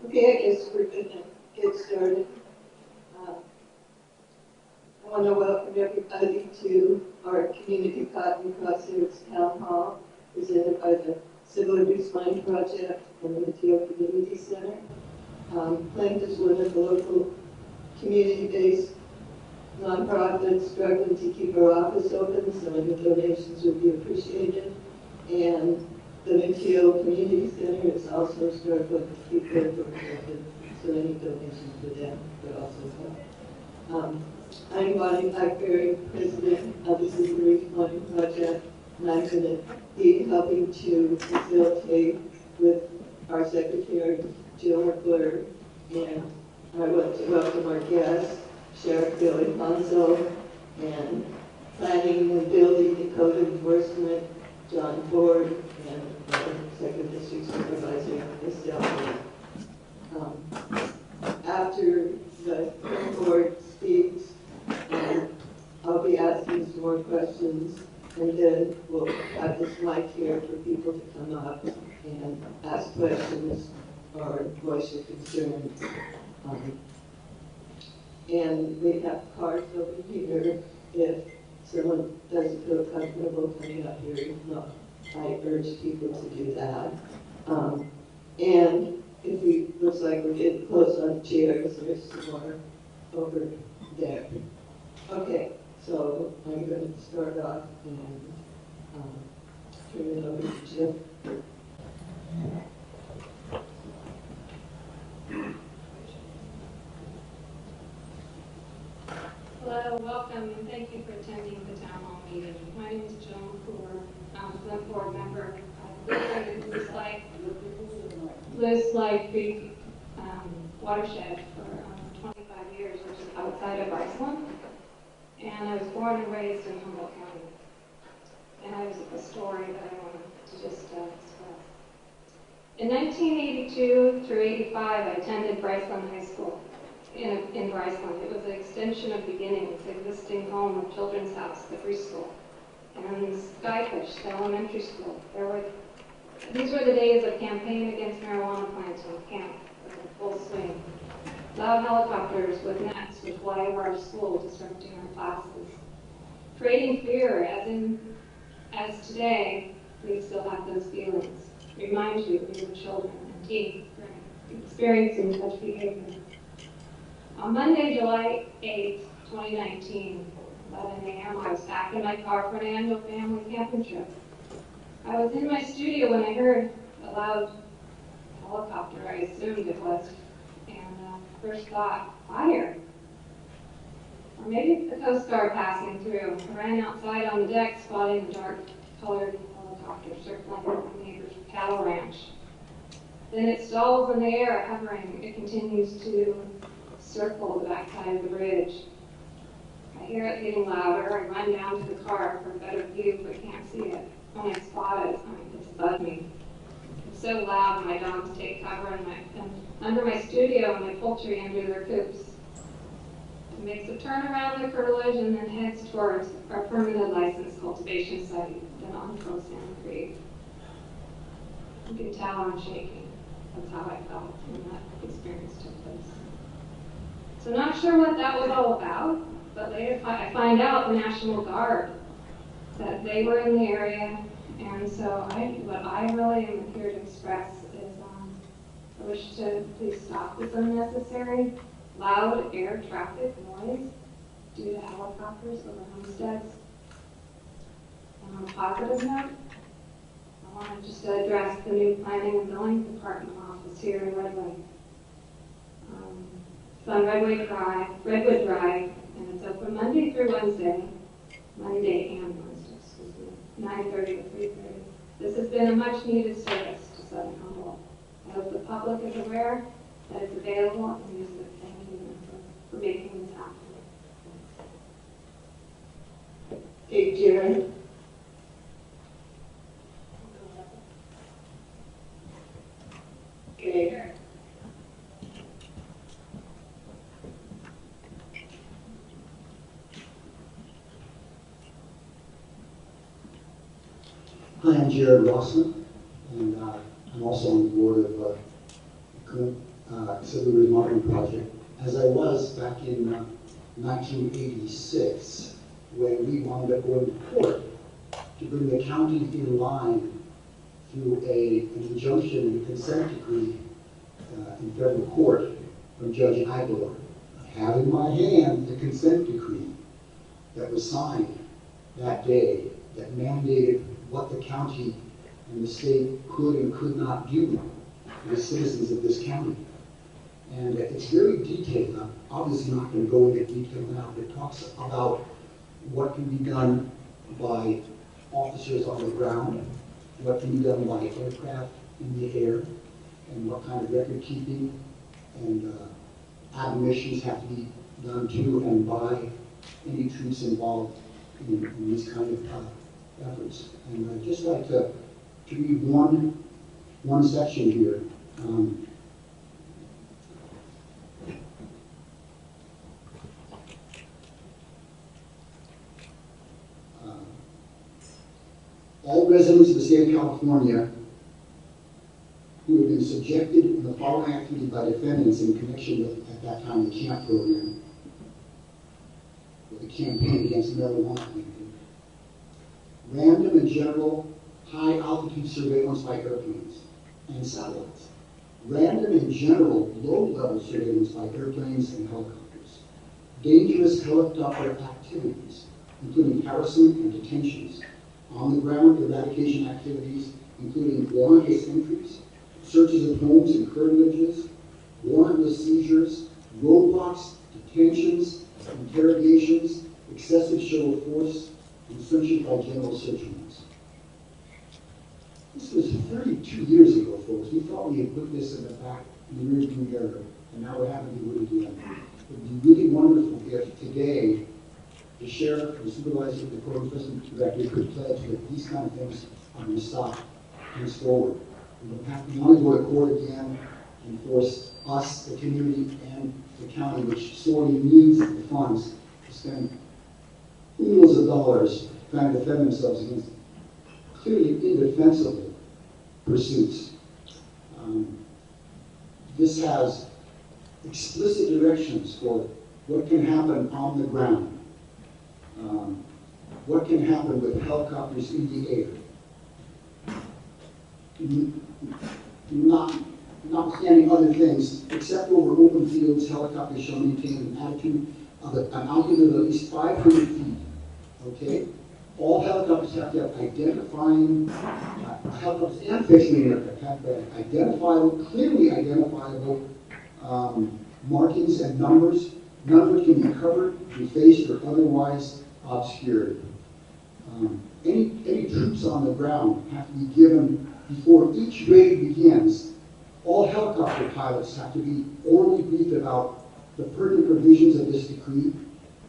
Okay, I guess we're going to get started. I want to welcome everybody to our community cotton crossroads town hall presented by the Civil Abuse Mind Project and the Mateo Community Center. PLANT is one of the local community-based nonprofits struggling to keep our office open, so any donations would be appreciated. And the Mateo Community Center is also struggling to keep their doors open, so any donations to them would also help. I'm Bonnie Blackberry, president of the Civil Abuse Mind Project, and I'm going to be helping to facilitate with our secretary, Jill McClure, and I want to welcome our guests, Sheriff Bill Alfonso, and Planning and Building and Code Enforcement, John Ford, and our Second District Supervisor, Ms. Delphi. After the board speaks, I'll be asking some more questions, and then we'll have this mic here for people to come up and ask questions or voice your concerns. And we have cards over here if someone doesn't feel comfortable coming up here. If not, I urge people to do that. And if we looks like we're getting close on chairs, there's some more over there. Okay, so I'm going to start off and turn it over to Jim. Hello, welcome, and thank you for attending the town hall meeting. My name is Jill McClure. I'm a board member. I've lived in Blue Slide Creek watershed for 25 years, which is outside of Iceland. And I was born and raised in Humboldt County. And I have a story that I wanted to just express. In 1982 through 85, I attended Bryceland High School. In Bryceland. It was an extension of Beginnings, existing home of Children's House, the preschool, and Skyfish, the elementary school. These were the days of campaign against marijuana planting camp, in full swing. Loud helicopters with nets would fly over our school, disrupting our classes, creating fear. As today, we still have those feelings. Remind you of your children and teens experiencing such behavior. On Monday, July 8, 2019, 11 a.m., I was back in my car for an annual family camping trip. I was in my studio when I heard a loud helicopter, I assumed it was, and first thought, fire. Or maybe the Coast Guard passing through. I ran outside on the deck, spotting a dark-colored helicopter circling over my neighbor's cattle ranch. Then it stalls in the air, hovering. It continues to circle the backside of the bridge. I hear it getting louder. I run down to the car for a better view, but can't see it. When I spot it, it's above me. It's so loud, my dogs take cover under my studio and my poultry under their coops. It makes a turn around the curtilage and then heads towards our permanent licensed cultivation site, then on to Sand Creek. You can tell I'm shaking. That's how I felt when that experience took place. So not sure what that was all about, but later I find out the National Guard, that they were in the area, and so what I really am here to express is I wish to please stop this unnecessary, loud air traffic noise due to helicopters over homesteads. And on a positive note, I want to just address the new Planning and Building Department office here in Redwood. It's on Redwood Drive, and it's open Monday through Wednesday, Monday and Wednesday, 9:30 to 3:30. This has been a much-needed service to Southern Humboldt. I hope the public is aware that it's available and use it. Thank you for making this happen. Hey, Jared. Okay. Hi, I'm Jared Rossman, and I'm also on the board of civil remodeling project, as I was back in 1986, when we wound up going to court to bring the county in line through an injunction and a consent decree in federal court from Judge Igor. I have in my hand the consent decree that was signed that day that mandated what the county and the state could and could not do to the citizens of this county. And it's very detailed. I'm obviously not going to go into detail now, but it talks about what can be done by officers on the ground, what can be done by aircraft in the air, and what kind of record keeping and admissions have to be done to and by any troops involved in these kind of efforts. And I'd just like to read one section here. All residents of the state of California who have been subjected in the following activity by defendants in connection with, at that time, the CAMP program, with the campaign against marijuana planting, random and general high-altitude surveillance by airplanes and satellites, random and general low-level surveillance by airplanes and helicopters, dangerous helicopter activities, including harassment and detentions, on-the-ground eradication activities, including warrantless entries, searches of homes and curtilages, warrantless seizures, roadblocks, detentions, interrogations, excessive show of force, and searches by general search warrants. This was 32 years ago, folks. We thought we had put this in the back, in the rearview mirror, and now we're having to do it again. It would be really wonderful if today the sheriff, the supervisor, the code enforcement director could pledge that these kind of things are going to stop henceforward. We don't have to want to go to court again and force us, the community, and the county, which sorely needs the funds to spend millions of dollars trying to defend themselves against clearly indefensible pursuits. This has explicit directions for what can happen on the ground. What can happen with helicopters in the air? Notwithstanding other things, except over open fields, helicopters shall maintain an altitude of at least 500 feet. Okay? All helicopters have to have identifying, helicopters and fixed-wing aircraft have to have identifiable, clearly identifiable markings and numbers, none of which can be covered, defaced, or otherwise obscured. Any troops on the ground have to be given, before each raid begins, all helicopter pilots have to be orally briefed about the pertinent provisions of this decree,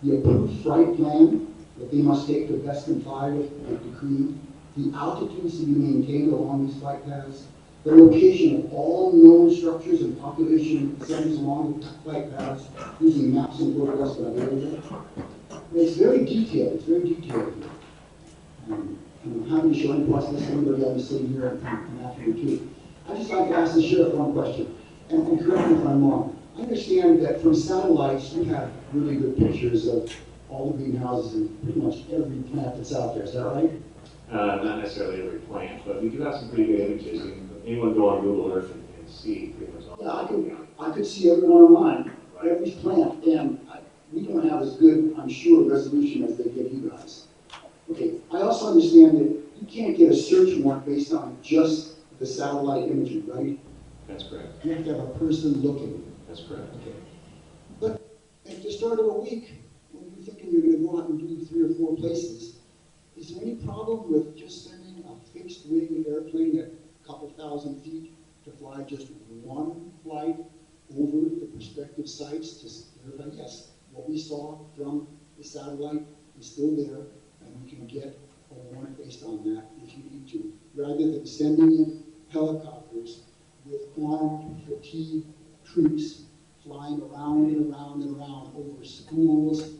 the approved flight plan that they must take to best comply with the decree, the altitudes to be maintained along these flight paths, the location of all known structures and population centers along the flight paths using maps and photographs that are available. It's very detailed. It's very detailed. I'm happy to show any process anybody else sitting here and after me too. I'd just like to ask the sheriff one question, and correct me if I'm wrong. I understand that from satellites you have really good pictures of all the greenhouses and pretty much every plant that's out there. Is that right? Not necessarily every plant, but we do have some pretty good images. Anyone go on Google Earth and see pretty much all. Yeah, I could see everyone online, right. Every plant, and we don't have as good, I'm sure, resolution as they give you guys. Okay, I also understand that you can't get a search warrant based on just the satellite imagery, right? That's correct. You have to have a person looking. That's correct. Okay. But at the start of a week, when you're thinking you're going to go out and do 3 or 4 places, is there any problem with just sending a fixed-wing airplane at a couple thousand feet to fly just one flight over the prospective sites to verify, yes, what we saw from the satellite is still there, and we can get a warrant based on that if you need to, rather than sending in helicopters with armed, fatigued troops flying around and around and around over schools,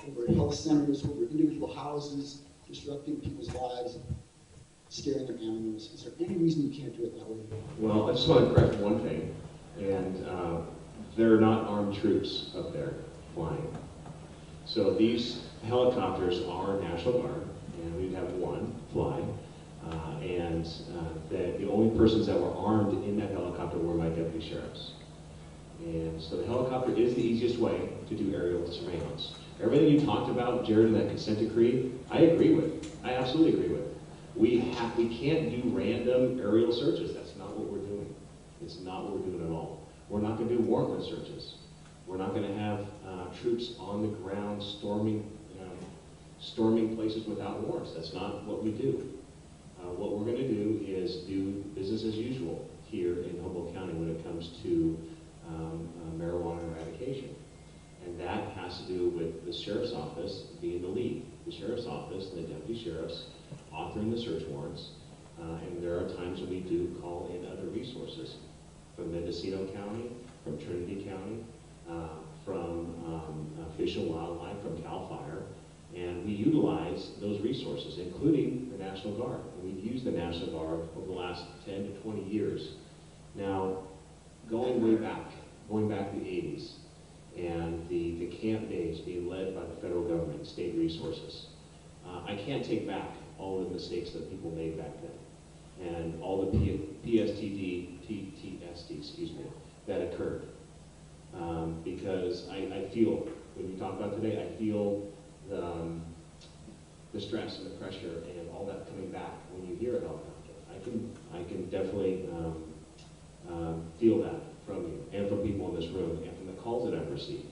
over health centers, over individual houses, disrupting people's lives, scaring their animals. Is there any reason you can't do it that way? Well, I just want to correct one thing, and there are not armed troops up there flying. So these helicopters are National Guard, and we'd have one fly. The only persons that were armed in that helicopter were my deputy sheriffs. And so the helicopter is the easiest way to do aerial surveillance. Everything you talked about, Jared, in that consent decree, I agree with. I absolutely agree with. We can't do random aerial searches. That's not what we're doing. It's not what we're doing at all. We're not going to do warrantless searches. We're not going to have troops on the ground storming places without warrants. That's not what we do. What we're going to do is do business as usual here in Humboldt County when it comes to marijuana eradication. And that has to do with the sheriff's office being the lead. The sheriff's office and the deputy sheriffs authoring the search warrants. And there are times when we do call in other resources from Mendocino County, from Trinity County, from Fish and Wildlife, from CAL FIRE. And we utilize those resources, including the National Guard. And we've used the National Guard over the last 10 to 20 years. Now, going back to the 80s, and the camp days being led by the federal government, state resources, I can't take back all the mistakes that people made back then, and all the PTSD, that occurred. Because I feel, when you talk about today, I feel the stress and the pressure and all that coming back when you hear a helicopter. I can definitely feel that from you and from people in this room and from the calls that I've received.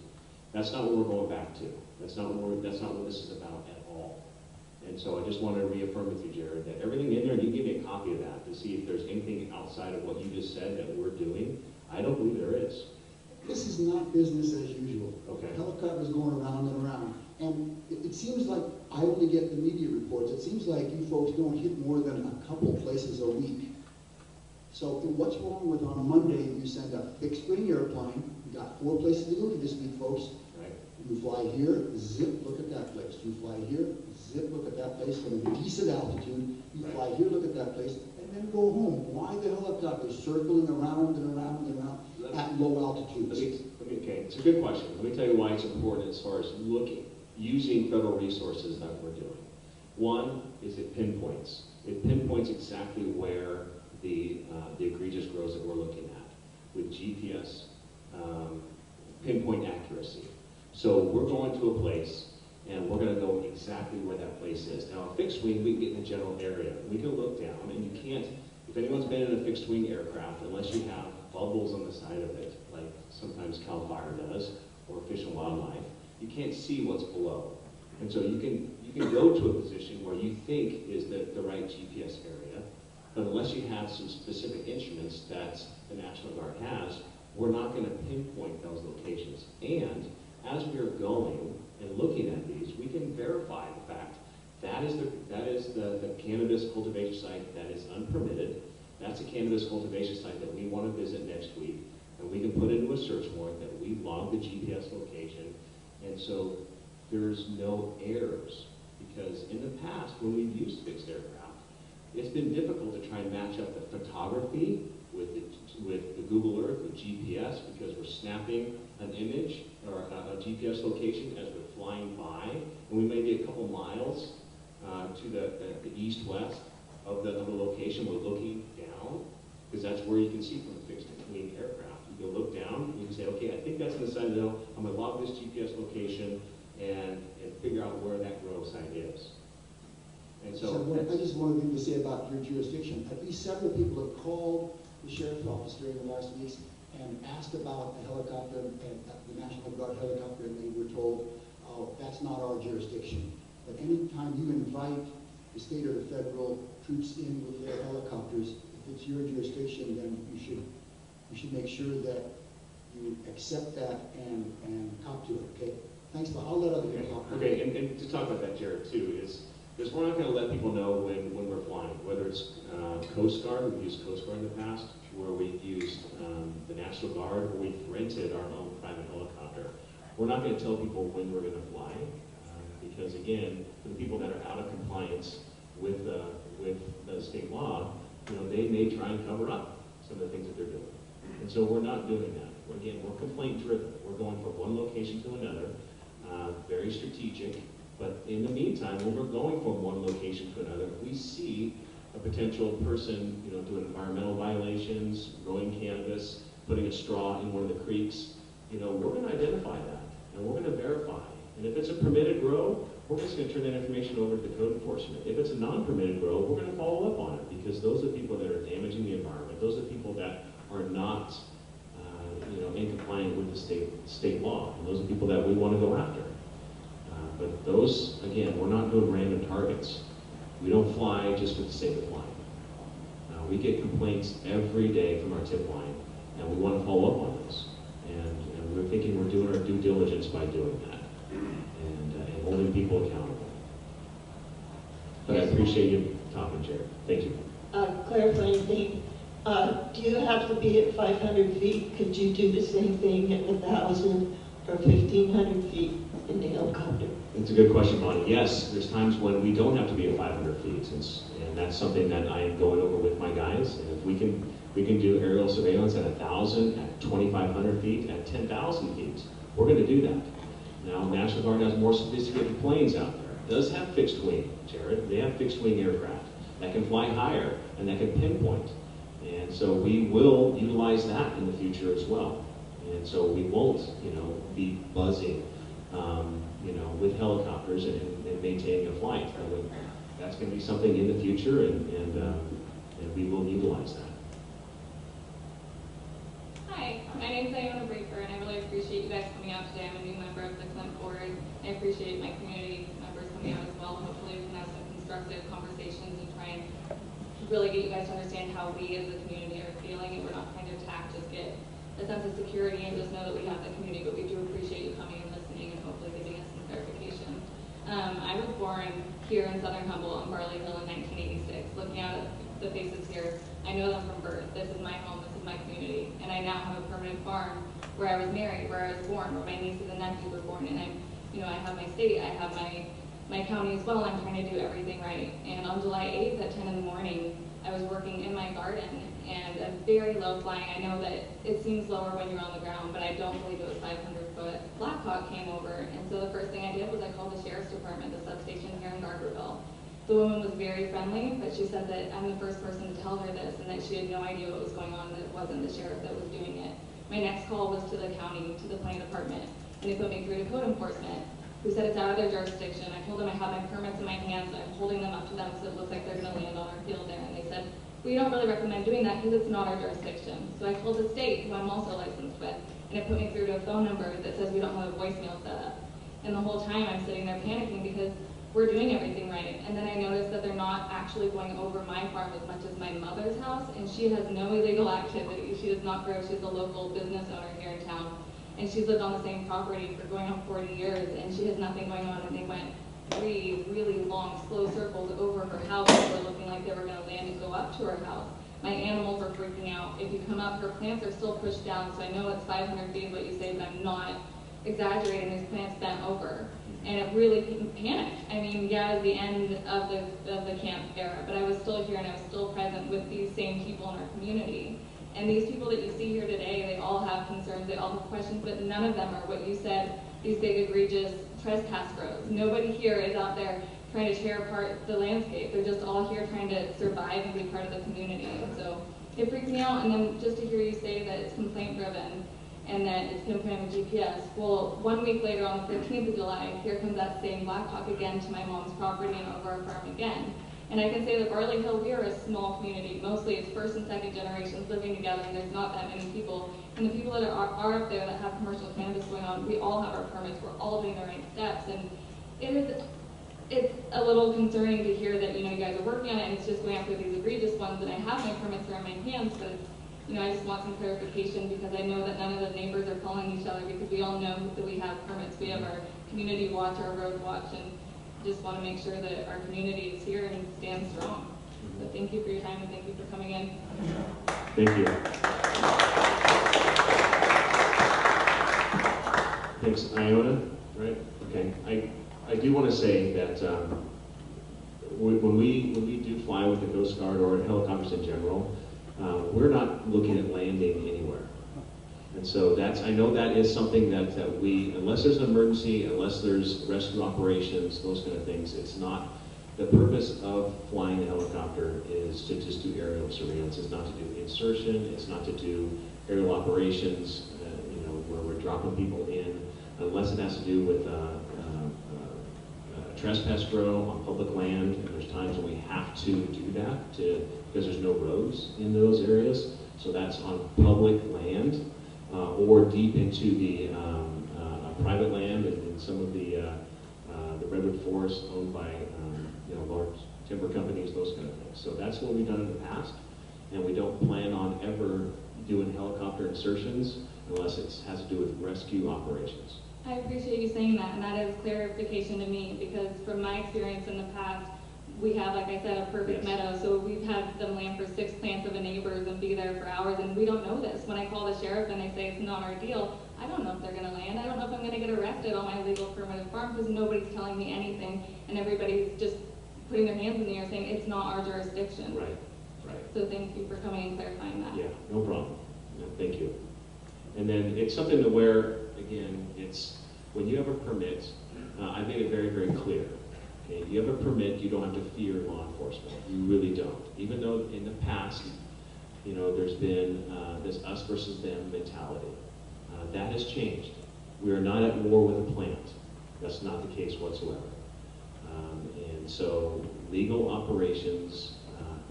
That's not what we're going back to. That's not what this is about at all. And so I just want to reaffirm with you, Jared, that everything in there, and you give me a copy of that to see if there's anything outside of what you just said that we're doing. I don't believe there is. This is not business as usual. Okay. Helicopters going around and around. And it seems like I only get the media reports. It seems like you folks don't hit more than a couple places a week. So what's wrong with on Monday you send a fixed-wing airplane? You got 4 places to go to this week, folks. Right. You fly here, zip, look at that place. You fly here, zip, look at that place from a decent altitude. You fly here, look at that place, and then go home. Why the helicopters circling around and around and around at low altitudes? Okay, it's a good question. Let me tell you why it's important as far as using federal resources that we're doing. One is it pinpoints. It pinpoints exactly where the egregious grows that we're looking at with GPS pinpoint accuracy. So we're going to a place and we're going to know exactly where that place is. Now, a fixed wing, we can get in the general area. We can look down, and you can't, if anyone's been in a fixed wing aircraft, unless you have bubbles on the side of it, like sometimes CAL FIRE does, or Fish and Wildlife, you can't see what's below. And so you can go to a position where you think is the right GPS area, but unless you have some specific instruments that the National Guard has, we're not going to pinpoint those locations. And as we are going and looking at these, we can verify the fact that is the cannabis cultivation site that is unpermitted. That's a cannabis cultivation site that we want to visit next week. And we can put into a search warrant that we log the GPS location. And so there's no errors. Because in the past, when we've used fixed aircraft, it's been difficult to try and match up the photography with the Google Earth, with GPS, because we're snapping an image or a GPS location as we're flying by, and we may be a couple miles to the east-west of the location. We're looking down, because that's where you can see from a fixed-wing aircraft. You can look down, and you can say, okay, I think that's on the side of the hill. I'm going to log this GPS location and figure out where that grove site is. And so I just wanted to say about your jurisdiction. At least several people have called the sheriff's office during the last weeks and asked about the helicopter, and the National Guard helicopter, and they were told, oh, that's not our jurisdiction. But anytime you invite the state or the federal troops in with their helicopters, if it's your jurisdiction, then you should make sure that you accept that and cop to it, okay? Thanks, but I'll let other people talk. Okay, and to talk about that, Jared, too, is we're not going to let people know when we're flying, whether it's Coast Guard. We've used Coast Guard in the past, where we've used the National Guard, or we've rented our own private helicopter. We're not going to tell people when we're going to fly, because again, for the people that are out of compliance with the state law, they may try and cover up some of the things that they're doing. And so we're not doing that. again, we're complaint driven. We're going from one location to another, very strategic. But in the meantime, when we're going from one location to another, we see a potential person, doing environmental violations, growing cannabis, putting a straw in one of the creeks. We're going to identify that, and we're going to verify. And if it's a permitted grow, we're just going to turn that information over to the code enforcement. If it's a non-permitted grow, we're going to follow up on it, because those are people that are damaging the environment. Those are people that are not, in compliance with the state law. And those are people that we want to go after. But those, again, we're not doing random targets. We don't fly just for the sake of flying. We get complaints every day from our tip line, and we want to follow up on those. And we're thinking we're doing our due diligence by doing that, and holding people accountable. But I appreciate you talking, Jared. Thank you. Clarifying thing. Do you have to be at 500 feet? Could you do the same thing at 1,000 or 1,500 feet in the helicopter? It's a good question, Bonnie. Yes, there's times when we don't have to be at 500 feet, and that's something that I am going over with my guys. And if we can do aerial surveillance at 1,000, at 2,500 feet, at 10,000 feet, we're going to do that. Now, National Guard has more sophisticated planes out there. It does have fixed wing, Jared. They have fixed wing aircraft that can fly higher and that can pinpoint. And so we will utilize that in the future as well. And so we won't, be buzzing, with helicopters and maintaining a flight. That's going to be something in the future, and we will utilize that. Hi, my name is Iona Brafer, and I really appreciate you guys coming out today. I'm a new member of the CLMP board. I appreciate my community members coming out as well. Hopefully we can have some constructive conversations and try and really get you guys to understand how we as a community are feeling, and we're not trying to attack, just get a sense of security and just know that we have the community, but we do appreciate you coming and listening and hopefully giving us some clarification. I was born here in southern Humboldt on Barley Hill in 1986. Looking out at the faces here, I know them from birth. This is my home, this is my community, and I now have a permanent farm where I was married, where I was born, where my nieces and nephews were born, and I have my state, I have my county as well, and I'm trying to do everything right. And on July 8th at 10 in the morning, I was working in my garden, and a very low flying, I know that it seems lower when you're on the ground, but I don't believe it was 500 foot, Black Hawk came over, and so the first thing I did was I called the sheriff's department, the substation here in Garberville. The woman was very friendly, but she said that I'm the first person to tell her this, and that she had no idea what was going on, that it wasn't the sheriff that was doing it. My next call was to the county, to the planning department, and they put me through to code enforcement, who said it's out of their jurisdiction. I told them I have my permits in my hands, I'm holding them up to them so it looks like they're going to land on our field there, and they said, we don't really recommend doing that because it's not our jurisdiction. So I called the state, who I'm also licensed with, and it put me through to a phone number that says we don't have a voicemail set up. And the whole time I'm sitting there panicking because we're doing everything right. And then I noticed that they're not actually going over my farm as much as my mother's house, and she has no illegal activity. She does not grow. She's a local business owner here in town. And she's lived on the same property for going on 40 years, and she has nothing going on. And they went 3 really long, slow circles over her house that were looking like they were going to land and go up to her house. My animals are freaking out. If you come up, her plants are still pushed down, so I know it's 500 feet what you say, but I'm not exaggerating. These plants bent over. And it really panicked. I mean, yeah, it was the end of the camp era, but I was still here and I was still present with these same people in our community. And these people that you see here today, they all have concerns, they all have questions, but none of them are what you said, these big egregious trespass grows. Nobody here is out there trying to tear apart the landscape. They're just all here trying to survive and be part of the community. So it freaks me out, and then just to hear you say that it's complaint driven and that it's pinpointed with GPS. Well, 1 week later on the 15th of July, here comes that same Black Hawk again to my mom's property and over our farm again. And I can say that Barley Hill, we are a small community. Mostly it's first and second generations living together, and there's not that many people. And the people that are up there that have commercial cannabis going on, we all have our permits. We're all doing the right steps. And it's a little concerning to hear that, you guys are working on it and it's just going after these egregious ones, and I have my permits are in my hands, but it's, I just want some clarification because I know that none of the neighbors are calling each other because we all know that we have permits. We have our community watch, our road watch, and just want to make sure that our community is here and stands strong. So thank you for your time and thank you for coming in. Thank you. Thanks, Iona, right? Okay. I do want to say that when we do fly with the Coast Guard or helicopters in general, we're not looking at landing anywhere. And so So that's, I know that is something that we, unless there's an emergency, unless there's rescue operations, those kind of things, it's not, the purpose of flying a helicopter is to just do aerial surveillance. It's not to do insertion, it's not to do aerial operations, where we're dropping people in, unless it has to do with trespass grow on public land, and there's times when we have to do that because there's no roads in those areas. So that's on public land or deep into the private land and some of the redwood forests owned by large timber companies, those kind of things. So that's what we've done in the past, and we don't plan on ever doing helicopter insertions unless it has to do with rescue operations. I appreciate you saying that, and that is clarification to me, because from my experience in the past, we have, like I said, a perfect meadow, so we've had them land for 6 plants of a neighbor's and be there for hours, and we don't know this. When I call the sheriff and they say it's not our deal, I don't know if they're going to land. I don't know if I'm going to get arrested on my legal permitted farm because nobody's telling me anything, and everybody's just putting their hands in the air saying it's not our jurisdiction. Right. So thank you for coming and clarifying that. Yeah, no problem. No, thank you. And then it's something to where, again, it's when you have a permit, I made it very, very clear. Okay, you have a permit, you don't have to fear law enforcement. You really don't. Even though in the past, there's been this us versus them mentality. That has changed. We are not at war with a plant. That's not the case whatsoever. And so legal operations,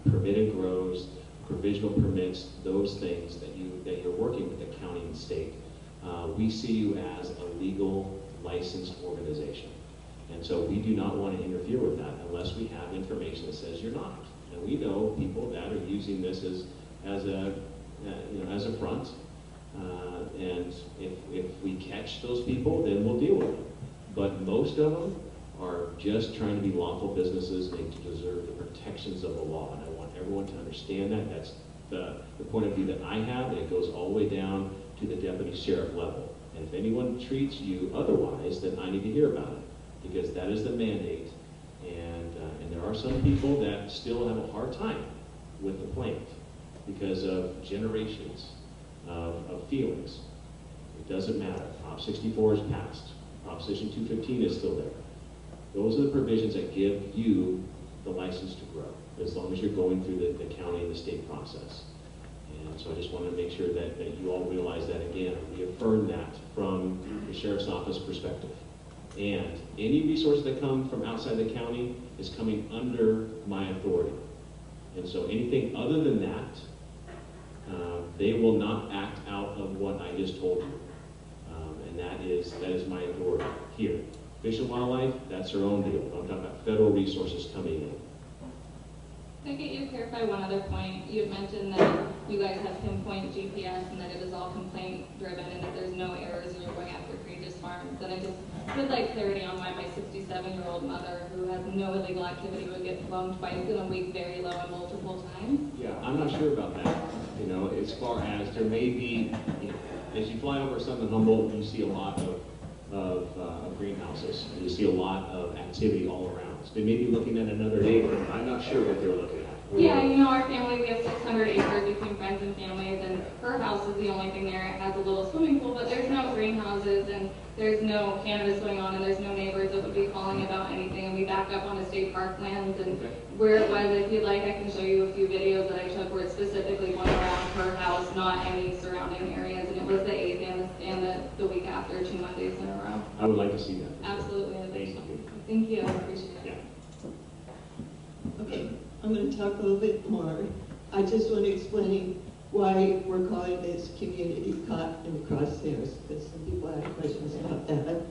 permitted grows, provisional permits, those things that you're working with the county and state, we see you as a legal licensed organization. And so we do not want to interfere with that unless we have information that says you're not. And we know people that are using this as a front. And if we catch those people, then we'll deal with them. But most of them are just trying to be lawful businesses and to deserve the protections of the law. And I want everyone to understand that. That's the point of view that I have, and it goes all the way down to the deputy sheriff level. And if anyone treats you otherwise, then I need to hear about it, because that is the mandate. And there are some people that still have a hard time with the plant because of generations of feelings. It doesn't matter. Prop 64 is passed. Proposition 215 is still there. Those are the provisions that give you the license to grow, as long as you're going through the county and the state process. And so I just wanted to make sure that you all realize that again, reaffirm that from the sheriff's office perspective. And any resources that come from outside the county is coming under my authority. And so anything other than that, they will not act out of what I just told you. And that is my authority here. Fish and Wildlife, that's their own deal. I'm talking about federal resources coming in. Can I get you to clarify one other point? You had mentioned that you guys have pinpoint GPS and that it is all complaint driven and that there's no errors and you're going after egregious farms. And I just would like clarity on why my 67-year-old mother, who has no illegal activity, would get flown twice in a week very low and multiple times. Yeah, I'm not sure about that. As far as there may be, as you fly over Southern Humboldt, you see a lot of greenhouses. And you see a lot of activity all around. So they may be looking at another neighbor. I'm not sure what they're looking at. Yeah, our family, we have 600 acres between friends and families, and her house is the only thing there. It has a little swimming pool, but there's no greenhouses, and there's no cannabis going on, and there's no neighbors that would be calling about anything. And we back up onto state park lands, and where it was, if you'd like, I can show you a few videos that I took where it specifically went around her house, not any surrounding areas, and it was the 8th and the week after, 2 Mondays in a row. I would like to see that. Absolutely. Thank you. Thank you. I appreciate it. Yeah. Okay, I'm going to talk a little bit more. I just want to explain why we're calling this community caught in the crosshairs, because some people have questions about that.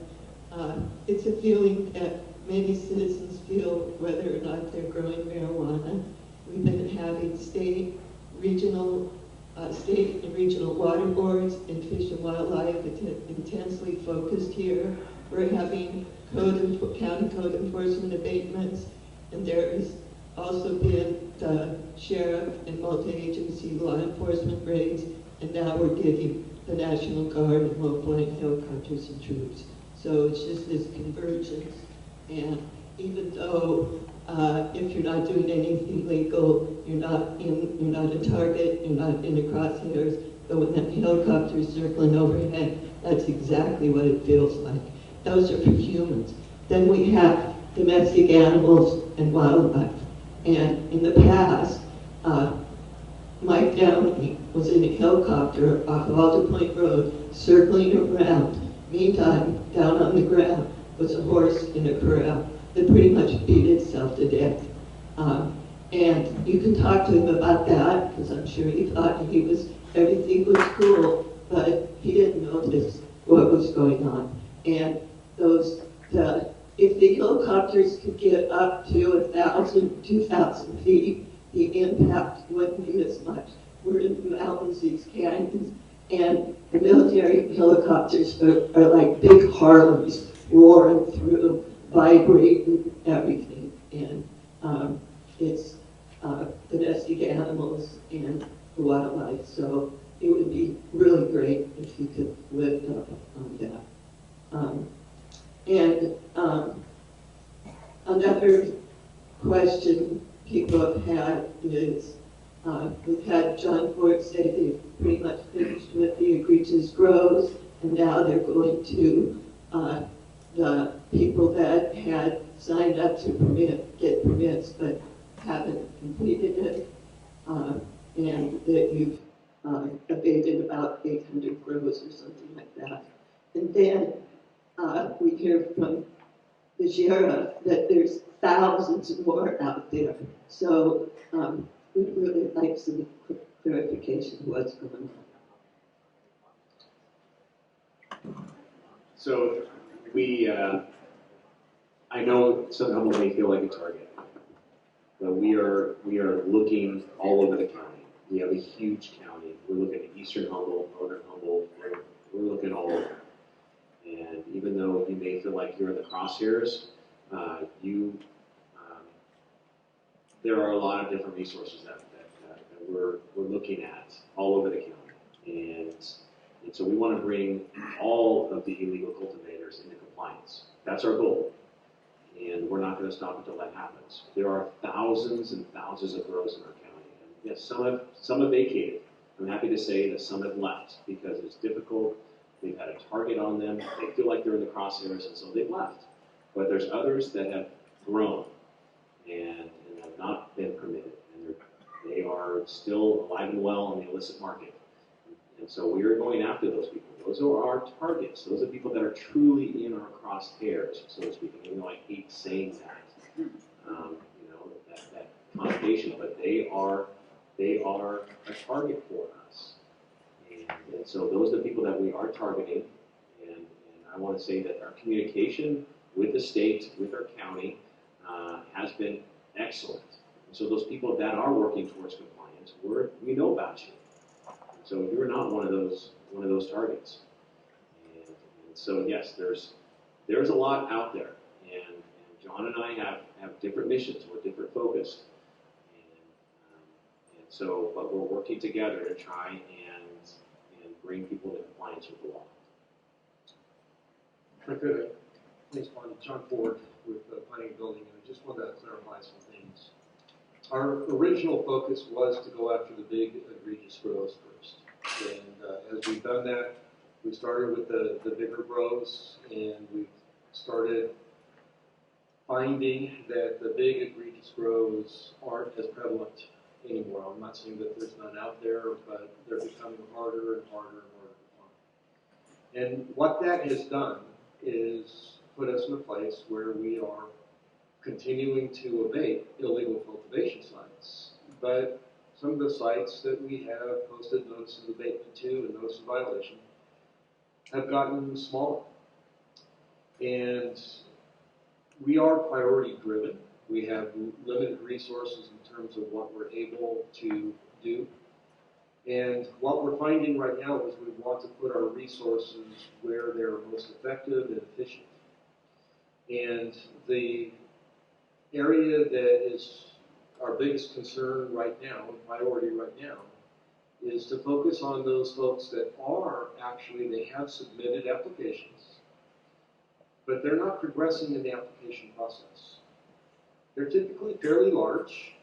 It's a feeling that many citizens feel whether or not they're growing marijuana. We've been having state and regional water boards and Fish and Wildlife intensely focused here. We're having county code enforcement abatements, and there has also been the sheriff and multi-agency law enforcement raids, and now we're getting the National Guard and mobile and helicopters and troops. So it's just this convergence, and even though if you're not doing anything illegal, you're not a target, you're not in the crosshairs, but when that helicopter is circling overhead, that's exactly what it feels like. Those are for humans. Then we have domestic animals and wildlife. And in the past, Mike Downey was in a helicopter off Alder Point Road circling around. Meantime, down on the ground was a horse in a corral that pretty much beat itself to death. And you can talk to him about that, because I'm sure he thought everything was cool, but he didn't notice what was going on. And if the helicopters could get up to 1,000, 2,000 feet, the impact wouldn't be as much. We're in the mountains, these canyons, and the military helicopters are like big Harlems roaring through, vibrating everything. And it's domestic animals and the wildlife. So it would be really great if you could lift up on that. Another question people have had is, we've had John Ford say they've pretty much finished with the egregious grows, and now they're going to the people that had signed up to get permits but haven't completed it, and that you've abated about 800 grows or something like that. And then we hear from the sheriff that there's thousands more out there. So we'd really like some clarification of what's going on. So I know some Humboldt may feel like a target, but we are looking all over the county. We have a huge county. We're looking at eastern Humboldt, northern Humboldt. We're looking all over. And even though you may feel like you're in the crosshairs, there are a lot of different resources that we're looking at all over the county. And so we want to bring all of the illegal cultivators into compliance. That's our goal. And we're not going to stop until that happens. There are thousands and thousands of grows in our county. And yes, some have vacated. I'm happy to say that some have left because it's difficult. They've had a target on them. They feel like they're in the crosshairs, and so they've left. But there's others that have grown and have not been permitted. And they are still alive and well in the illicit market. And so we are going after those people. Those are our targets. Those are people that are truly in our crosshairs, so to speak. Even though I hate saying that, that connotation, but they are a target for us. And so those are the people that we are targeting. And I want to say that our communication with the state, with our county, has been excellent. And so those people that are working towards compliance, we know about you. So you're not one of those targets. And so yes, there's a lot out there, and John and I have different missions. We're different focused, and so but we're working together to try and bring people into compliance with the law. If I could, please, John Ford with the Planning and Building, and I just wanted to clarify some things. Our original focus was to go after the big egregious grows first. And as we've done that, we started with the bigger grows, and we've started finding that the big egregious grows aren't as prevalent anymore. I'm not saying that there's none out there, but they're becoming harder and harder and harder to find. And what that has done is put us in a place where we are continuing to abate illegal cultivation sites. But some of the sites that we have posted notices of abatement to and notice of violation have gotten smaller. And we are priority driven. We have limited resources in terms of what we're able to do. And what we're finding right now is we want to put our resources where they're most effective and efficient. And the area that is our biggest concern right now, and priority right now, is to focus on those folks that they have submitted applications, but they're not progressing in the application process. They're typically fairly large.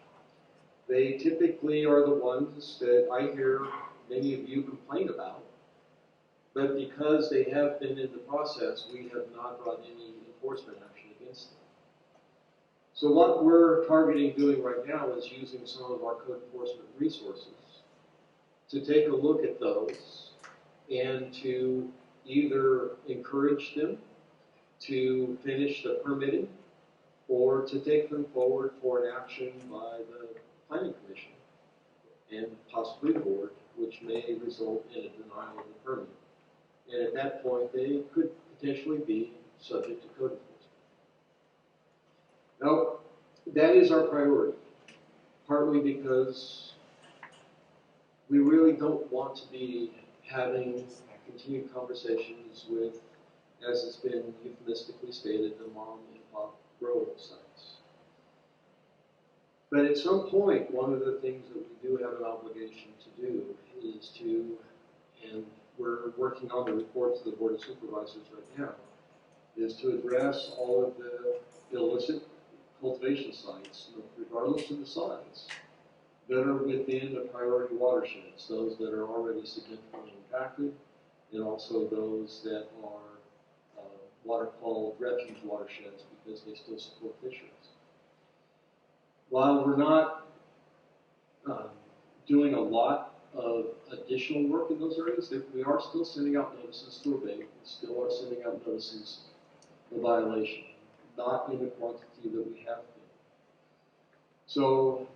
They typically are the ones that I hear many of you complain about. But because they have been in the process, we have not brought any enforcement action against them. So what we're targeting doing right now is using some of our code enforcement resources to take a look at those and to either encourage them to finish the permitting or to take them forward for an action by the Planning Commission and possibly the board, which may result in a denial of the permit. And at that point, they could potentially be subject to code enforcement. Now, that is our priority, partly because we really don't want to be having continued conversations with, as it's been euphemistically stated, the mom and pop grow sites. But at some point, one of the things that we do have an obligation to do is to, and we're working on the report to the Board of Supervisors right now, is to address all of the illicit cultivation sites, regardless of the size, that are within the priority watersheds, those that are already significantly impacted, and also those that are what are called refuge watersheds because they still support fisheries. While we're not doing a lot of additional work in those areas, we are still sending out notices to abate. We still are sending out notices of violation, not in the quantity that we have been. So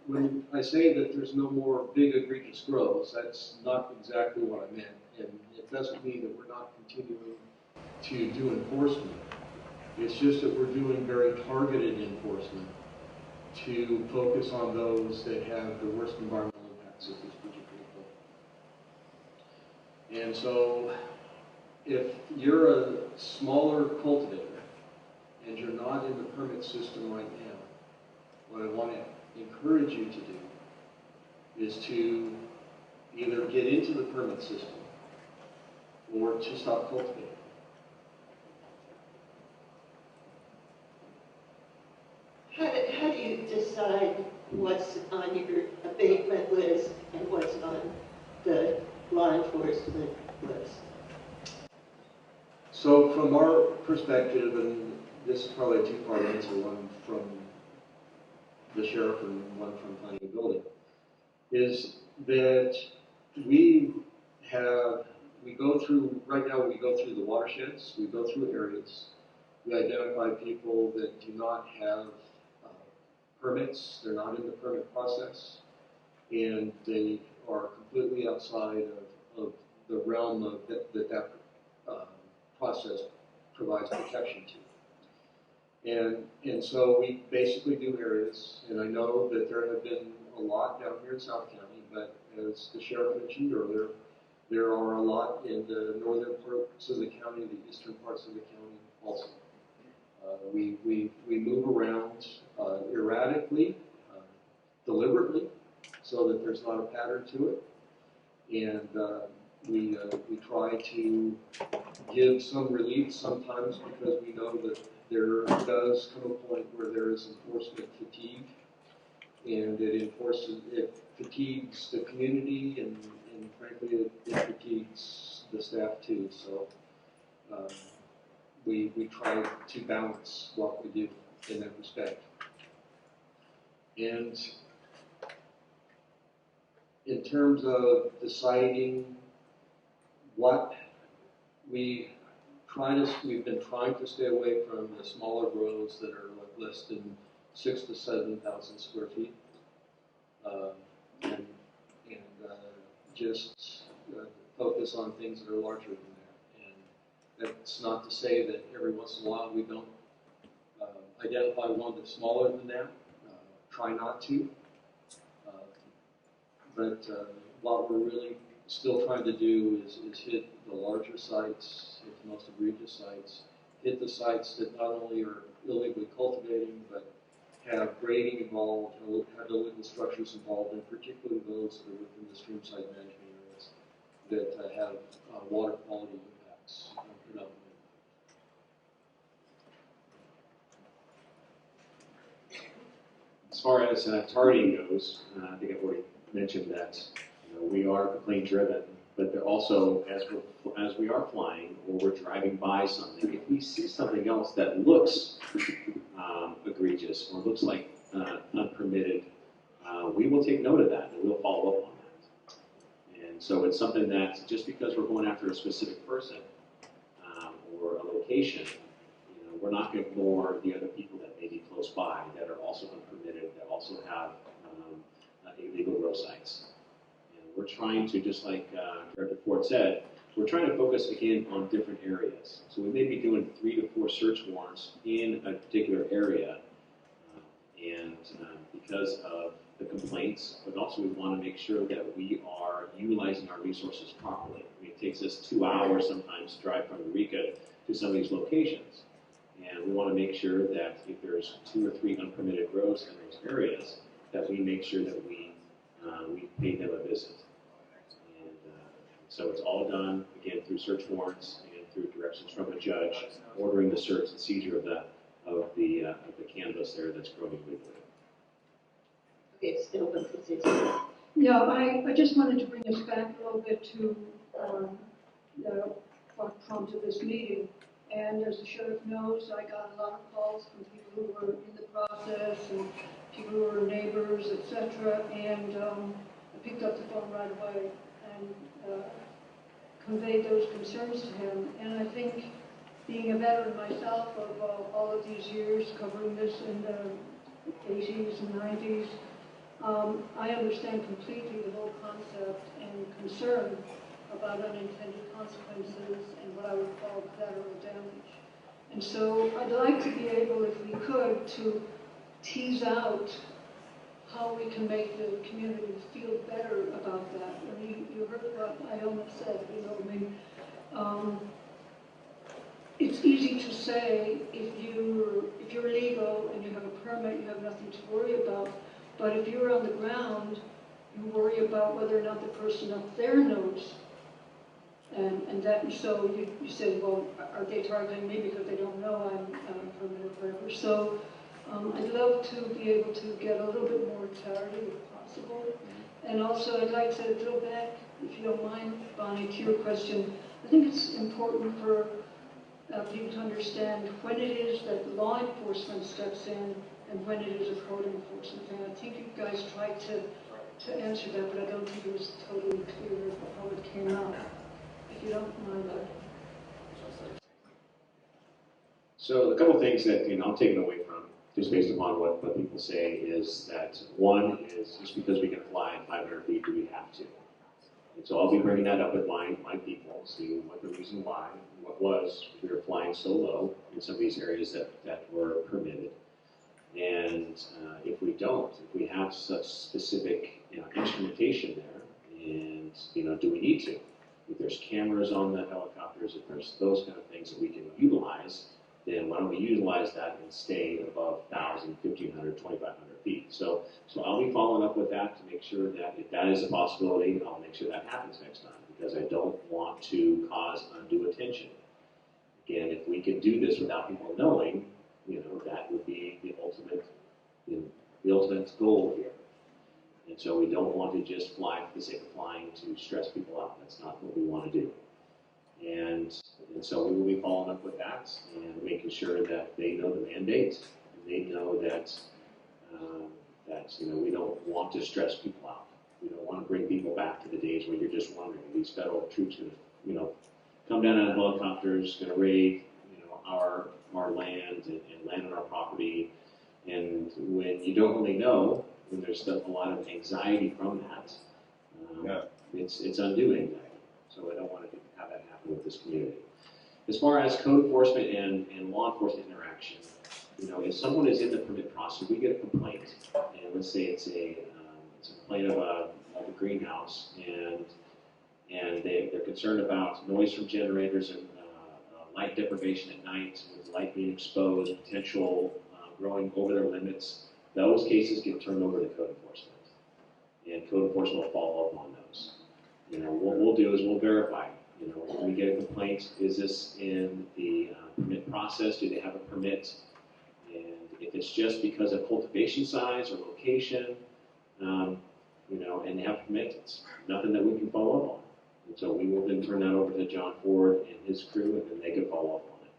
when I say that there's no more big egregious grows, that's not exactly what I meant. And it doesn't mean that we're not continuing to do enforcement. It's just that we're doing very targeted enforcement to focus on those that have the worst environmental impacts at this particular point. And so if you're a smaller cultivator and you're not in the permit system right now, what I want to encourage you to do is to either get into the permit system or to stop cultivating. How do you decide what's on your abatement list and what's on the law enforcement list? So from our perspective, and this is probably a two-part answer, one from the sheriff and one from planning and building, is that we go through, right now we go through the watersheds, we go through areas, we identify people that do not have permits, they're not in the permit process, and they are completely outside of the realm of that process provides protection to. And so we basically do areas, and I know that there have been a lot down here in South County, but as the sheriff mentioned earlier, there are a lot in the northern parts of the county, the eastern parts of the county also. We move around erratically, deliberately, so that there's not a pattern to it, and we try to give some relief sometimes because we know that there does come a point where there is enforcement fatigue, and it fatigues the community, and frankly it fatigues the staff too. So we try to balance what we do in that respect. And in terms of deciding what we've been trying to stay away from the smaller grows that are like less than 6,000 to 7,000 square feet, and just focus on things that are larger than that. And that's not to say that every once in a while we don't identify one that's smaller than that. Try not to. But what we're really still trying to do is hit the larger sites, hit the most egregious sites, hit the sites that not only are illegally cultivating, but have grading involved, have illegal structures involved, and particularly those that are within the stream side management areas that have water quality impacts predominantly. As far as targeting goes, I think I've already mentioned that we are complaint driven, but they're also, as we are flying or we're driving by something, if we see something else that looks egregious or looks like unpermitted, we will take note of that and we'll follow up on that. And so it's something that just because we're going after a specific person or a location, we're not going to ignore the other people that may be close by that are also unpermitted, that also have illegal grow sites. And we're trying to, just like Director Ford said, we're trying to focus again on different areas. So we may be doing 3 to 4 search warrants in a particular area, and because of the complaints, but also we want to make sure that we are utilizing our resources properly. I mean, it takes us 2 hours sometimes to drive from Eureka to some of these locations. And we want to make sure that if there's 2 or 3 unpermitted grows in those areas, that we make sure that we pay them a visit. And so it's all done, again, through search warrants and through directions from a judge, ordering the search and seizure of the cannabis there that's growing illegally. Okay, it's still open for 6 Yeah, I just wanted to bring us back a little bit to what prompted this meeting. And as the sheriff knows, I got a lot of calls from people who were in the process and people who were neighbors, etc. And I picked up the phone right away and conveyed those concerns to him. And I think, being a veteran myself of all of these years, covering this in the 80s and 90s, I understand completely the whole concept and concern about unintended consequences and what I would call collateral damage. And so I'd like to be able, if we could, to tease out how we can make the community feel better about that. I mean, you heard what Iona said, it's easy to say if you're legal and you have a permit, you have nothing to worry about. But if you're on the ground, you worry about whether or not the person up there knows. And so you say, well, are they targeting me because they don't know I'm a permit or whatever? So I'd love to be able to get a little bit more clarity if possible. And also I'd like to go back, if you don't mind, Bonnie, to your question. I think it's important for people to understand when it is that law enforcement steps in and when it is a code enforcement thing. I think you guys tried to answer that, but I don't think it was totally clear how it came out. If you don't mind that. So a couple things that I'm taking away from, just based upon what people say, is that one is just because we can fly 500 feet, do we have to? And so I'll be bringing that up with my people, see what the reason why, what was we were flying so low in some of these areas that were permitted. And if we don't, if we have such specific instrumentation there, and do we need to? If there's cameras on the helicopters, if there's those kind of things that we can utilize, then why don't we utilize that and stay above 1,000, 1,500, 2,500 feet? So I'll be following up with that to make sure that if that is a possibility, I'll make sure that happens next time, because I don't want to cause undue attention. Again, if we can do this without people knowing, that would be the ultimate goal here. And so we don't want to just fly for the sake of flying to stress people out. That's not what we want to do. And so we will be following up with that and making sure that they know the mandate, and they know that we don't want to stress people out. We don't want to bring people back to the days where you're just wondering, are these federal troops going to, come down on helicopters, going to raid, our land and land on our property. And when you don't really know, when there's a lot of anxiety from that, it's undoing anxiety. So I don't want to have that happen with this community. As far as code enforcement and law enforcement interaction, if someone is in the permit process, we get a complaint, and let's say it's a complaint of a greenhouse, and they're concerned about noise from generators and light deprivation at night, with light being exposed, potential growing over their limits. Those cases get turned over to code enforcement, and code enforcement will follow up on those. What we'll do is we'll verify. When we get a complaint, is this in the permit process? Do they have a permit? And if it's just because of cultivation size or location, and they have commitments, nothing that we can follow up on. And so we will then turn that over to John Ford and his crew, and then they can follow up on it.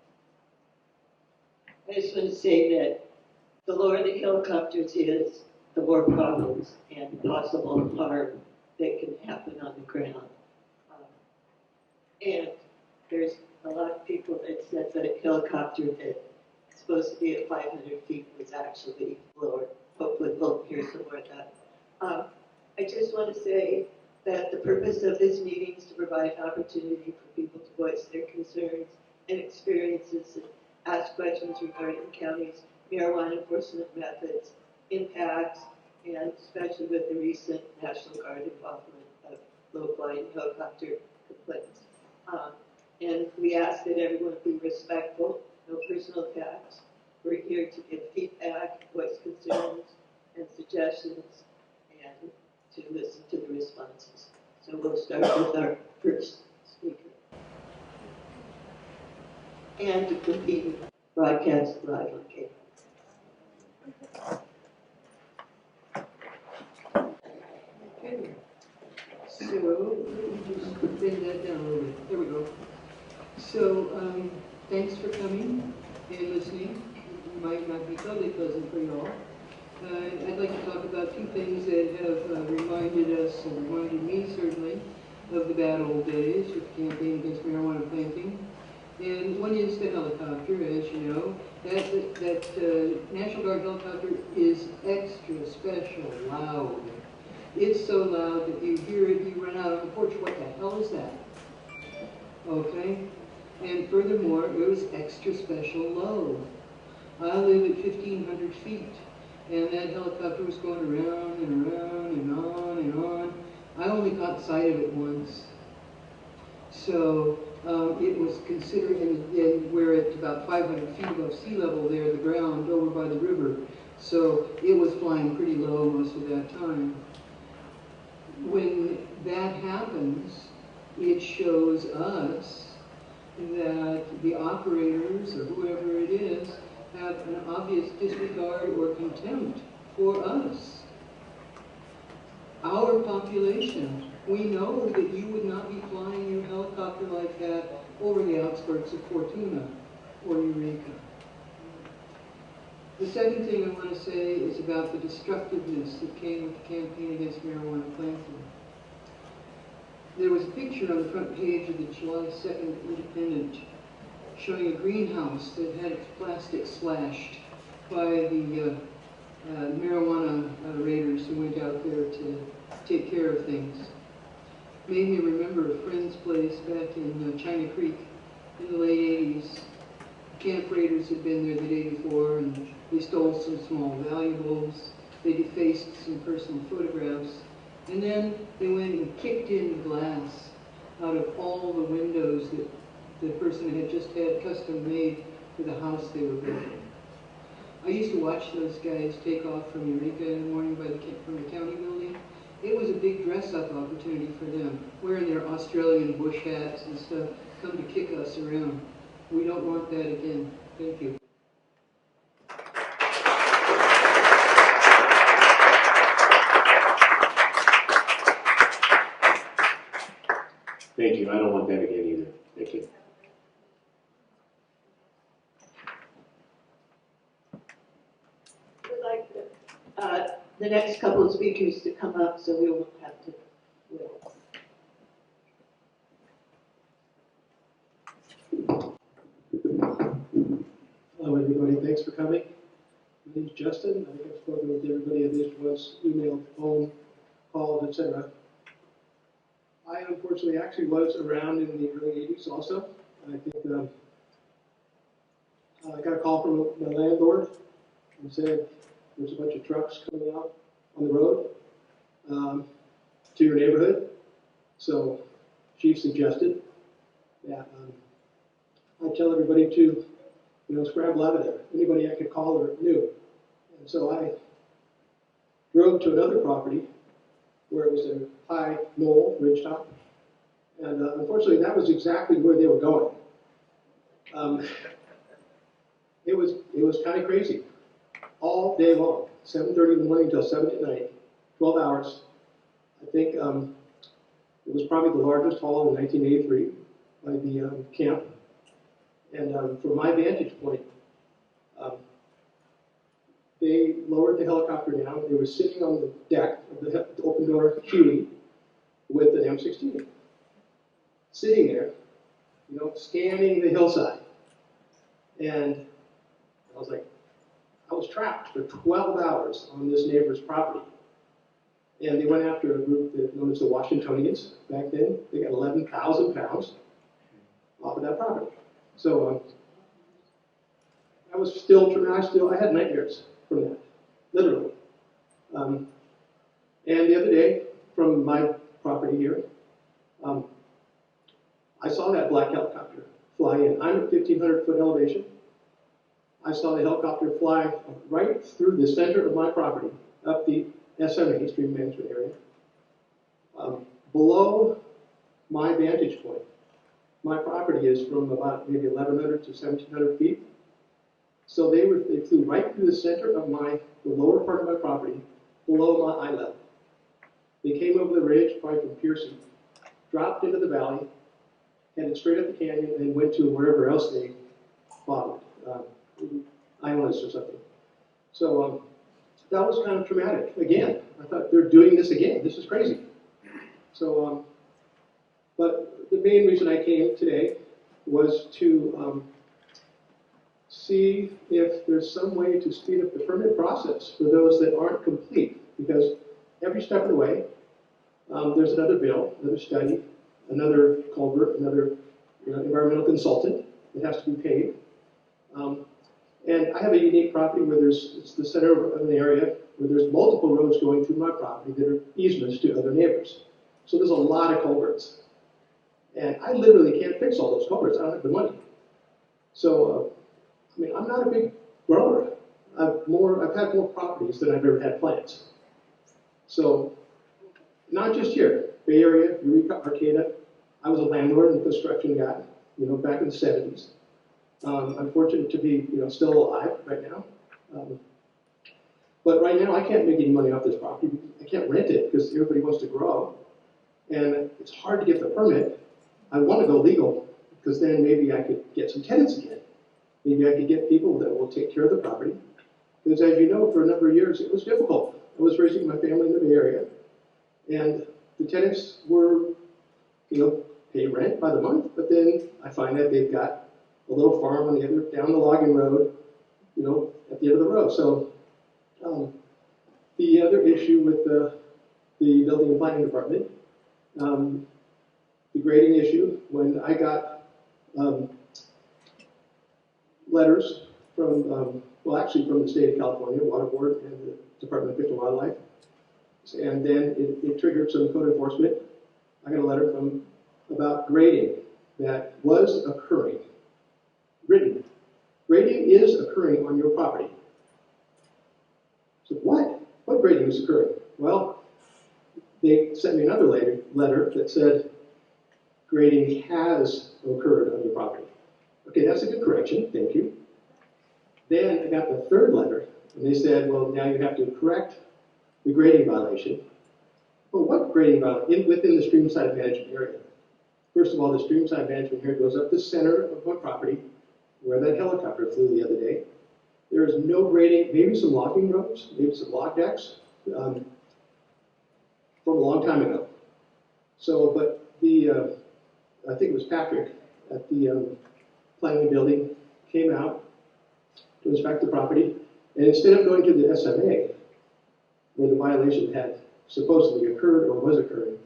I just want to say that the lower the helicopters is, the more problems and possible harm that can happen on the ground. And there's a lot of people that said that a helicopter that's supposed to be at 500 feet was actually lower. Hopefully we'll hear some more of that. I just want to say that the purpose of this meeting is to provide an opportunity for people to voice their concerns and experiences and ask questions regarding the county's marijuana enforcement methods, impacts, and especially with the recent National Guard involvement of low-flying helicopter complaints. And we ask that everyone be respectful, no personal attacks. We're here to give feedback, voice concerns and suggestions, and to listen to the responses. So we'll start with our first speaker. And to compete broadcast live on cable. Okay. So, let me just bend that down a little bit. There we go. So, thanks for coming and listening. It might not be totally pleasant for you all. I'd like to talk about two things that have reminded us, and reminded me certainly, of the bad old days with the campaign against marijuana planting. And one is the helicopter, as you know. That National Guard helicopter is extra special loud. It's so loud that you hear it, you run out on the porch, what the hell is that? Okay? And furthermore, it was extra special low. I live at 1,500 feet, and that helicopter was going around and around and on and on. I only caught sight of it once. So it was considered, and we're at about 500 feet above sea level there, the ground over by the river. So it was flying pretty low most of that time. When that happens, it shows us that the operators, or whoever it is, have an obvious disregard or contempt for us. Our population, we know that you would not be flying your helicopter like that over the outskirts of Fortuna or Eureka. The second thing I want to say is about the destructiveness that came with the campaign against marijuana planting. There was a picture on the front page of the July 2nd Independent showing a greenhouse that had its plastic slashed by the marijuana raiders who went out there to take care of things. Made me remember a friend's place back in China Creek in the late 80s. Camp raiders had been there the day before, and they stole some small valuables. They defaced some personal photographs, and then they went and kicked in glass out of all the windows that the person had just had custom made for the house they were building. I used to watch those guys take off from Eureka in the morning from the county building. It was a big dress-up opportunity for them, wearing their Australian bush hats and stuff, come to kick us around. We don't want that again. Thank you. Thank you. I don't want that again either. Thank you. We'd like the next couple of speakers to come up so we won't have to wait. Hello, everybody. Thanks for coming. My name is Justin. I think I've spoken with everybody at least once, emailed, phone, called, etc. I unfortunately actually was around in the early 80s also. I think I got a call from my landlord and said there's a bunch of trucks coming out on the road to your neighborhood. So chief suggested that I tell everybody to scramble out of there. Anybody I could call or knew. And so I drove to another property where it was a high knoll, ridgetop. And unfortunately, that was exactly where they were going. It was kind of crazy. All day long, 7:30 in the morning until 7 at night, 12 hours. I think it was probably the largest haul in 1983 by the camp. And from my vantage point, they lowered the helicopter down. They were sitting on the deck of the open door Huey with an M16, sitting there, you know, scanning the hillside. And I was like, I was trapped for 12 hours on this neighbor's property. And they went after a group that known as the Washingtonians back then. They got 11,000 pounds off of that property. So I was still, I had nightmares from that, literally. And the other day, from my property here, I saw that black helicopter fly in. I'm at 1,500-foot elevation. I saw the helicopter fly right through the center of my property, up the SMA, Stream Management Area. Below my vantage point, my property is from about maybe 1,100 to 1,700 feet. So they flew right through the center of the lower part of my property, below my eye level. They came over the ridge, probably from Piercy, dropped into the valley, headed straight up the canyon, and went to wherever else they followed, Ionis or something. So that was kind of traumatic. Again, I thought they're doing this again. This is crazy. So, but the main reason I came today was to see if there's some way to speed up the permit process for those that aren't complete. Because every step of the way, there's another bill, another study, another culvert, another environmental consultant that has to be paid. And I have a unique property where it's the center of an area where there's multiple roads going through my property that are easements to other neighbors. So there's a lot of culverts. And I literally can't fix all those culverts. I don't have the money. So, I mean, I'm not a big grower. I've had more properties than I've ever had plants. So, not just here, Bay Area, Eureka, Arcata. I was a landlord and construction guy, back in the 70s. I'm fortunate to be, still alive right now. But right now, I can't make any money off this property. I can't rent it because everybody wants to grow. And it's hard to get the permit. I want to go legal because then maybe I could get some tenants again. Maybe I could get people that will take care of the property. Because as you know, for a number of years, it was difficult. I was raising my family in the Bay Area. And the tenants were, pay rent by the month. But then I find that they've got a little farm on down the logging road, at the end of the road. So the other issue with the building and planning department, the grading issue, when I got letters from, actually from the state of California, Water Board and the Department of Fish and Wildlife, and then it triggered some code enforcement. I got a letter about grading that was occurring. Written. Grading is occurring on your property. So what? What grading is occurring? Well, they sent me another letter that said grading has occurred on your property. Okay, that's a good correction. Thank you. Then I got the third letter, and they said, well, now you have to correct the grading violation. Well, what grading violation? Within the streamside management area. First of all, the streamside management area goes up the center of my property, where that helicopter flew the other day. There is no grading, maybe some logging roads, maybe some log decks, from a long time ago. So, but I think it was Patrick at the planning building came out to inspect the property, and instead of going to the SMA, where the violation had supposedly occurred or was occurring,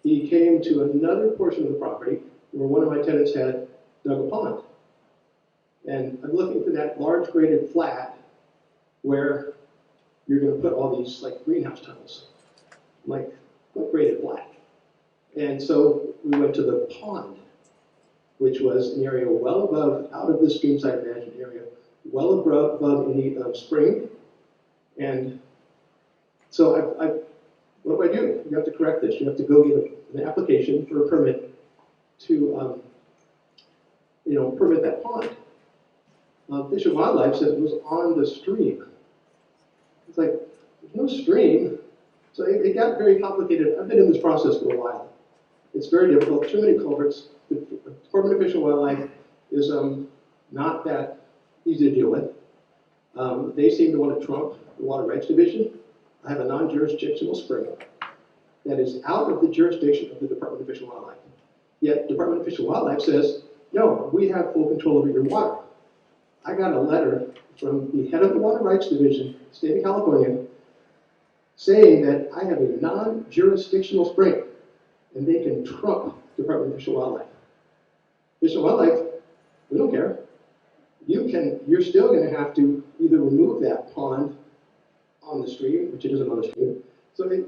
he came to another portion of the property where one of my tenants had dug a pond. And I'm looking for that large graded flat where you're going to put all these greenhouse tunnels. I'm like, what graded flat? And so we went to the pond, which was an area well above, out of the streamside management area, well above any spring. And so what do I do? You have to correct this. You have to go get an application for a permit to permit that pond. Fish and Wildlife said it was on the stream. It's like, there's no stream. So it got very complicated. I've been in this process for a while. It's very difficult, too many culverts. The Department of Fish and Wildlife is not that easy to deal with. They seem to want to trump the Water Rights Division. I have a non-jurisdictional spring that is out of the jurisdiction of the Department of Fish and Wildlife. Yet Department of Fish and Wildlife says, no, we have full control over your water. I got a letter from the head of the Water Rights Division, state of California, saying that I have a non-jurisdictional spring and they can trump Department of Fish and Wildlife. Fish and Wildlife, we don't care. You're still going to have to either remove that pond on the stream, which it isn't on the stream. So and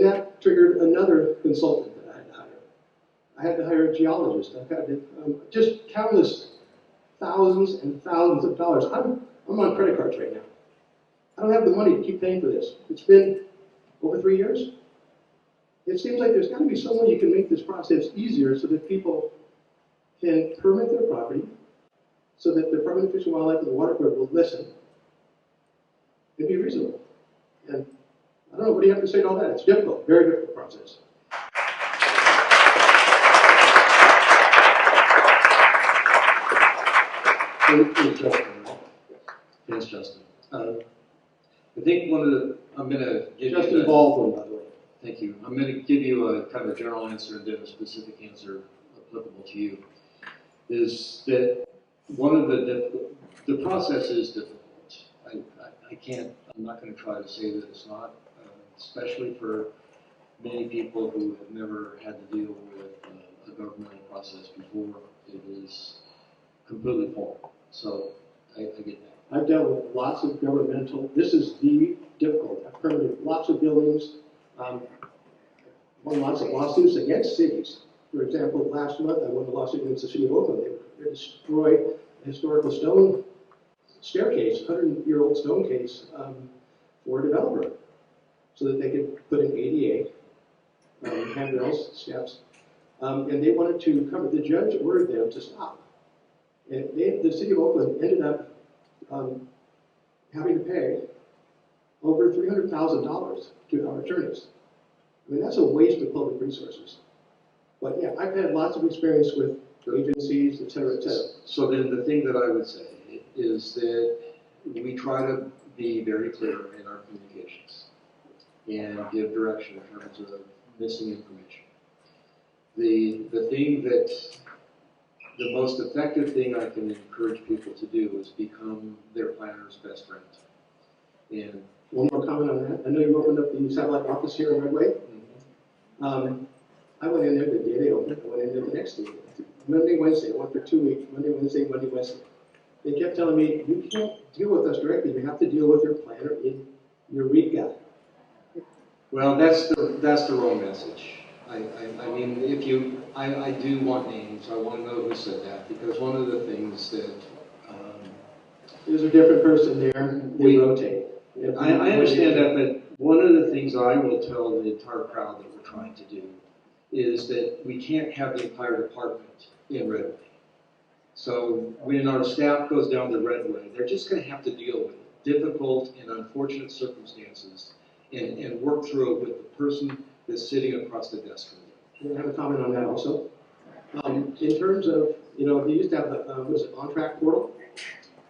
that triggered another consultant that I had to hire. I had to hire a geologist. I've had to, just countless thousands and thousands of dollars. I'm on credit cards right now. I don't have the money to keep paying for this. It's been over 3 years. It seems like there's got to be some way you can make this process easier so that people can permit their property, so that the Department of Fish and Wildlife and the Water Board will listen and be reasonable. And I don't know, what do you have to say to all that? It's difficult, very difficult process. It's Justin, right? Yes, Justin. I think I'm going to give you Justin Baldwin, by the way. Thank you. I'm going to give you a kind of a general answer and then a specific answer applicable to you. Is that one of the process is difficult. I'm not going to try to say that it's not, especially for many people who have never had to deal with a governmental process before. It is completely foreign. So I get that. I've dealt with lots of governmental, this is the difficult. I've permitted lots of buildings, won lots of lawsuits against cities. For example, last month I won a lawsuit against the city of Oakland. They destroyed a historical stone staircase, 100-year-old stone case, for a developer, so that they could put in ADA, handrails, steps, and they wanted to cover. The judge ordered them to stop. And the city of Oakland ended up having to pay over $300,000 to our attorneys. I mean, that's a waste of public resources. But yeah, I've had lots of experience with agencies, et cetera, et cetera. So then the thing that I would say is that we try to be very clear in our communications and give direction in terms of missing information. The thing that the most effective thing I can encourage people to do is become their planner's best friend. And one more comment on that. I know you opened up the satellite office here in Redway. I went in there the day they opened. I went in there the next day. Monday, Wednesday. I went for 2 weeks. Monday, Wednesday, Monday, Wednesday. They kept telling me, you can't deal with us directly. You have to deal with your planner in Eureka. Well, that's the wrong message. I mean, I do want names. I want to know who said that, because one of the things that there's a different person there. They rotate. I understand that, but one of the things I will tell the entire crowd that we're trying to do is that we can't have the entire department in Redway. So when our staff goes down to Redway, they're just going to have to deal with difficult and unfortunate circumstances and work through it with the person that's sitting across the desk from them. I have a comment on that also. In terms of, they used to have the on-track portal,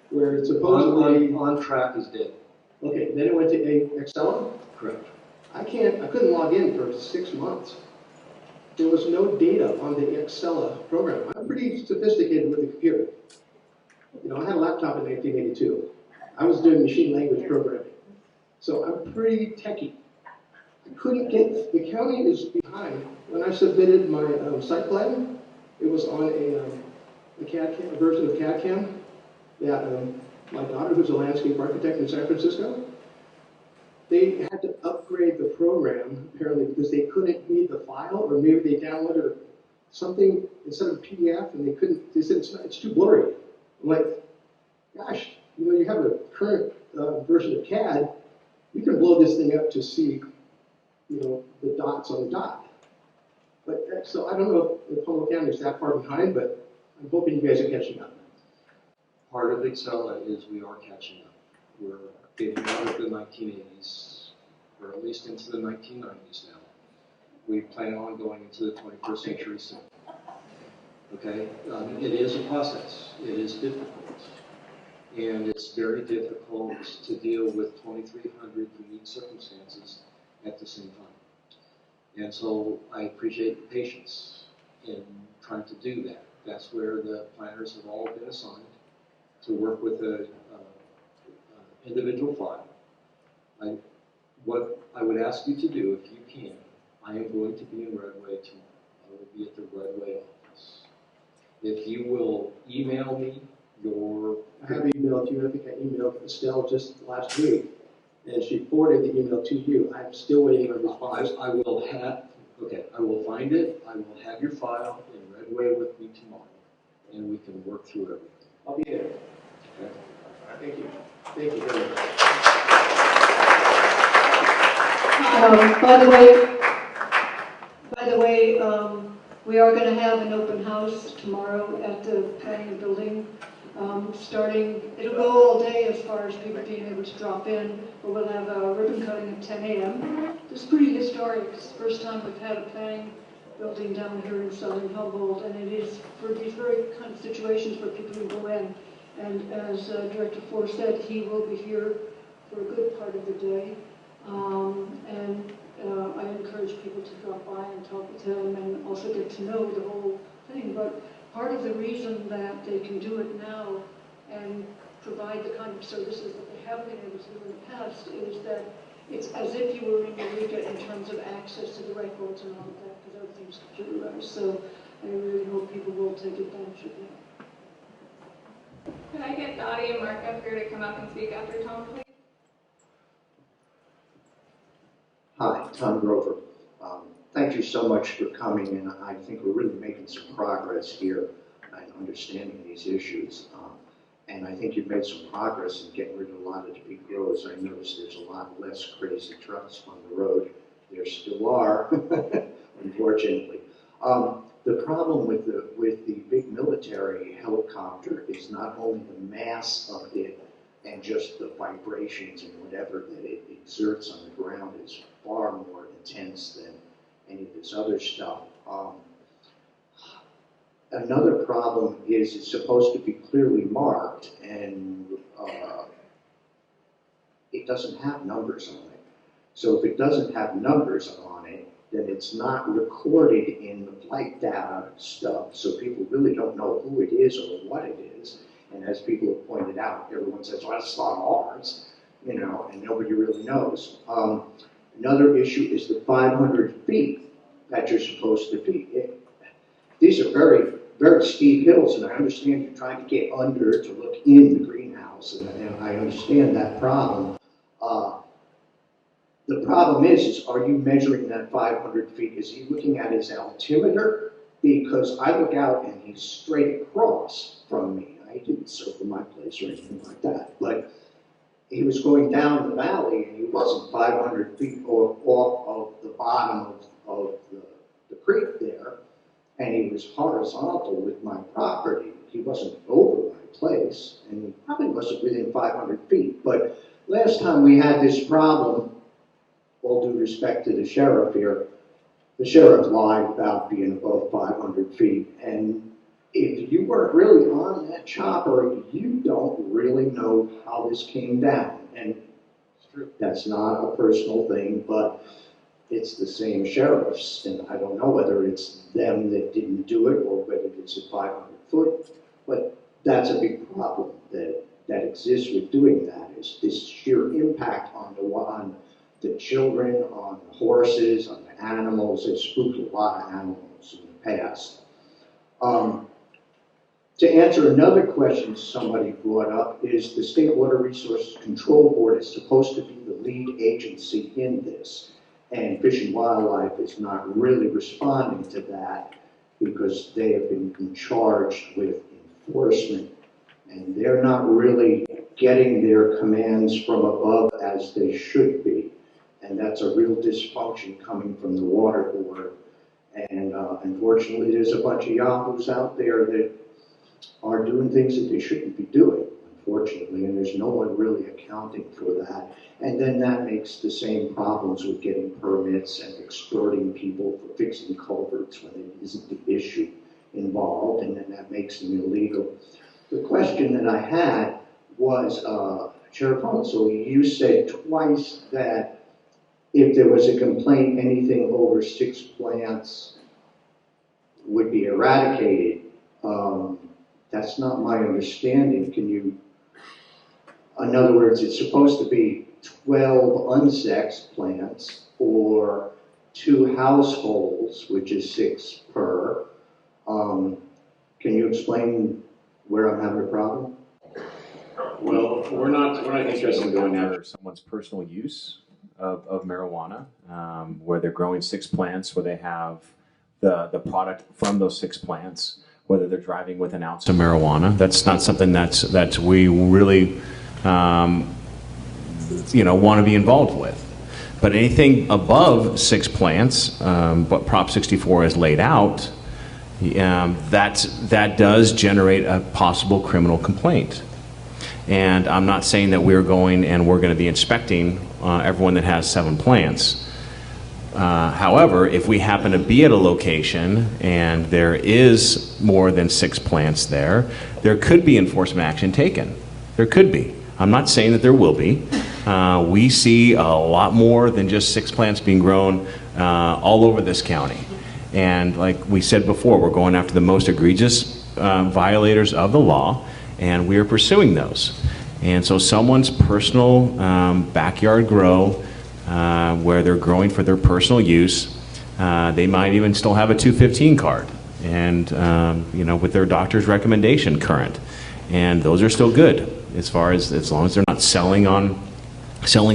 where it's supposedly on-track is dead. Okay, then it went to Excella? Correct. I couldn't log in for 6 months. There was no data on the Excella program. I'm pretty sophisticated with the computer. I had a laptop in 1982. I was doing machine language programming. So I'm pretty techie. I couldn't get, the county is behind. When I submitted my site plan, it was on a version of CAD-CAM that my daughter, who's a landscape architect in San Francisco, they had to upgrade the program, apparently, because they couldn't read the file, or maybe they downloaded something instead of PDF, and they said it's too blurry. I'm like, gosh, you have a current version of CAD, you can blow this thing up to see, the dots on the dot. But so I don't know if Humboldt County is that far behind, but I'm hoping you guys are catching up. Part of Excella is we are catching up. We're getting out of the 1980s, or at least into the 1990s now. We plan on going into the 21st century soon. Okay, it is a process. It is difficult. And it's very difficult to deal with 2,300 unique circumstances at the same time. And so I appreciate the patience in trying to do that. That's where the planners have all been assigned to work with an individual file. What I would ask you to do, if you can, I am going to be in Redway tomorrow. I will be at the Redway office. If you will email me your... I have emailed you. I think I emailed Estelle just last week, and she forwarded the email to you. I'm still waiting on response. I will have, okay, I will find it. I will have your file in Redway with me tomorrow, and we can work through everything. I'll be there. Okay? Thank you. Thank you very much. By the way, we are going to have an open house tomorrow at the Planning Building. Starting, it'll go all day as far as people being able to drop in, but we'll have a ribbon cutting at 10 a.m. This is pretty historic. It's the first time we've had a planning building down here in southern Humboldt, and it is for these very kind of situations where people can go in. And as Director Ford said, he will be here for a good part of the day. I encourage people to drop by and talk with him and also get to know the whole thing. But part of the reason that they can do it now and provide the kind of services that they haven't been able to do in the past is that it's as if you were in Eureka in terms of access to the records and all of that, because everything's computerized. So I really hope people will take advantage of that. Could I get Dottie and Mark up here to come up and speak after Tom, please? Hi, Tom Grover. Thank you so much for coming, and I think we're really making some progress here in understanding these issues. And I think you've made some progress in getting rid of a lot of the big roads. I noticed there's a lot less crazy trucks on the road. There still are, unfortunately. The problem with the big military helicopter is not only the mass of it and just the vibrations and whatever that it exerts on the ground is far more intense than any of this other stuff. Another problem is it's supposed to be clearly marked, and it doesn't have numbers on it. So if it doesn't have numbers on it, then it's not recorded in the flight data stuff, so people really don't know who it is or what it is. And as people have pointed out, everyone says, well, it's not ours, you know, and nobody really knows. Another issue is the 500 feet that you're supposed to be. These are very, very steep hills, and I understand you're trying to get under to look in the greenhouse, and I understand that problem. The problem is are you measuring that 500 feet? Is he looking at his altimeter? Because I look out and he's straight across from me. I didn't circle my place or anything like that, but he was going down the valley and he wasn't 500 feet off of the bottom of the creek there, and he was horizontal with my property. He wasn't over my place, and he probably wasn't within 500 feet. But last time we had this problem, all due respect to the sheriff here, the sheriff lied about being above 500 feet, and if you weren't really on that chopper, you don't really know how this came down. And that's not a personal thing, but it's the same sheriffs, and I don't know whether it's them that didn't do it or whether it's a 500 foot, but that's a big problem that exists with doing that, is this sheer impact on the children, on the horses, on the animals. It spooked a lot of animals in the past. To answer another question somebody brought up, is the State Water Resources Control Board is supposed to be the lead agency in this, and Fish and Wildlife is not really responding to that because they have been charged with enforcement, and they're not really getting their commands from above as they should be, and that's a real dysfunction coming from the Water Board. And unfortunately, there's a bunch of yahoos out there that are doing things that they shouldn't be doing, unfortunately, and there's no one really accounting for that. And then that makes the same problems with getting permits and extorting people for fixing culverts when it isn't the issue involved, and then that makes them illegal. The question that I had was, Sheriff Hunt, so you said twice that if there was a complaint, anything over 6 plants would be eradicated. That's not my understanding. Can you, in other words, it's supposed to be 12 unsexed plants or 2 households, which is 6 per. Can you explain where I'm having a problem? Well, we're not interested in going after someone's personal use of marijuana, where they're growing 6 plants, where they have the product from those 6 plants, whether they're driving with an ounce of marijuana. That's not something that we really, want to be involved with. But anything above 6 plants, what Prop 64 has laid out, that does generate a possible criminal complaint. And I'm not saying that we're going to be inspecting everyone that has 7 plants. However, if we happen to be at a location and there is more than 6 plants there could be enforcement action taken. There could be. I'm not saying that there will be. We see a lot more than just 6 plants being grown all over this county. And like we said before, we're going after the most egregious violators of the law, and we are pursuing those. And so someone's personal backyard grow, where they're growing for their personal use, they might even still have a 215 card, and with their doctor's recommendation current, and those are still good as long as they're not selling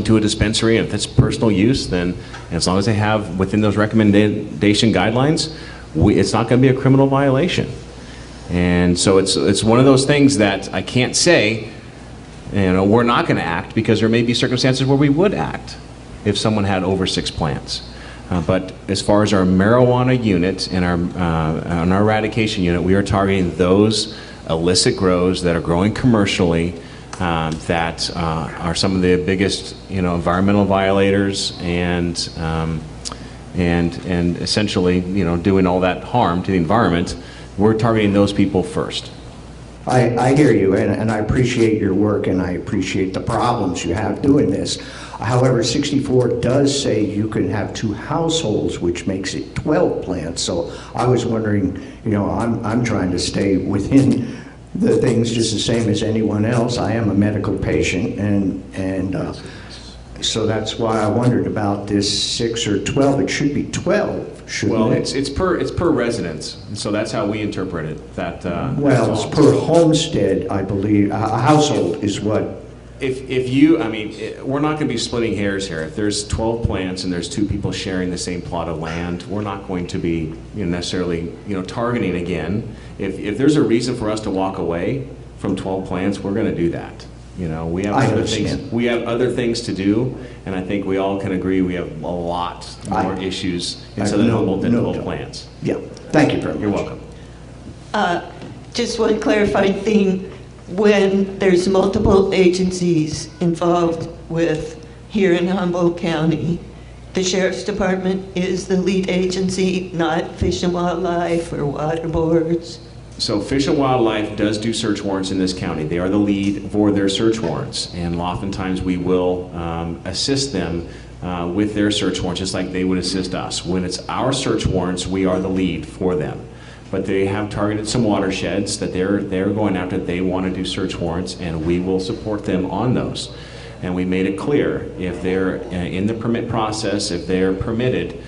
to a dispensary. And if it's personal use, then as long as they have within those recommendation guidelines, it's not going to be a criminal violation. And so it's one of those things that I can't say, we're not going to act, because there may be circumstances where we would act if someone had over 6 plants. But as far as our marijuana unit and our eradication unit, we are targeting those illicit grows that are growing commercially, that are some of the biggest, environmental violators, and essentially, doing all that harm to the environment. We're targeting those people first. I hear you, and I appreciate your work, and I appreciate the problems you have doing this. However, 64 does say you can have 2 households, which makes it 12 plants. So I was wondering, I'm trying to stay within the things just the same as anyone else. I am a medical patient, and so that's why I wondered about this 6 or 12. It should be 12, shouldn't it? Well, it's per residence, and so that's how we interpret it. Well, it's per homestead, I believe. A household is what. We're not going to be splitting hairs here. If there's 12 plants and there's 2 people sharing the same plot of land, we're not going to be necessarily targeting again. If there's a reason for us to walk away from 12 plants, we're going to do that. We have other things. We have other things to do, and I think we all can agree we have a lot more issues in Southern Humboldt than 12 plants. Yeah. Thank you very much. You're welcome. Just one clarifying thing. When there's multiple agencies involved with here in Humboldt County, the Sheriff's Department is the lead agency, not Fish and Wildlife or water boards. So Fish and Wildlife does do search warrants in this county. They are the lead for their search warrants, and oftentimes we will assist them with their search warrants, just like they would assist us. When it's our search warrants, we are the lead for them. But they have targeted some watersheds that they're going after. They want to do search warrants, and we will support them on those. And we made it clear, if they're in the permit process, if they're permitted,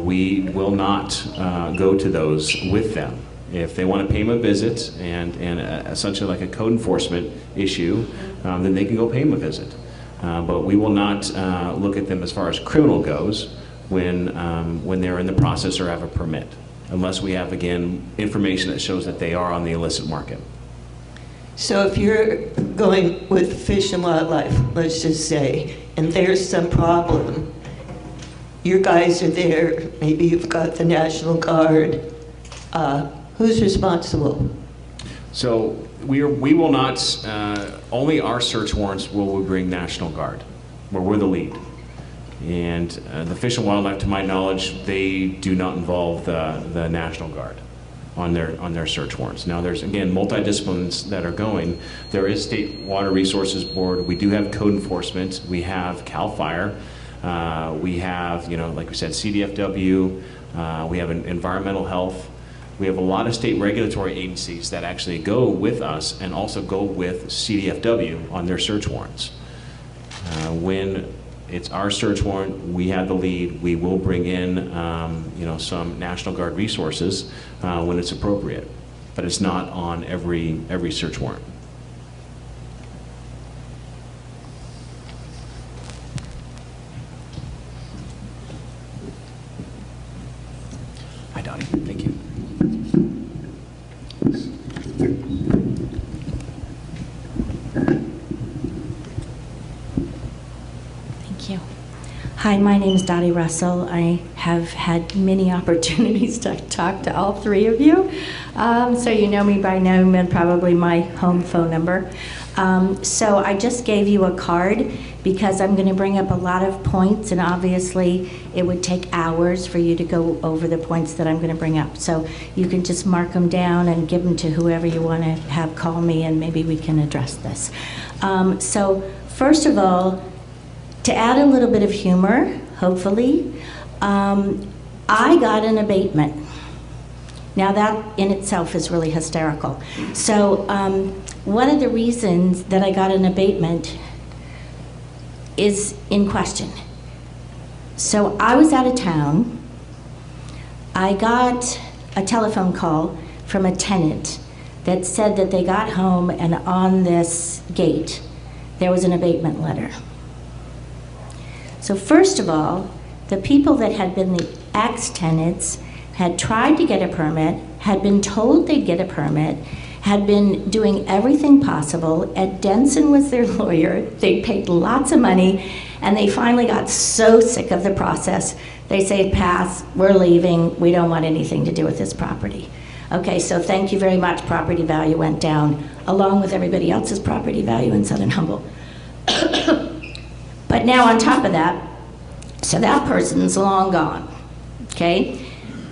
we will not go to those with them. If they want to pay them a visit and essentially like a code enforcement issue, then they can go pay them a visit. But we will not look at them as far as criminal goes when they're in the process or have a permit, unless we have, again, information that shows that they are on the illicit market. So if you're going with Fish and Wildlife, let's just say, and there's some problem, your guys are there, maybe you've got the National Guard, who's responsible? So we will not, only our search warrants will we bring National Guard, where we're the lead. And the Fish and Wildlife, to my knowledge, they do not involve the National Guard on their search warrants. Now there's, again, multi-disciplines that are going. There is State Water Resources Board. We do have code enforcement. We have CAL FIRE. We have, like we said, CDFW. We have environmental health. We have a lot of state regulatory agencies that actually go with us and also go with CDFW on their search warrants. When it's our search warrant, we have the lead. We will bring in, some National Guard resources when it's appropriate, but it's not on every search warrant. Hi, Dottie. Thank you. Thank you. Hi, my name is Dottie Russell. I have had many opportunities to talk to all three of you. So you know me by name and probably my home phone number. So I just gave you a card because I'm going to bring up a lot of points, and obviously it would take hours for you to go over the points that I'm going to bring up. So you can just mark them down and give them to whoever you want to have call me, and maybe we can address this. So first of all, to add a little bit of humor, hopefully, I got an abatement. Now that in itself is really hysterical. So one of the reasons that I got an abatement is in question. So I was out of town. I got a telephone call from a tenant that said that they got home and on this gate there was an abatement letter. So first of all, the people that had been the ex-tenants had tried to get a permit, had been told they'd get a permit, had been doing everything possible. Ed Denson was their lawyer. They paid lots of money, and they finally got so sick of the process. They say, pass, we're leaving, we don't want anything to do with this property. Okay, so thank you very much. Property value went down, along with everybody else's property value in Southern Humboldt. But now on top of that, so that person's long gone, okay?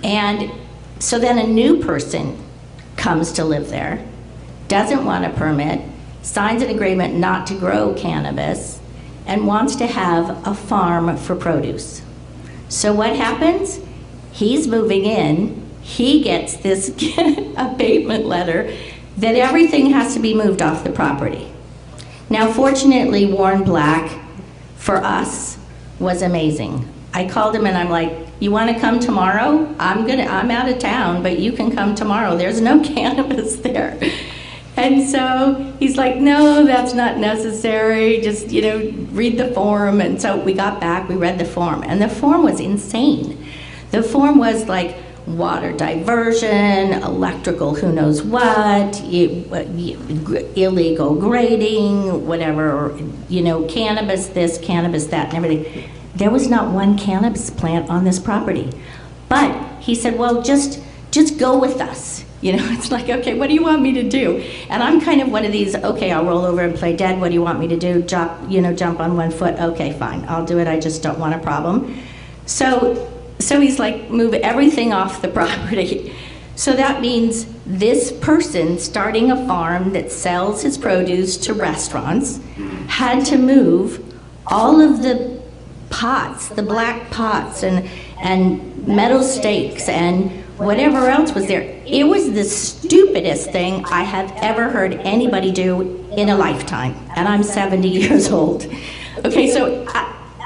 And so then a new person comes to live there, doesn't want a permit, signs an agreement not to grow cannabis, and wants to have a farm for produce. So what happens? He's moving in, he gets this abatement letter that everything has to be moved off the property. Now fortunately, Warren Black, for us, was amazing. I called him and I'm like, you want to come tomorrow? I'm out of town, but you can come tomorrow. There's no cannabis there. And so he's like, no, that's not necessary. Just, read the form. And so we got back, we read the form, and the form was insane. The form was like water diversion, electrical who knows what, illegal grading, whatever, cannabis this, cannabis that, and everything. There was not one cannabis plant on this property. But he said, well, just go with us. It's like, okay, what do you want me to do? And I'm kind of one of these, okay, I'll roll over and play dead. What do you want me to do? Jump on one foot. Okay, fine, I'll do it. I just don't want a problem. So he's like, move everything off the property. So that means this person starting a farm that sells his produce to restaurants had to move all of the pots, the black pots and metal stakes and whatever else was there. It was the stupidest thing I have ever heard anybody do in a lifetime, and I'm 70 years old. Okay, so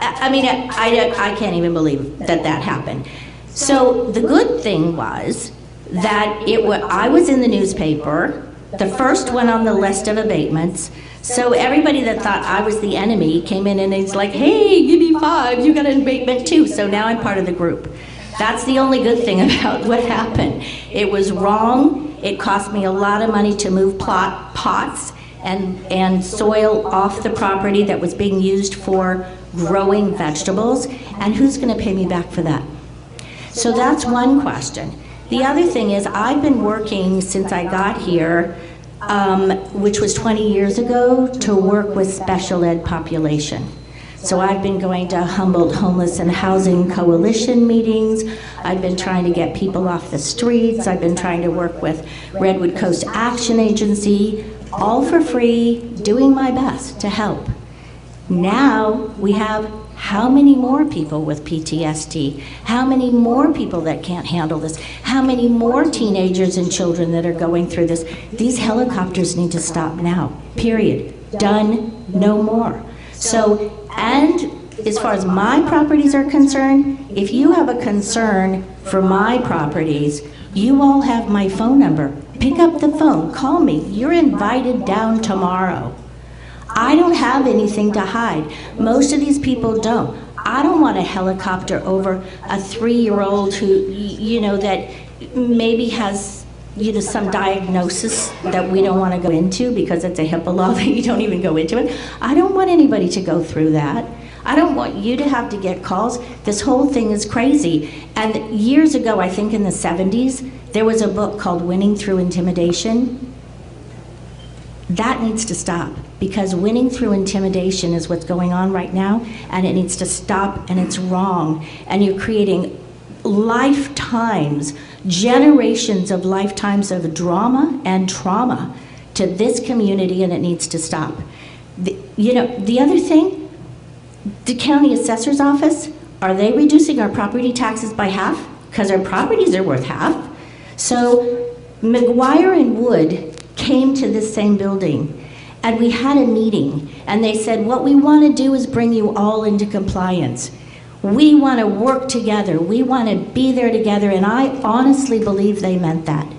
I can't even believe that happened. So the good thing was that I was in the newspaper, the first one on the list of abatements. So everybody that thought I was the enemy came in and it's like, hey, give me 5, you got an abatement too. So now I'm part of the group. That's the only good thing about what happened. It was wrong. It cost me a lot of money to move pots and soil off the property that was being used for growing vegetables. And who's going to pay me back for that? So that's one question. The other thing is I've been working since I got here which was 20 years ago, to work with special ed population. So I've been going to Humboldt Homeless and Housing Coalition meetings. I've been trying to get people off the streets. I've been trying to work with Redwood Coast Action Agency, all for free, doing my best to help. Now we have how many more people with PTSD? How many more people that can't handle this? How many more teenagers and children that are going through this? These helicopters need to stop now, period. Done, no more. So, and as far as my properties are concerned, if you have a concern for my properties, you all have my phone number. Pick up the phone, call me. You're invited down tomorrow. I don't have anything to hide. Most of these people don't. I don't want a helicopter over a 3-year-old who, you know, that maybe has, you know, some diagnosis that we don't want to go into because it's a HIPAA law that you don't even go into it. I don't want anybody to go through that. I don't want you to have to get calls. This whole thing is crazy. And years ago, I think in the 70s, there was a book called Winning Through Intimidation. That needs to stop, because winning through intimidation is what's going on right now, and it needs to stop, and it's wrong. And you're creating lifetimes, generations of lifetimes of drama and trauma to this community, and it needs to stop. You know, the other thing, the county assessor's office, are they reducing our property taxes by half? Because our properties are worth half. So McGuire and Wood came to this same building, and we had a meeting, and they said, what we want to do is bring you all into compliance. We want to work together. We want to be there together, and I honestly believe they meant that.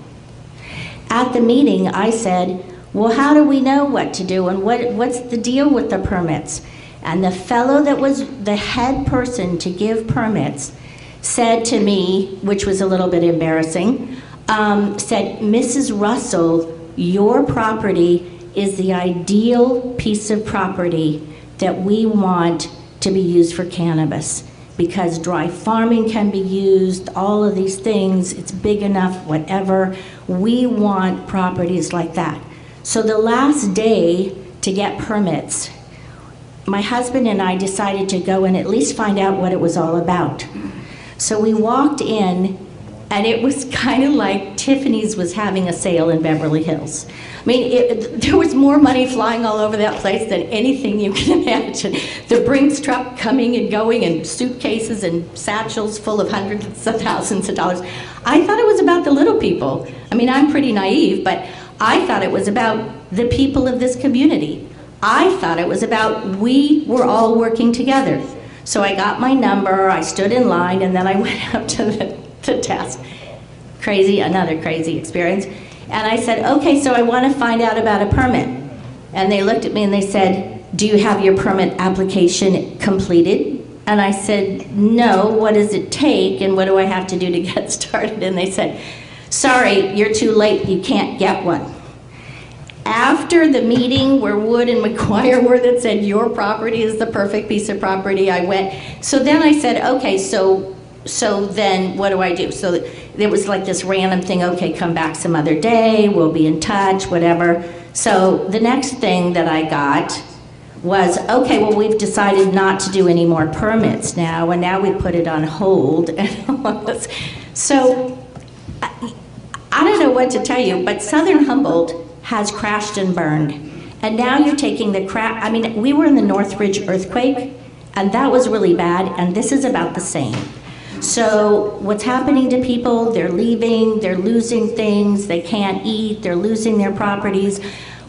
At the meeting, I said, well, how do we know what to do, and what's the deal with the permits? And the fellow that was the head person to give permits said to me, which was a little bit embarrassing, said, Mrs. Russell, your property is the ideal piece of property that we want to be used for cannabis, because dry farming can be used, all of these things, it's big enough, whatever. We want properties like that. So the last day to get permits, my husband and I decided to go and at least find out what it was all about. So we walked in, and it was kind of like Tiffany's was having a sale in Beverly Hills. I mean, there was more money flying all over that place than anything you can imagine. The Brinks truck coming and going, and suitcases and satchels full of hundreds of thousands of dollars. I thought it was about the little people. I mean, I'm pretty naive, but I thought it was about the people of this community. I thought it was about we were all working together. So I got my number, I stood in line, and then I went up to the desk. Crazy, another crazy experience. And I said, okay, so I want to find out about a permit. And they looked at me and they said, do you have your permit application completed? And I said, no, what does it take and what do I have to do to get started? And they said, sorry, you're too late, you can't get one. After the meeting where Wood and McGuire were that said your property is the perfect piece of property, I went. So then I said, okay, so then what do I do? So it was like this random thing, okay, come back some other day, we'll be in touch, whatever. So the next thing that I got was, okay, well, we've decided not to do any more permits now, and now we put it on hold. So I don't know what to tell you, but Southern Humboldt has crashed and burned. And now you're taking the crap. I mean, we were in the Northridge earthquake, and that was really bad, and this is about the same. So what's happening to people, they're leaving, they're losing things, they can't eat, they're losing their properties.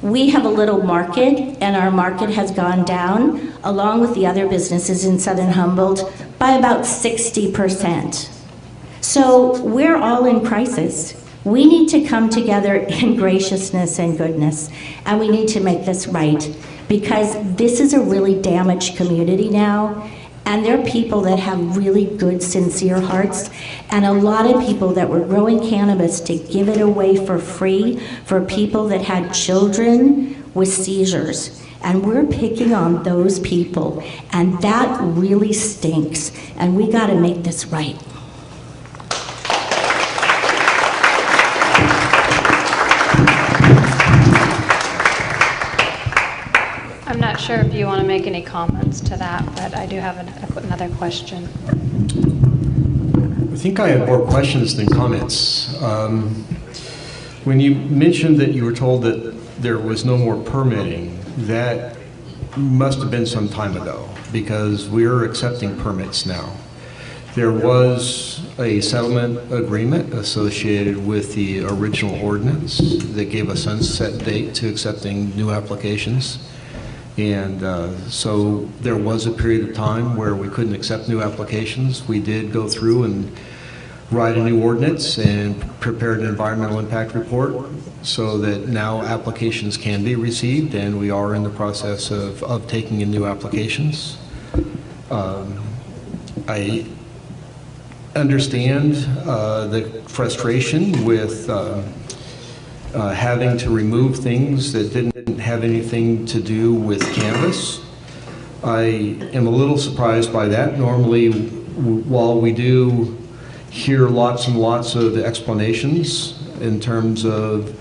We have a little market, and our market has gone down, along with the other businesses in Southern Humboldt, by about 60%. So we're all in crisis. We need to come together in graciousness and goodness, and we need to make this right, because this is a really damaged community now, and there are people that have really good, sincere hearts, and a lot of people that were growing cannabis to give it away for free for people that had children with seizures. And we're picking on those people, and that really stinks, and we gotta make this right. sure if you want to make any comments to that, but I do have another question. I think I have more questions than comments. When you mentioned that you were told that there was no more permitting, that must have been some time ago, because we're accepting permits now. There was a settlement agreement associated with the original ordinance that gave a sunset date to accepting new applications. And so there was a period of time where we couldn't accept new applications. We did go through and write a new ordinance and prepared an environmental impact report so that now applications can be received, and we are in the process of taking in new applications. I understand the frustration with having to remove things that didn't have anything to do with cannabis. I am a little surprised by that. Normally, while we do hear lots and lots of explanations in terms of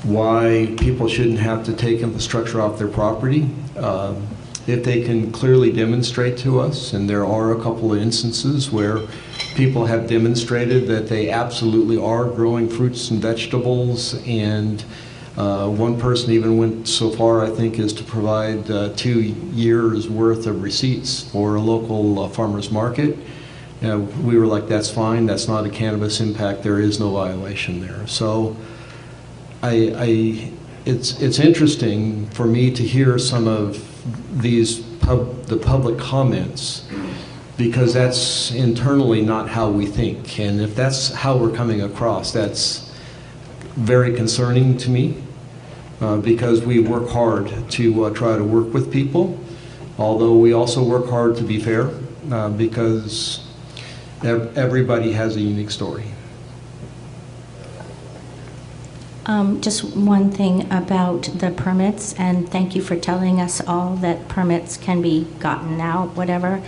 why people shouldn't have to take infrastructure off their property, if they can clearly demonstrate to us, and there are a couple of instances where people have demonstrated that they absolutely are growing fruits and vegetables, and one person even went so far, I think, as to provide 2 years worth of receipts for a local farmer's market. We were like, that's fine, that's not a cannabis impact, there is no violation there. So it's interesting for me to hear some of the public comments, because that's internally not how we think. And if that's how we're coming across, that's very concerning to me, because we work hard to try to work with people, although we also work hard to be fair, because everybody has a unique story. Just one thing about the permits, and thank you for telling us all that permits can be gotten now, whatever.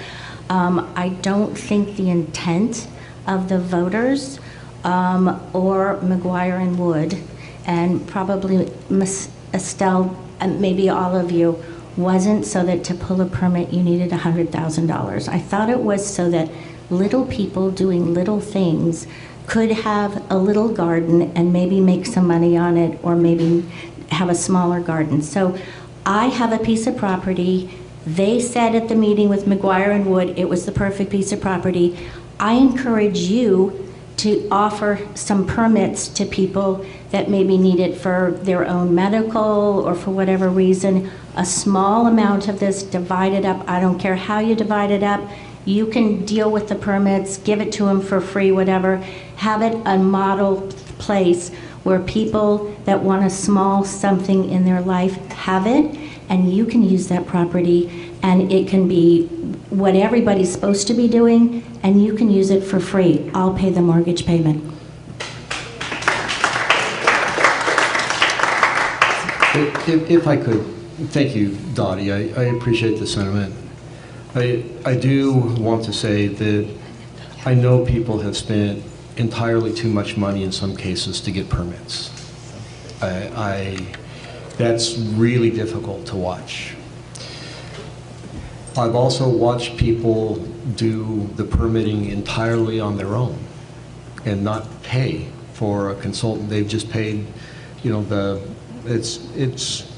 I don't think the intent of the voters or McGuire and Wood, and probably Miss Estelle, and maybe all of you, wasn't so that to pull a permit you needed $100,000. I thought it was so that little people doing little things could have a little garden and maybe make some money on it, or maybe have a smaller garden. So I have a piece of property. They said at the meeting with McGuire and Wood it was the perfect piece of property. I encourage you to offer some permits to people that maybe need it for their own medical or for whatever reason. A small amount of this, divide it up. I don't care how you divide it up. You can deal with the permits, give it to them for free, whatever. Have it a model place where people that want a small something in their life have it, and you can use that property, and it can be what everybody's supposed to be doing, and you can use it for free. I'll pay the mortgage payment. If I could, thank you, Dottie. I appreciate the sentiment. I do want to say that I know people have spent entirely too much money in some cases to get permits. That's really difficult to watch. I've also watched people do the permitting entirely on their own and not pay for a consultant. They've just paid, you know, it's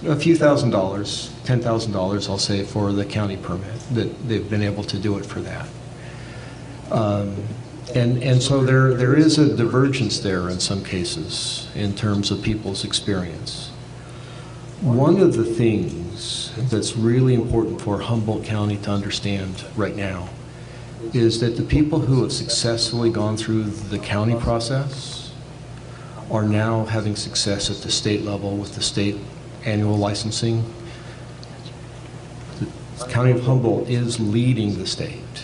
a few $1,000s, $10,000, I'll say, for the county permit, that they've been able to do it for that. And so there is a divergence there in some cases in terms of people's experience. One of the things that's really important for Humboldt County to understand right now is that the people who have successfully gone through the county process are now having success at the state level with the state annual licensing. The County of Humboldt is leading the state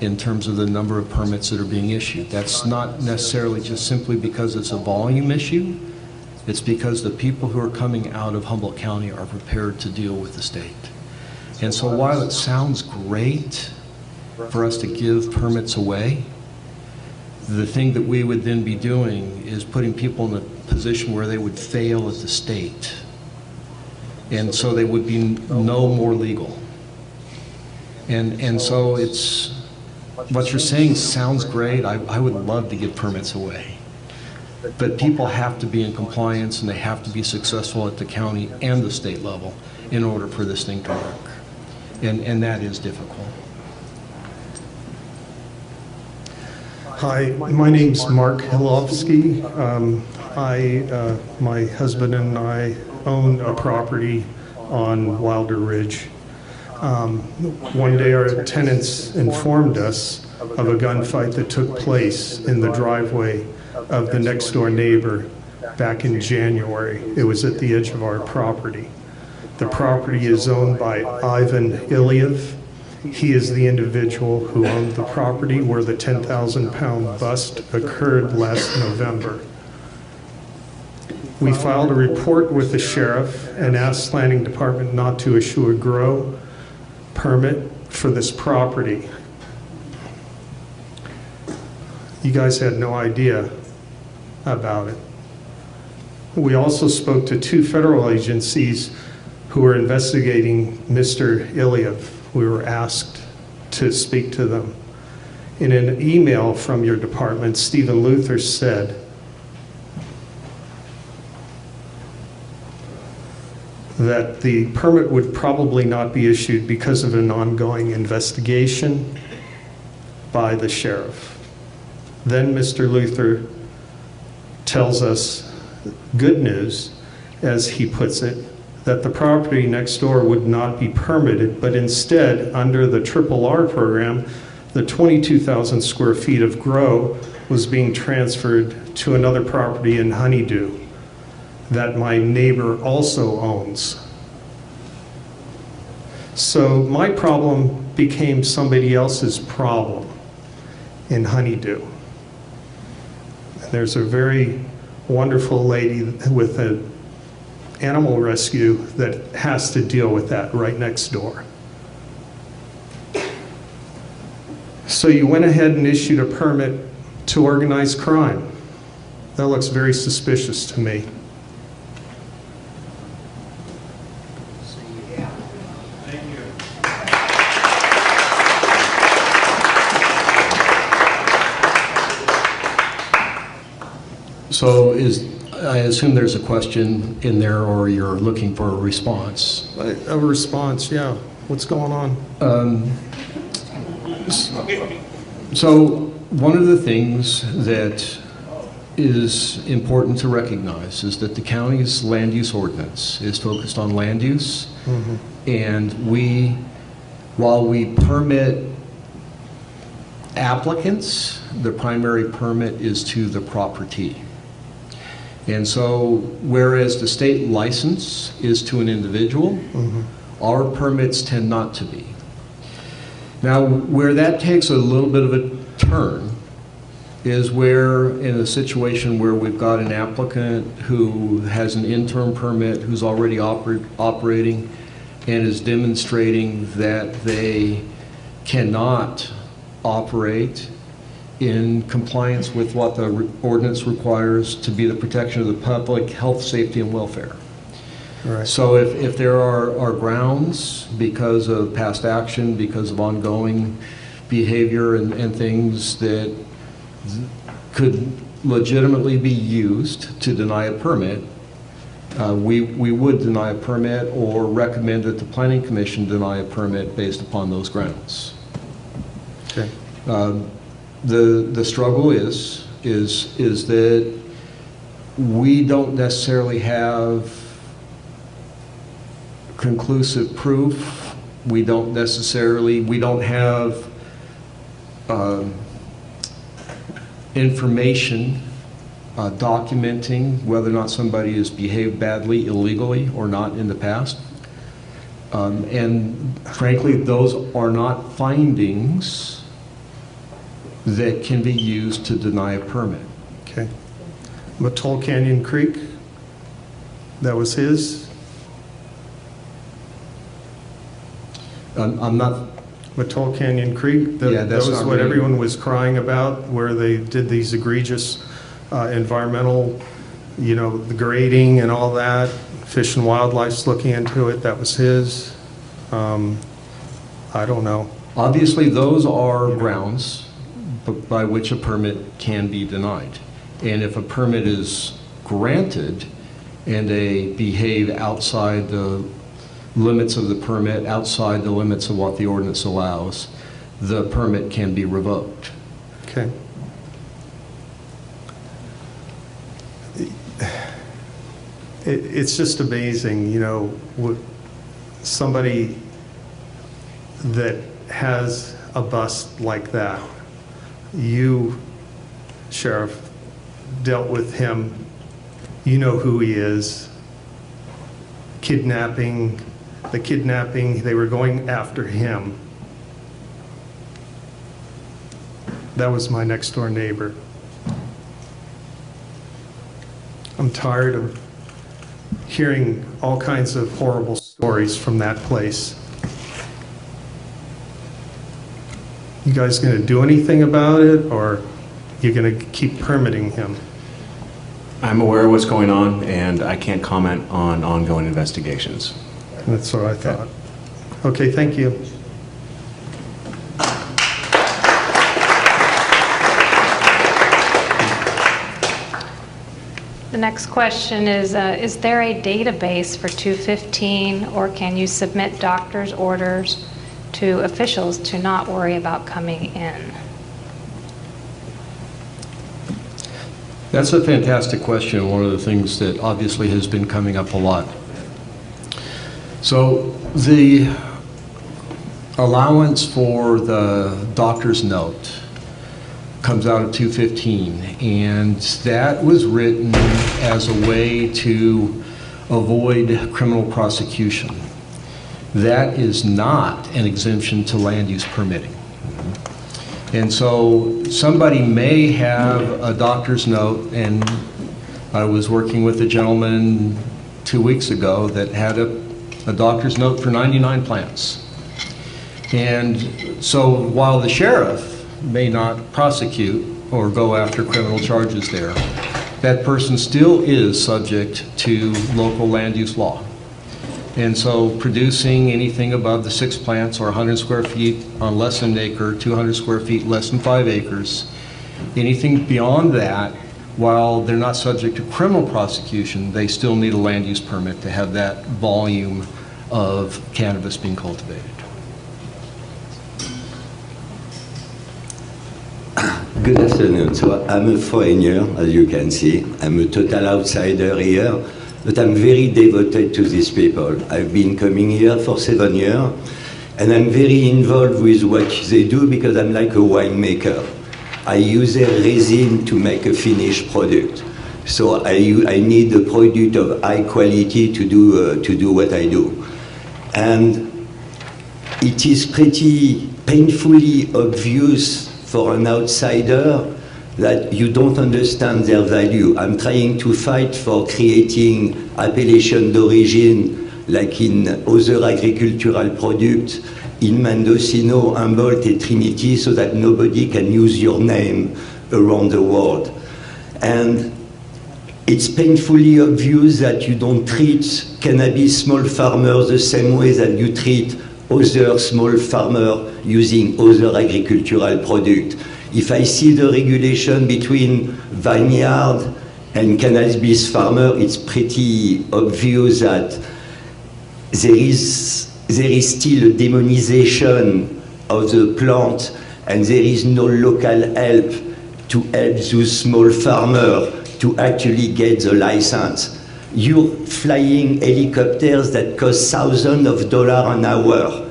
in terms of the number of permits that are being issued. That's not necessarily just simply because it's a volume issue. It's because the people who are coming out of Humboldt County are prepared to deal with the state. And so while it sounds great for us to give permits away, the thing that we would then be doing is putting people in a position where they would fail at the state. And so they would be no more legal. And so it's, what you're saying sounds great. I would love to give permits away. But people have to be in compliance and they have to be successful at the county and the state level in order for this thing to work. And that is difficult. Hi, my name's Mark Hilofsky. My husband and I own a property on Wilder Ridge. One day our tenants informed us of a gunfight that took place in the driveway of the next door neighbor back in January. It was at the edge of our property. The property is owned by Ivan Ilyev. He is the individual who owned the property where the 10,000-pound bust occurred last November. We filed a report with the sheriff and asked planning department not to issue a grow permit for this property. You guys had no idea about it. We also spoke to 2 federal agencies who were investigating Mr. Ilyev. We were asked to speak to them. In an email from your department, Stephen Luther said that the permit would probably not be issued because of an ongoing investigation by the sheriff. Then Mr. Luther tells us good news, as he puts it, that the property next door would not be permitted, but instead, under the RRR program, the 22,000 square feet of grow was being transferred to another property in Honeydew that my neighbor also owns. So my problem became somebody else's problem in Honeydew. There's a very wonderful lady with an animal rescue that has to deal with that right next door. So you went ahead and issued a permit to organize crime. That looks very suspicious to me. So I assume there's a question in there, or you're looking for a response? A response, yeah. What's going on? So one of the things that is important to recognize is that the county's land use ordinance is focused on land use. Mm-hmm. And while we permit applicants, the primary permit is to the property. And so, whereas the state license is to an individual, mm-hmm. our permits tend not to be. Now, where that takes a little bit of a turn is where, in a situation where we've got an applicant who has an interim permit, who's already operating, and is demonstrating that they cannot operate in compliance with what the ordinance requires to be the protection of the public health, safety, and welfare. Right. So if there are grounds because of past action, because of ongoing behavior and things that could legitimately be used to deny a permit, we would deny a permit or recommend that the Planning Commission deny a permit based upon those grounds. Okay. The struggle is that we don't necessarily have conclusive proof. We don't have information documenting whether or not somebody has behaved badly, illegally, or not in the past. And frankly, those are not findings that can be used to deny a permit. Okay. Mattole Canyon Creek, that was his? I'm not... Mattole Canyon Creek, that was what really everyone was crying about, where they did these egregious environmental the grading and all that, Fish and Wildlife's looking into it, that was his. I don't know. Obviously, those are grounds by which a permit can be denied. And if a permit is granted and they behave outside the limits of the permit, outside the limits of what the ordinance allows, the permit can be revoked. Okay. It's just amazing, what somebody that has a bust like that, you, Sheriff, dealt with him, you know who he is, the kidnapping, they were going after him. That was my next door neighbor. I'm tired of hearing all kinds of horrible stories from that place. You guys going to do anything about it, or you're going to keep permitting him? I'm aware of what's going on, and I can't comment on ongoing investigations. That's what I thought. Okay, thank you. The next question is there a database for 215, or can you submit doctor's orders to officials to not worry about coming in? That's a fantastic question, one of the things that obviously has been coming up a lot. So the allowance for the doctor's note comes out of 215, and that was written as a way to avoid criminal prosecution. That is not an exemption to land use permitting. And so somebody may have a doctor's note, and I was working with a gentleman 2 weeks ago that had a doctor's note for 99 plants. And so while the sheriff may not prosecute or go after criminal charges there, that person still is subject to local land use law. And so producing anything above the 6 plants or 100 square feet on less than an acre, 200 square feet less than 5 acres, anything beyond that, while they're not subject to criminal prosecution, they still need a land use permit to have that volume of cannabis being cultivated. Good afternoon. So I'm a foreigner, as you can see. I'm a total outsider here, but I'm very devoted to these people. I've been coming here for 7 years, and I'm very involved with what they do because I'm like a winemaker. I use their resin to make a finished product. So I need a product of high quality to do what I do. And it is pretty painfully obvious for an outsider that you don't understand their value. I'm trying to fight for creating appellation d'origine like in other agricultural products in Mendocino, Humboldt, and Trinity, so that nobody can use your name around the world. And it's painfully obvious that you don't treat cannabis small farmers the same way that you treat other small farmers using other agricultural products. If I see the regulation between vineyard and cannabis farmer, it's pretty obvious that there is still a demonization of the plant, and there is no local help to help those small farmers to actually get the license. You're flying helicopters that cost thousands of dollars an hour,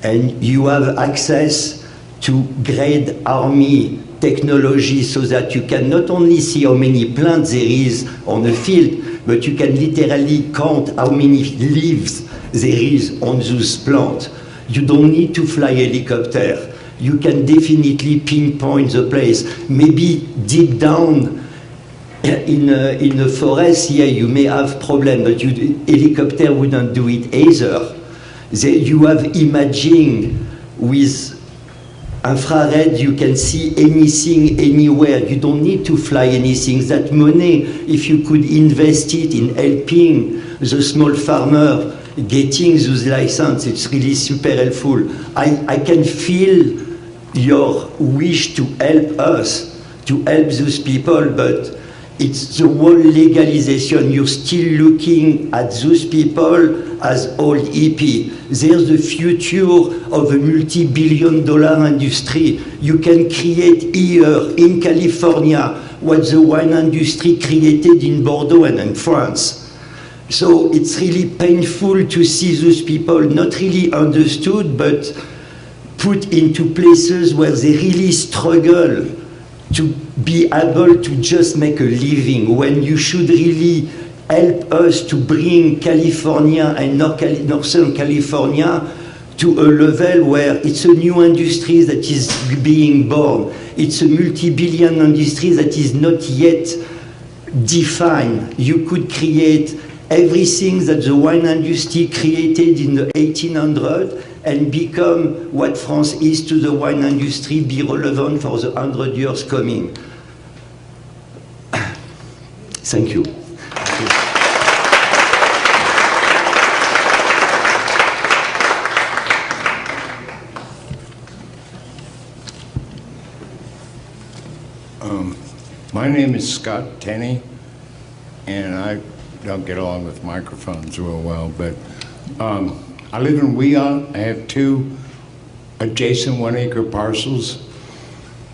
and you have access to grade army technology so that you can not only see how many plants there is on the field, but you can literally count how many leaves there is on those plants. You don't need to fly helicopter. You can definitely pinpoint the place. Maybe deep down in the forest, yeah, you may have problem, but helicopter wouldn't do it either. You have imaging with infrared, you can see anything, anywhere. You don't need to fly anything. That money, if you could invest it in helping the small farmer getting those licenses, it's really super helpful. I can feel your wish to help us, to help those people, but it's the whole legalization. You're still looking at those people as old hippie. There's the future of a multi-billion-dollar industry. You can create here in California what the wine industry created in Bordeaux and in France. So it's really painful to see those people not really understood, but put into places where they really struggle to be able to just make a living, when you should really help us to bring California and Northern California to a level where it's a new industry that is being born. It's a multi-billion industry that is not yet defined. You could create everything that the wine industry created in the 1800s and become what France is to the wine industry, be relevant for the 100 years coming. Thank you. My name is Scott Tenney, and I don't get along with microphones real well, but I live in Weon. I have 2 adjacent 1-acre parcels.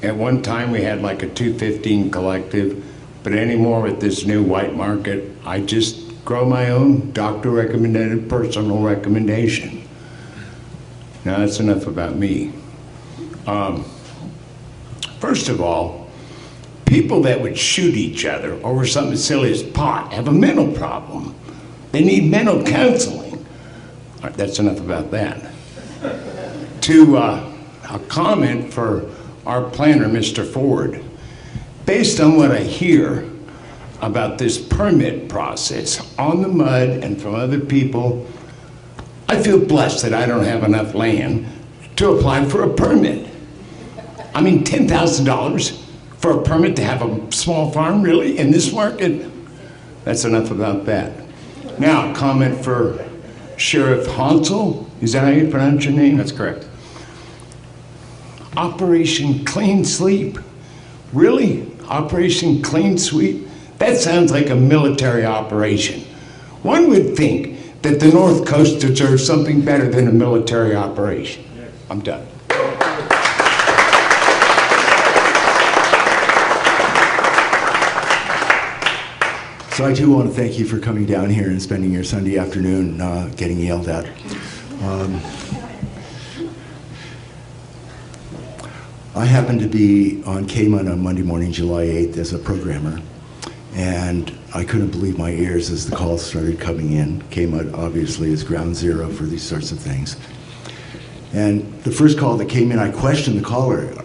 At one time we had like a 215 collective, but anymore with this new white market, I just grow my own doctor-recommended personal recommendation. Now that's enough about me. First of all, people that would shoot each other over something as silly as pot have a mental problem. They need mental counseling. All right, that's enough about that. To a comment for our planner, Mr. Ford. Based on what I hear about this permit process on the mud and from other people, I feel blessed that I don't have enough land to apply for a permit. I mean, $10,000 for a permit to have a small farm, really, in this market? That's enough about that. Now, a comment for Sheriff Hansel. Is that how you pronounce your name? That's correct. Operation Clean Sweep? Really? Operation Clean Sweep? That sounds like a military operation. One would think that the North Coast deserves something better than a military operation. I'm done. So I too want to thank you for coming down here and spending your Sunday afternoon getting yelled at. I happened to be on Cayman on Monday morning, July 8th as a programmer, and I couldn't believe my ears as the calls started coming in. Cayman obviously is ground zero for these sorts of things. And the first call that came in, I questioned the caller.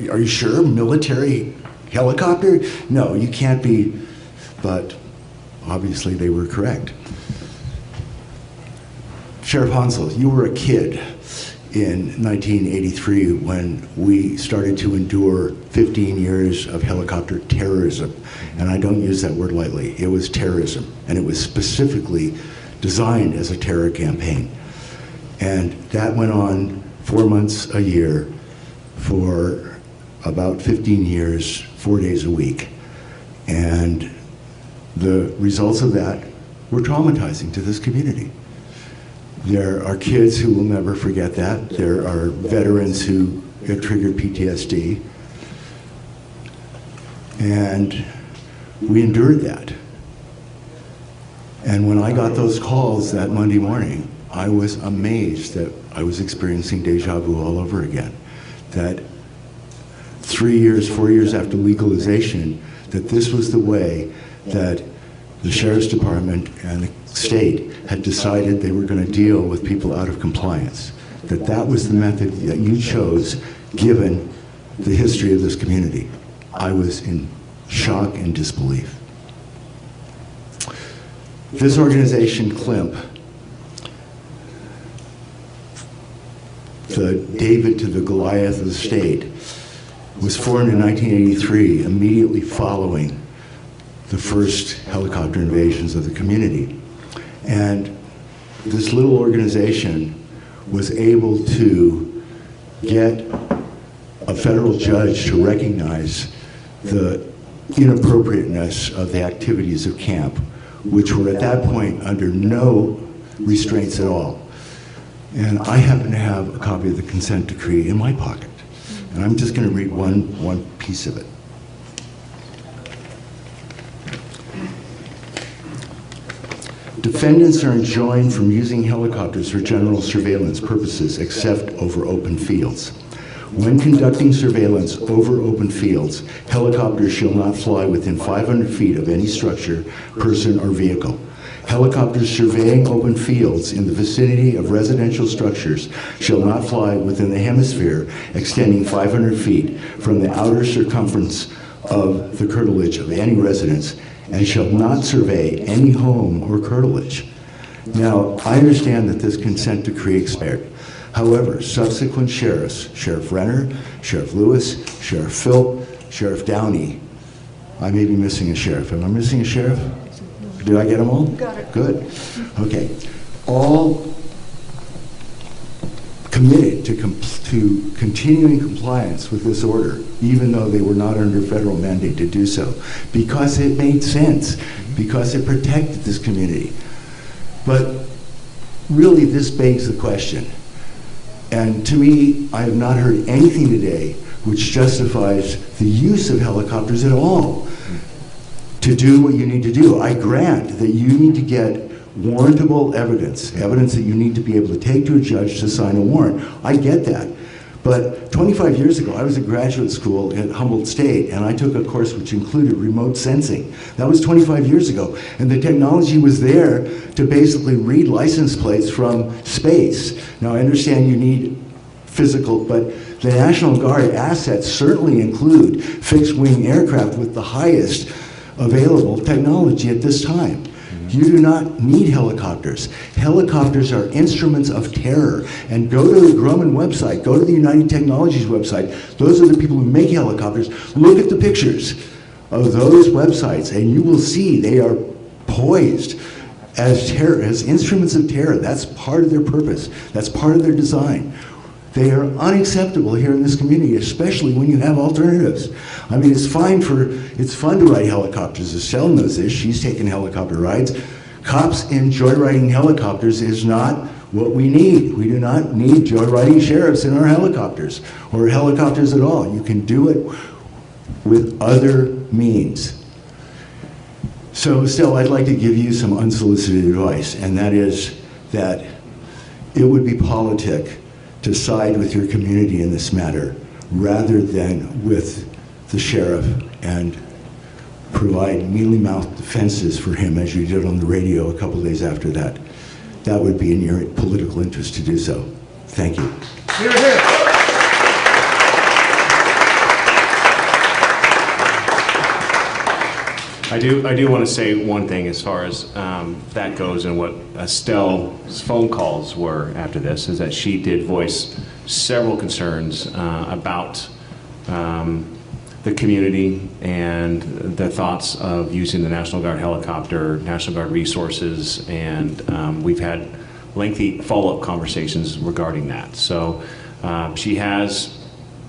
Are you sure? Military helicopter? No, you can't be, but obviously they were correct. Sheriff Hansel, you were a kid in 1983 when we started to endure 15 years of helicopter terrorism. And I don't use that word lightly. It was terrorism, and it was specifically designed as a terror campaign. And that went on 4 months a year for about 15 years, 4 days a week. And the results of that were traumatizing to this community. There are kids who will never forget that. There are veterans who have triggered PTSD. And we endured that. And when I got those calls that Monday morning, I was amazed that I was experiencing deja vu all over again. That 3 years, 4 years after legalization, that this was the way that the Sheriff's Department and the state had decided they were going to deal with people out of compliance. That was the method that you chose, given the history of this community. I was in shock and disbelief. This organization, CLMP, the David to the Goliath of the state, was formed in 1983, immediately following the first helicopter invasions of the community. And this little organization was able to get a federal judge to recognize the inappropriateness of the activities of camp, which were at that point under no restraints at all. And I happen to have a copy of the consent decree in my pocket. And I'm just going to read one piece of it. Defendants are enjoined from using helicopters for general surveillance purposes except over open fields. When conducting surveillance over open fields, helicopters shall not fly within 500 feet of any structure, person, or vehicle. Helicopters surveying open fields in the vicinity of residential structures shall not fly within the hemisphere extending 500 feet from the outer circumference of the curtilage of any residence, and shall not survey any home or curtilage. Now, I understand that this consent decree expired. However, subsequent sheriffs, Sheriff Renner, Sheriff Lewis, Sheriff Philp, Sheriff Downey, I may be missing a sheriff. Am I missing a sheriff? Did I get them all? Got it. Good. Okay. All committed to continuing compliance with this order, even though they were not under federal mandate to do so, because it made sense, because it protected this community. But really, this begs the question. And to me, I have not heard anything today which justifies the use of helicopters at all to do what you need to do. I grant that you need to get warrantable evidence that you need to be able to take to a judge to sign a warrant. I get that. But 25 years ago, I was at graduate school at Humboldt State, and I took a course which included remote sensing. That was 25 years ago. And the technology was there to basically read license plates from space. Now, I understand you need physical, but the National Guard assets certainly include fixed-wing aircraft with the highest available technology at this time. You do not need helicopters. Helicopters are instruments of terror. And go to the Grumman website, go to the United Technologies website. Those are the people who make helicopters. Look at the pictures of those websites, and you will see they are poised as instruments of terror. That's part of their purpose. That's part of their design. They are unacceptable here in this community, especially when you have alternatives. I mean, it's fun to ride helicopters. Estelle knows this. She's taken helicopter rides. Cops in joyriding helicopters is not what we need. We do not need joyriding sheriffs in our helicopters, or helicopters at all. You can do it with other means. So, Estelle, I'd like to give you some unsolicited advice, and that is that it would be politic to side with your community in this matter rather than with the sheriff and provide mealy-mouthed defenses for him as you did on the radio a couple days after that. That would be in your political interest to do so. Thank you. Hear, hear. I do want to say one thing as far as that goes, and what Estelle's phone calls were after this, is that she did voice several concerns about the community and the thoughts of using the National Guard helicopter, National Guard resources, and we've had lengthy follow-up conversations regarding that. So she has,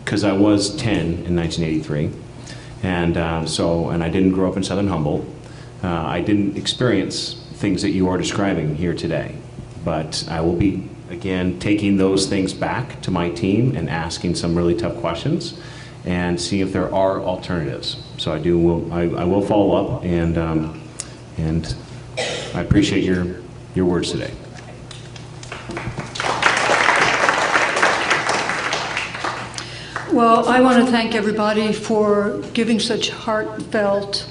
because I was 10 in 1983, and I didn't grow up in Southern Humboldt. I didn't experience things that you are describing here today, but I will be, again, taking those things back to my team and asking some really tough questions and see if there are alternatives. So I will follow up, and I appreciate your words today. Well, I want to thank everybody for giving such heartfelt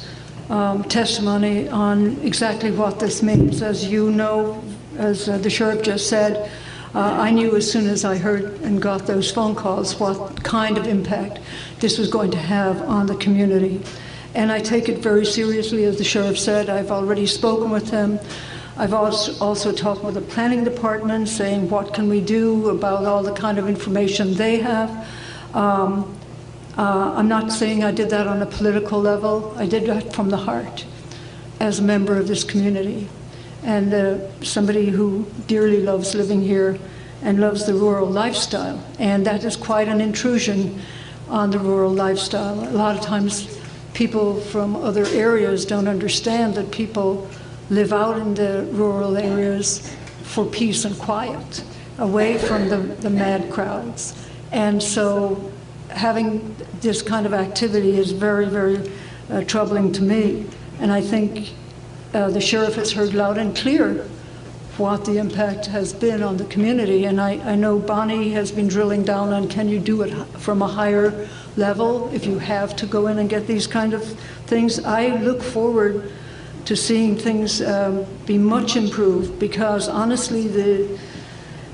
testimony on exactly what this means. As you know, as the sheriff just said, I knew as soon as I heard and got those phone calls what kind of impact this was going to have on the community. And I take it very seriously, as the sheriff said. I've already spoken with him. I've also talked with the planning department, saying what can we do about all the kind of information they have. I'm not saying I did that on a political level. I did that from the heart as a member of this community and somebody who dearly loves living here and loves the rural lifestyle. And that is quite an intrusion on the rural lifestyle. A lot of times people from other areas don't understand that people live out in the rural areas for peace and quiet, away from the mad crowds. And so having this kind of activity is very, very troubling to me. And I think the sheriff has heard loud and clear what the impact has been on the community. And I know Bonnie has been drilling down on, can you do it from a higher level if you have to go in and get these kind of things? I look forward to seeing things be much improved, because honestly the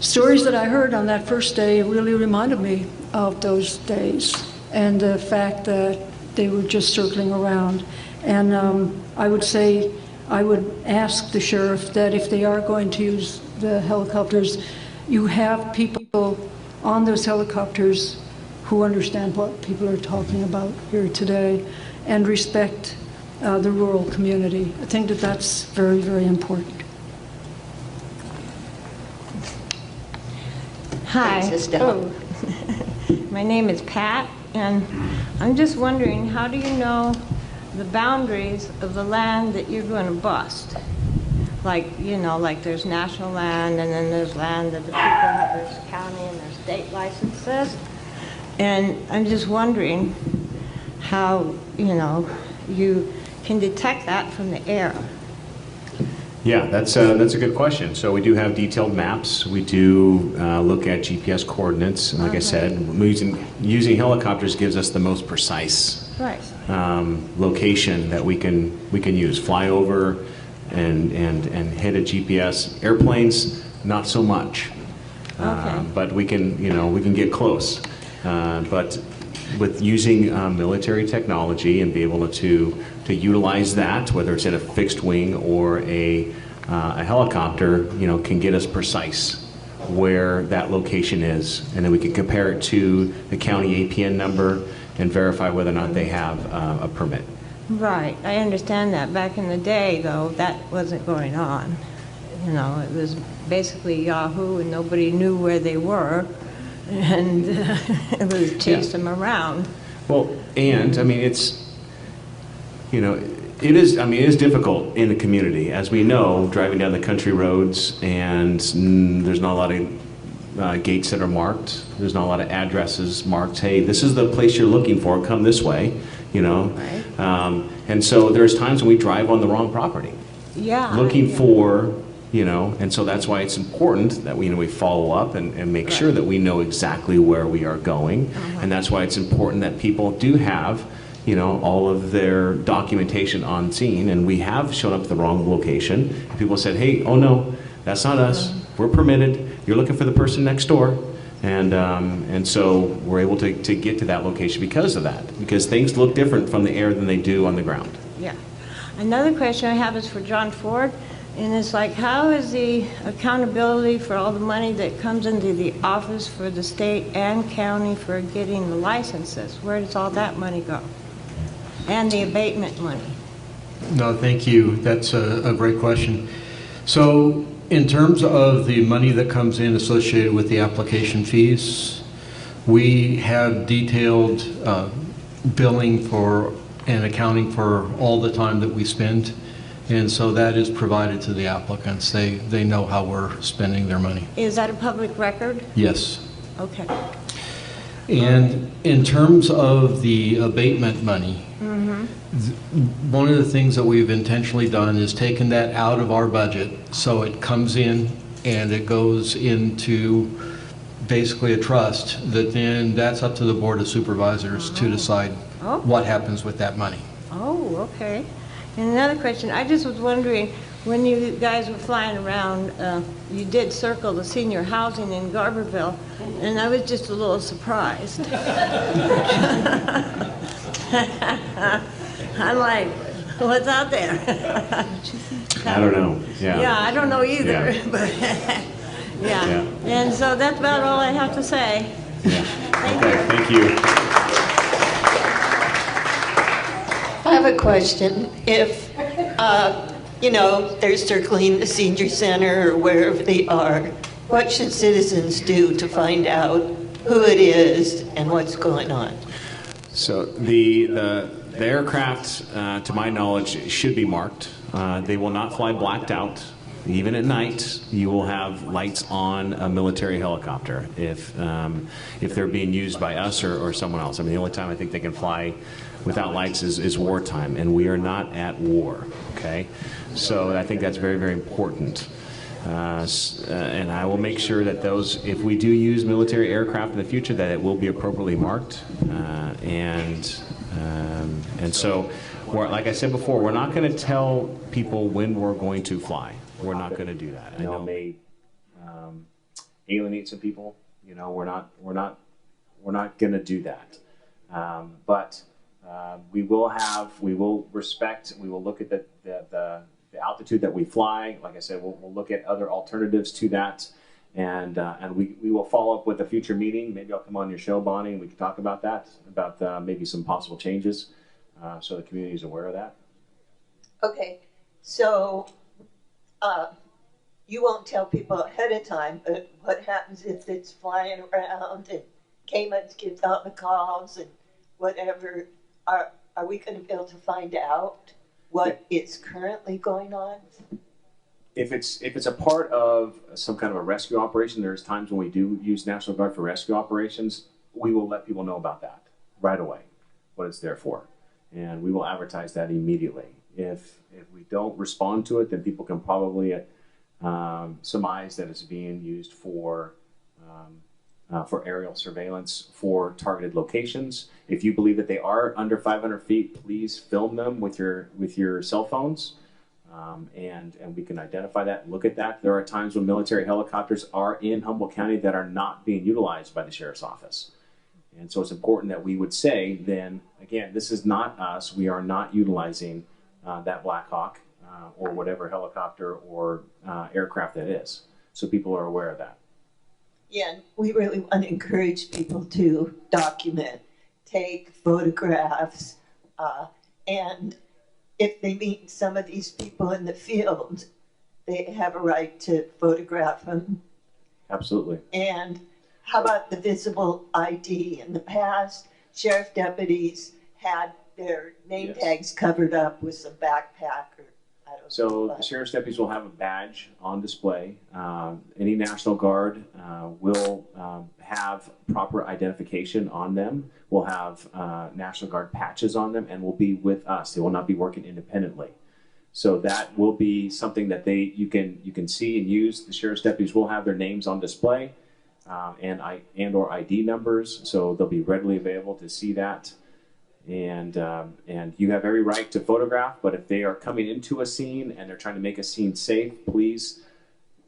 stories that I heard on that first day really reminded me of those days and the fact that they were just circling around. And I would say, I would ask the sheriff that if they are going to use the helicopters, you have people on those helicopters who understand what people are talking about here today and respect the rural community. I think that that's very, very important. Hi. My name is Pat, and I'm just wondering, how do you know the boundaries of the land that you're going to bust? Like, you know, like there's national land, and then there's land that the people have, there's county and there's state licenses. And I'm just wondering how, you know, you can detect that from the air. Yeah, that's a good question. So we do have detailed maps. We do look at GPS coordinates. And like I said, using helicopters gives us the most precise location that we can use. Fly over and hit a GPS. Airplanes, not so much. But we can get close. But with using military technology and be able to utilize that, whether it's in a fixed wing or a helicopter, can get us precise where that location is, and then we can compare it to the county APN number and verify whether or not they have a permit. Right, I understand that. Back in the day, though, that wasn't going on. It was basically Yahoo, and nobody knew where they were, and it was chase them around. Well, and I mean, it is difficult in the community, as we know, driving down the country roads, and there's not a lot of gates that are marked. There's not a lot of addresses marked. Hey, this is the place you're looking for. Come this way, Right. And so there's times when we drive on the wrong property. Yeah. Looking for, and so that's why it's important that we follow up and make sure that we know exactly where we are going. And that's why it's important that people do have all of their documentation on scene, and we have shown up at the wrong location. People said, hey, oh no, that's not us. We're permitted. You're looking for the person next door. And so we're able to get to that location because of that, because things look different from the air than they do on the ground. Yeah. Another question I have is for John Ford, and it's like, how is the accountability for all the money that comes into the office for the state and county for getting the licenses? Where does all that money go? And the abatement money? No, thank you. That's a great question. So in terms of the money that comes in associated with the application fees, we have detailed billing for and accounting for all the time that we spend. And so that is provided to the applicants. They know how we're spending their money. Is that a public record? Yes. Okay. And in terms of the abatement money, one of the things that we've intentionally done is taken that out of our budget, so it comes in and it goes into basically a trust that then that's up to the Board of Supervisors to decide what happens with that money. Oh, okay. And another question, I just was wondering, when you guys were flying around, you did circle the senior housing in Garberville, and I was just a little surprised. I'm like, what's out there. I don't know. Yeah. Yeah, I don't know either. Yeah. But yeah. And so that's about all I have to say. Yeah. Okay. Thank you. I have a question. If, they're circling the senior center or wherever they are, what should citizens do to find out who it is and what's going on? So the aircraft, to my knowledge, should be marked. They will not fly blacked out. Even at night, you will have lights on a military helicopter if they're being used by us or someone else. I mean, the only time I think they can fly without lights is wartime, and we are not at war, okay? So I think that's very, very important. And I will make sure that those, if we do use military aircraft in the future, that it will be appropriately marked. And so, like I said before, we're not going to tell people when we're going to fly. We're not going to do that. I know it may alienate some people. We're not going to do that. But we will respect. We will look at the altitude that we fly. Like I said, we'll look at other alternatives to that, and we will follow up with a future meeting. Maybe I'll come on your show, Bonnie, and we can talk about that, about maybe some possible changes, so the community is aware of that. Okay, so you won't tell people ahead of time, but what happens if it's flying around and Caymans gives out the calls and whatever? Are we going to be able to find out what is currently going on? If it's a part of some kind of a rescue operation, there's times when we do use National Guard for rescue operations. We will let people know about that right away, what it's there for, and we will advertise that immediately. If we don't respond to it, then people can probably surmise that it's being used for aerial surveillance for targeted locations. If you believe that they are under 500 feet, please film them with your cell phones, and we can identify that and look at that. There are times when military helicopters are in Humboldt County that are not being utilized by the Sheriff's Office. And so it's important that we would say then, again, this is not us. We are not utilizing that Black Hawk or whatever helicopter or aircraft that is. So people are aware of that. Yeah, and we really want to encourage people to document, take photographs, and if they meet some of these people in the field, they have a right to photograph them. Absolutely. And how about the visible ID? In the past, sheriff deputies had their name tags covered up with some backpack or I don't know. So the sheriff's deputies will have a badge on display. Any National Guard will have proper identification on them. We'll have National Guard patches on them and will be with us. They will not be working independently. So that will be something that you can see and use. The sheriff's deputies will have their names on display and or ID numbers, so they'll be readily available to see that. And you have every right to photograph, but if they are coming into a scene and they're trying to make a scene safe, please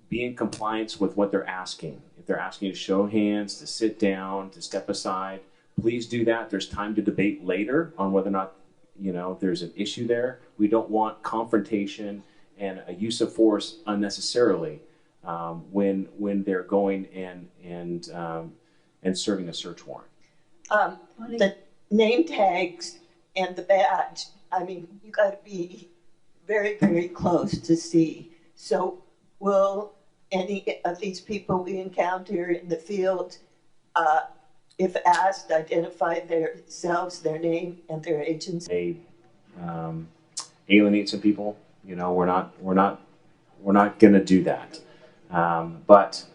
be in compliance with what they're asking. If they're asking you to show hands, to sit down, to step aside, please do that. There's time to debate later on whether or not there's an issue there. We don't want confrontation and a use of force unnecessarily when they're going and serving a search warrant. The name tags and the badge, I mean, you got to be very, very close to see. So will any of these people we encounter in the field, if asked, identify themselves, their name, and their agency? Alienate some people. We're not going to do that. But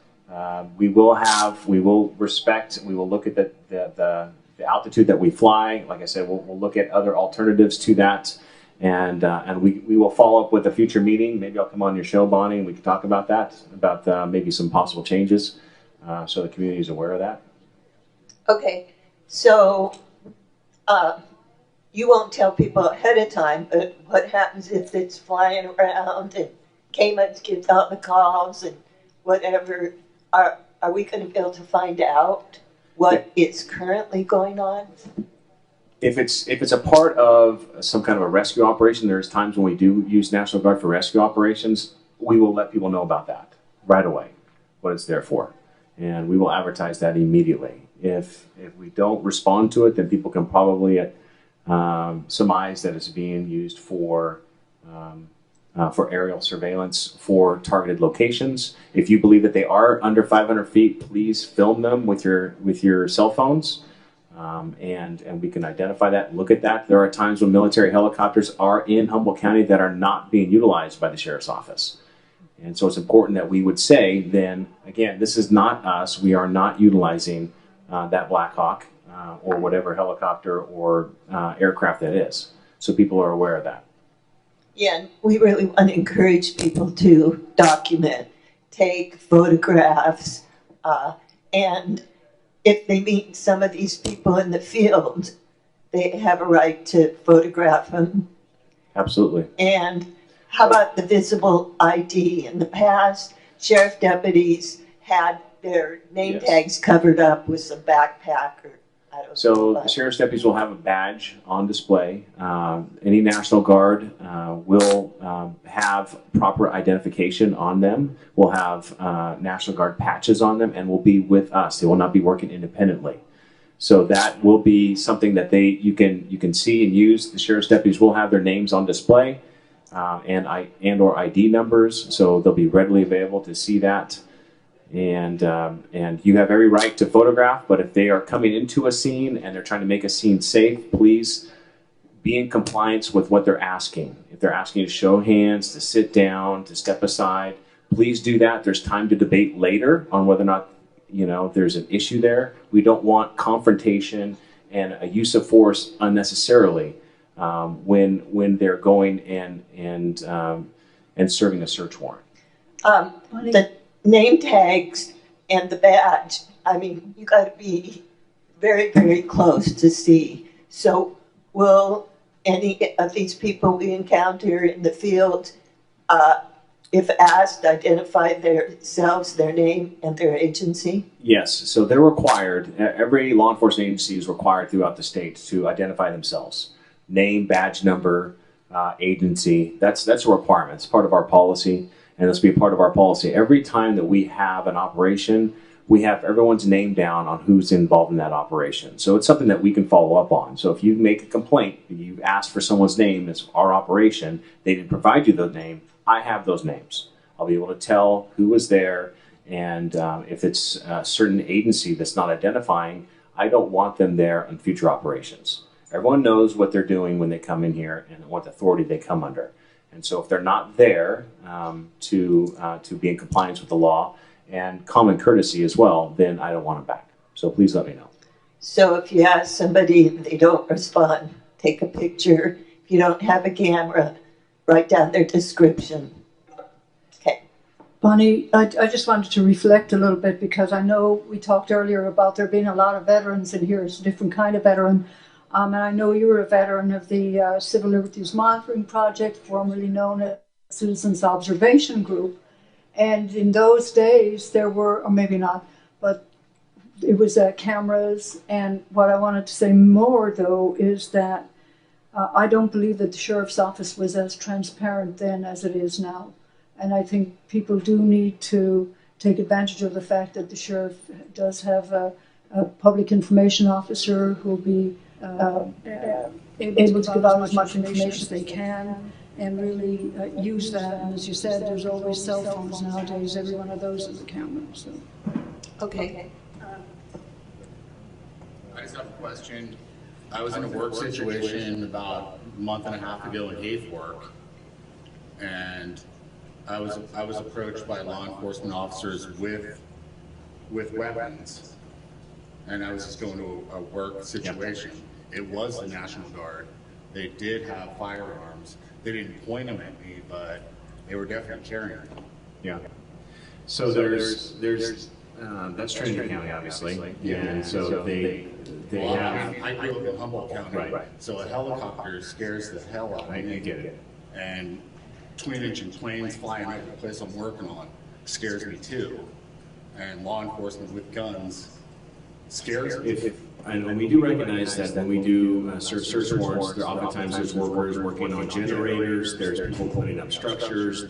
we will respect. We will look at the altitude that we fly. Like I said, we'll look at other alternatives to that, and we will follow up with a future meeting. Maybe I'll come on your show, Bonnie, and we can talk about that, about maybe some possible changes, so the community is aware of that. Okay, so you won't tell people ahead of time, but what happens if it's flying around and Caymans gives out the calls and whatever? Are we going to be able to find out what is currently going on? If it's a part of some kind of a rescue operation, there's times when we do use National Guard for rescue operations. We will let people know about that right away, what it's there for, and we will advertise that immediately. If we don't respond to it, then people can probably surmise that it's being used for aerial surveillance for targeted locations. If you believe that they are under 500 feet, please film them with your cell phones. And we can identify that, look at that. There are times when military helicopters are in Humboldt County that are not being utilized by the Sheriff's Office. And so it's important that we would say then, again, this is not us. We are not utilizing that Black Hawk or whatever helicopter or aircraft that is. So people are aware of that. Yeah, and we really want to encourage people to document, take photographs, and if they meet some of these people in the field, they have a right to photograph them. Absolutely. And how about the visible ID? In the past, sheriff deputies had their name tags covered up with some backpack or I don't know. So the sheriff's deputies will have a badge on display. Any National Guard will have proper identification on them. We'll have National Guard patches on them and will be with us. They will not be working independently. So that will be something that you can see and use. The sheriff's deputies will have their names on display and or ID numbers, so they'll be readily available to see that. And you have every right to photograph, but if they are coming into a scene and they're trying to make a scene safe, please be in compliance with what they're asking. If they're asking you to show hands, to sit down, to step aside, please do that. There's time to debate later on whether or not there's an issue there. We don't want confrontation and a use of force unnecessarily when they're going and serving a search warrant. The name tags and the badge, I mean, you got to be very, very close to see. So will any of these people we encounter in the field, if asked, identify themselves, their name, and their agency? Yes, so they're required, every law enforcement agency is required throughout the state to identify themselves. Name, badge number, agency, that's a requirement. It's part of our policy. And this will be a part of our policy. Every time that we have an operation, we have everyone's name down on who's involved in that operation. So it's something that we can follow up on. So if you make a complaint, you've asked for someone's name as our operation, they didn't provide you the name, I have those names. I'll be able to tell who was there, and if it's a certain agency that's not identifying, I don't want them there on future operations. Everyone knows what they're doing when they come in here and what authority they come under. And so if they're not there to be in compliance with the law and common courtesy as well, then I don't want them back. So please let me know. So if you ask somebody and they don't respond, take a picture. If you don't have a camera, write down their description. Okay. Bonnie, I just wanted to reflect a little bit because I know we talked earlier about there being a lot of veterans in here. It's a different kind of veteran. And I know you were a veteran of the Civil Liberties Monitoring Project, formerly known as Citizens Observation Group. And in those days, there were, or maybe not, but it was cameras. And what I wanted to say more, though, is that I don't believe that the Sheriff's Office was as transparent then as it is now. And I think people do need to take advantage of the fact that the Sheriff does have a public information officer who will be able to give out as much information as they can and really use that. And as you said, there's always cell phones nowadays. Every one of those is a camera. So. Okay. I just have a question. I was in a work situation about a month and a half ago in Hayfork, and I was approached by law enforcement officers with weapons, and I was just going to a work situation. It was the National Guard. They did have firearms. They didn't point them at me, but they were definitely carrying them. Yeah. So there's that's Trinity County, obviously. Yeah. And so they have. I grew up in Humboldt County, right. So a helicopter scares the hell out of me. I get it. And twin-engine planes flying over the place I'm working on scares me too. And law enforcement with guns scares me. And we do recognize that when we do search warrants, there oftentimes there's workers working on generators, there's people putting up structures,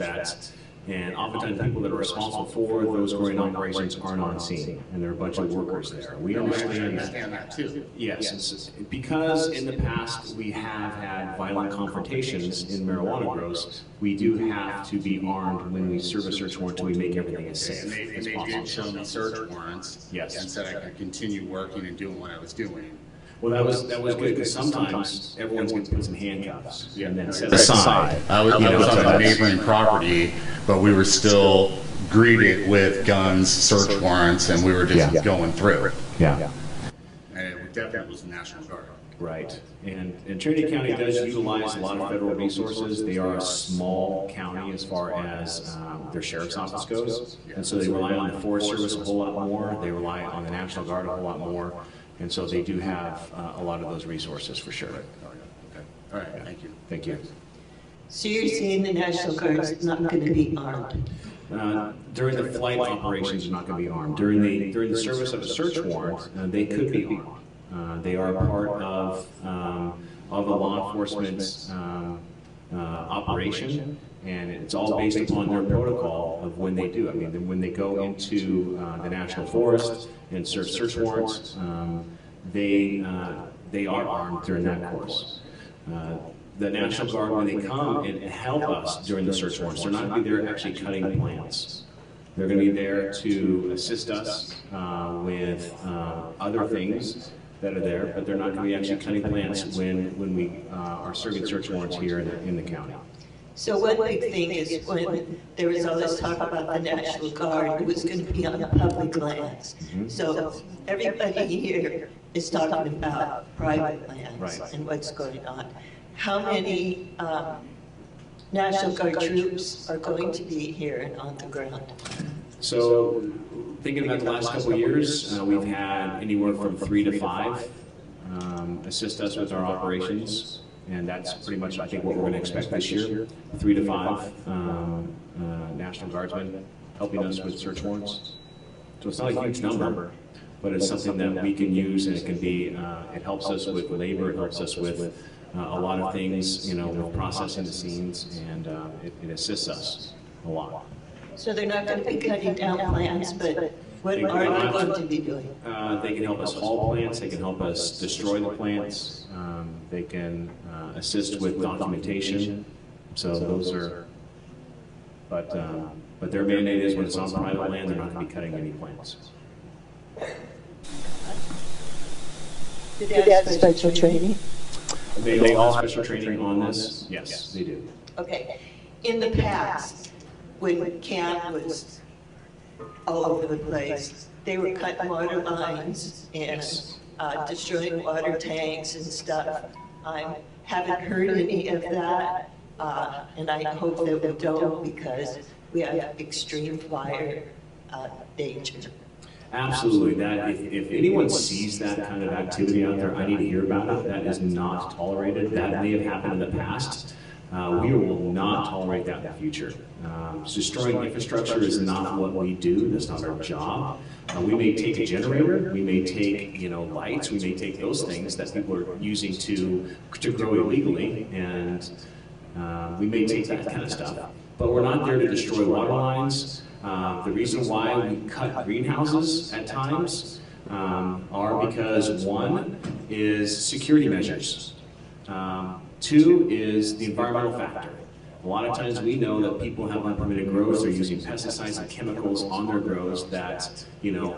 and oftentimes people that are responsible for those growing operations aren't on scene, and there are a bunch of workers there. We understand that too. Yes, because in the past we have had violent confrontations in marijuana grows, we do have to be armed when we serve a search warrant until we make everything as safe as They possible. did show me search warrants. Yes. And said I could continue working and doing what I was doing. Well, that was good, because sometimes everyone's going to put some handcuffs and then set Aside. aside. I was on a neighboring property, but we were still greeted with guns, search warrants, and we were just going through. Yeah. And it definitely was the National Guard. Right. And Trinity County does utilize a lot of federal resources. They are a small county as far as their sheriff's office goes. And so they rely on the Forest Service a whole lot more. They rely on the National Guard a whole lot more. And so they do have a lot of those resources for sure. Okay. All right, thank you. Thank you. So you're saying the National Guard's not going to be armed? During the flight operations, they're not going to be armed. During the service of a search warrant, they could be armed. They are part of a law enforcement operation, and it's all based upon their protocol of when they do it. I mean, when they go into the National Forest and serve search warrants, they are armed during that course. The National Guard, when they come and help us during the search warrants, they're not going to be there actually cutting plants. They're going to be there to assist us with other things that are there, but they're not going to be actually cutting plants when we are serving search warrants here in the county. So one big thing is when there was all this talk about the National Guard, it was going to be on public lands. So everybody here is talking about private lands and what's going on. How many National Guard troops are going to be here and on the ground? So, thinking about the last couple of years, we've had anywhere from 3 to 5 assist us with our operations, and that's pretty much, I think, what we're going to expect this year. 3 to 5 National Guardsmen helping us with search warrants. So it's not a huge number, but it's something that we can use, and it can be, it helps us with labor, it helps us with a lot of things, with processing the scenes, and it assists us a lot. So they're not going to be cutting down plants, but what are they going to be doing? They can help us haul plants, they can help us destroy the plants, they can assist with documentation. So those are, but their mandate is when it's on private land, they're not going to be cutting any plants. Do they have special training? They all have special training on this? Yes, they do. Okay. In the past, when camp was all over the place, they were cutting water lines and destroying water tanks and stuff. I haven't heard any of that, and I hope that we don't, because we have extreme fire danger. Absolutely. That if anyone sees that kind of activity out there, I need to hear about it. That is not tolerated. That may have happened in the past. We will not tolerate that in the future. Destroying infrastructure is not what we do. That's not our job. We may take a generator, we may take lights, we may take those things that people are using to grow illegally, and we may take that kind of stuff. But we're not there to destroy water lines. The reason why we cut greenhouses at times are because, one, is security measures. 2 is the environmental factor. A lot of times we know that people have unpermitted grows, they're using pesticides and chemicals on their grows that,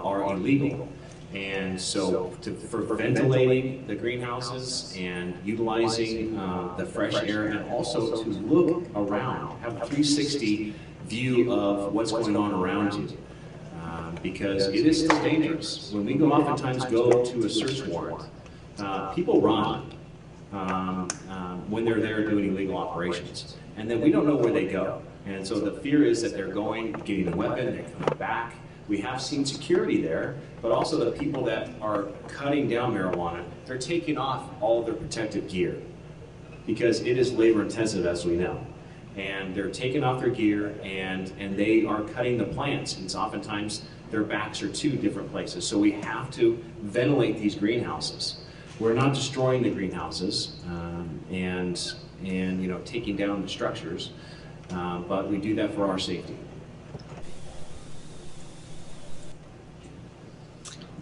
are illegal. And so for ventilating the greenhouses and utilizing the fresh air, and also to look around, have a 360 view of what's going on around you. Because it is still dangerous. When we oftentimes go to a search warrant, people run when they're there doing illegal operations. And then we don't know where they go. And so the fear is that they're going, getting a weapon, they're coming back. We have seen security there, but also the people that are cutting down marijuana, they're taking off all of their protective gear because it is labor intensive, as we know. and they're taking off their gear and they are cutting the plants. It's oftentimes their backs are to different places. So we have to ventilate these greenhouses. We're not destroying the greenhouses and you know, taking down the structures, but we do that for our safety.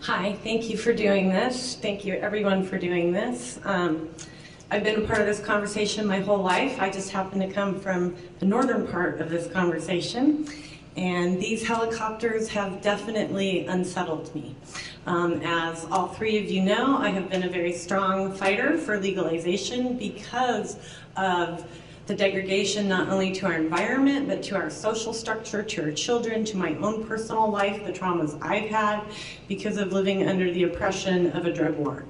Hi, thank you for doing this. Thank you everyone for doing this. I've been a part of this conversation my whole life. I just happen to come from the northern part of this conversation. And these helicopters have definitely unsettled me. As all three of you know, I have been a very strong fighter for legalization because of the degradation not only to our environment, but to our social structure, to our children, to my own personal life, the traumas I've had because of living under the oppression of a drug war.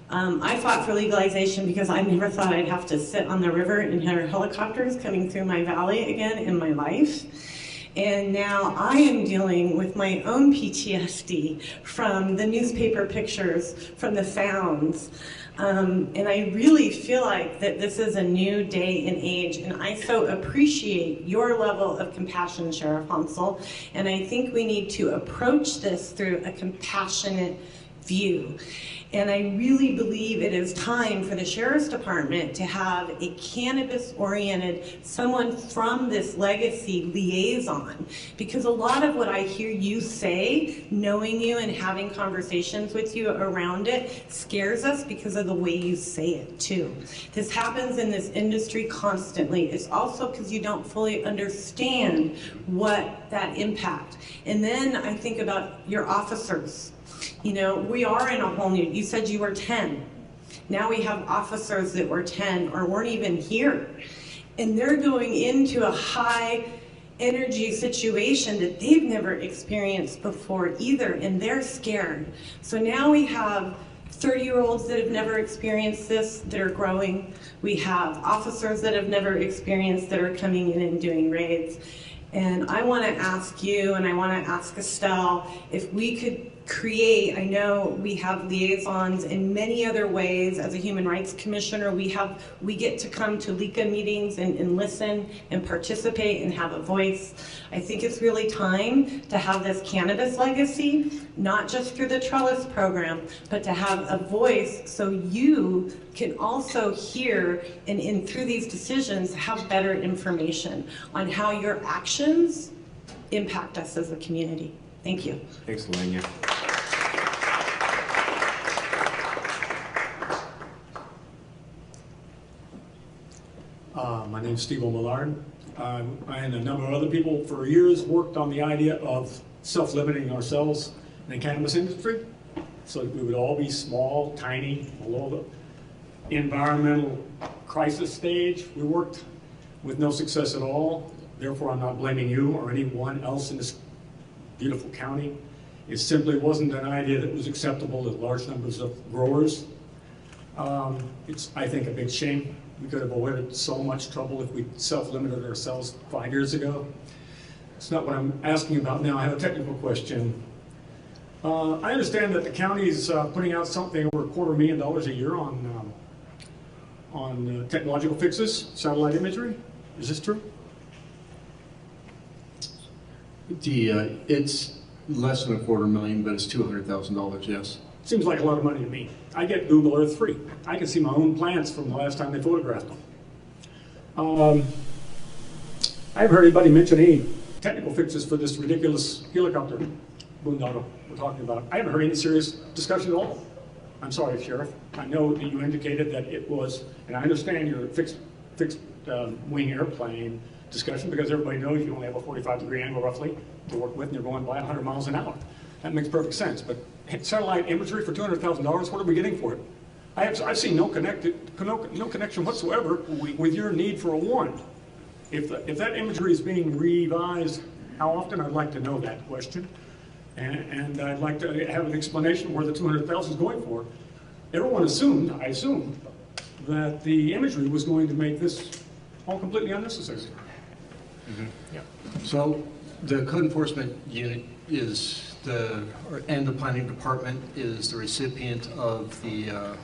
I fought for legalization because I never thought I'd have to sit on the river and hear helicopters coming through my valley again in my life. And now I am dealing with my own PTSD from the newspaper pictures, from the sounds. And I really feel like that this is a new day and age, and I so appreciate your level of compassion, Sheriff Hansel, and I think we need to approach this through a compassionate view. And I really believe it is time for the Sheriff's Department to have a cannabis-oriented, someone from this legacy liaison. Because a lot of what I hear you say, knowing you and having conversations with you around it, scares us because of the way you say it too. This happens in this industry constantly. It's also because you don't fully understand what that impact. And then I think about your officers. You know, we are in a whole new, you said you were 10. Now we have officers that were 10 or weren't even here. And they're going into a high energy situation that they've never experienced before either, and they're scared. So now we have 30-year-olds that have never experienced this that are growing. We have officers that have never experienced that are coming in and doing raids. And I want to ask you, and I want to ask Estelle, if we could create, I know we have liaisons in many other ways. As a human rights commissioner, we get to come to LICA meetings and listen and participate and have a voice. I think it's really time to have this cannabis legacy, not just through the Trellis program, but to have a voice so you can also hear and through these decisions have better information on how your actions impact us as a community. Thank you. Thanks, Lanya. My name's Steve O'Mallard. I and a number of other people for years worked on the idea of self-limiting ourselves in the cannabis industry so that we would all be small, tiny, below the environmental crisis stage. We worked with no success at all. Therefore, I'm not blaming you or anyone else in this beautiful county. It simply wasn't an idea that was acceptable to large numbers of growers. It's, I think, a big shame. We could have avoided so much trouble if we self-limited ourselves 5 years ago. It's not what I'm asking about now. I have a technical question. I understand that the county's putting out something over $250,000 a year on technological fixes, satellite imagery. Is this true? It's less than $250,000, but it's $200,000, yes. Seems like a lot of money to me. I get Google Earth free. I can see my own plants from the last time they photographed them. I haven't heard anybody mention any technical fixes for this ridiculous helicopter boondoggle we're talking about. I haven't heard any serious discussion at all. I'm sorry, Sheriff. I know that you indicated that it was, and I understand your fixed wing airplane discussion because everybody knows you only have a 45-degree angle roughly to work with and you're going by 100 miles an hour. That makes perfect sense, but satellite imagery for $200,000, what are we getting for it? I've seen no connection whatsoever with your need for a warrant. If that imagery is being revised, how often? I'd like to know that question. And I'd like to have an explanation where the $200,000 is going for. Everyone assumed, I assumed, that the imagery was going to make this all completely unnecessary. Mm-hmm. Yeah. So the code enforcement unit is and the planning department is the recipient of the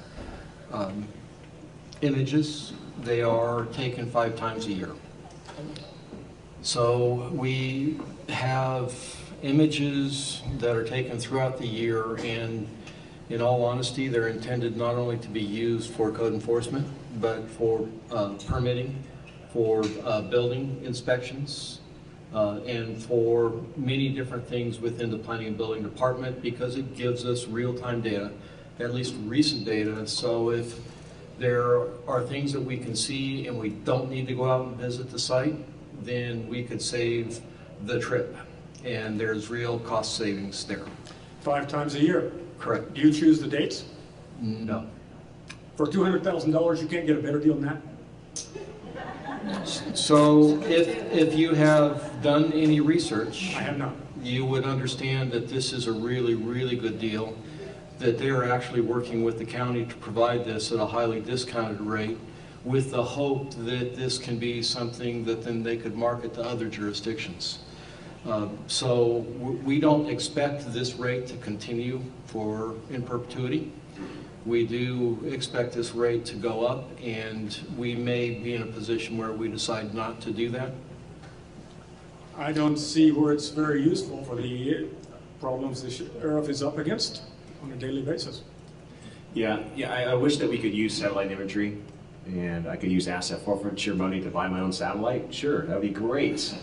images. They are taken 5 times a year. So we have images that are taken throughout the year, and in all honesty, they're intended not only to be used for code enforcement, but for permitting, for building inspections, and for many different things within the Planning and Building Department, because it gives us real-time data, at least recent data. So if there are things that we can see and we don't need to go out and visit the site, then we could save the trip. And there's real cost savings there. 5 times a year? Correct. Do you choose the dates? No. For $200,000, you can't get a better deal than that? So if you have done any research, I have not. You would understand that this is a really, really good deal, that they are actually working with the county to provide this at a highly discounted rate, with the hope that this can be something that then they could market to other jurisdictions. So we don't expect this rate to continue in perpetuity. We do expect this rate to go up, and we may be in a position where we decide not to do that. I don't see where it's very useful for the problems the sheriff is up against on a daily basis. Yeah, I wish that we could use satellite imagery, and I could use asset forfeiture money to buy my own satellite. Sure, that would be great.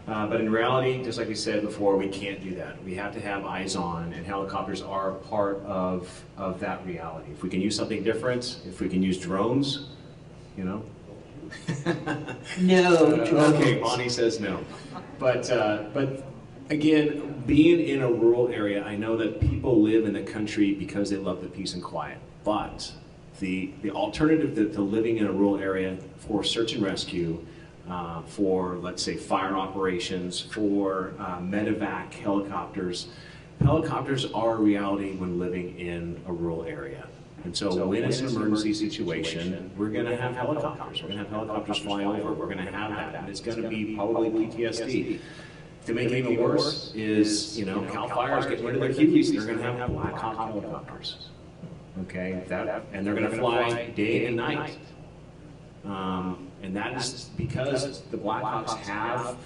But in reality, just like we said before, we can't do that. We have to have eyes on, and helicopters are part of that reality. If we can use something different, if we can use drones, you know. No. Okay, Bonnie says no. But again, being in a rural area, I know that people live in the country because they love the peace and quiet. But the alternative to living in a rural area for search and rescue, for, let's say, fire operations, for medevac helicopters. Helicopters are a reality when living in a rural area. And so when it's an emergency situation, we're going to have helicopters. We're going to have helicopters fly over. We're going to have that. And it's going to be probably PTSD. To make it even worse is, you know, CAL FIRE's getting rid of their Hueys. They're going to have Black Hawk helicopters. Okay? And they're going to fly day and night. And that is because the Black Hawks have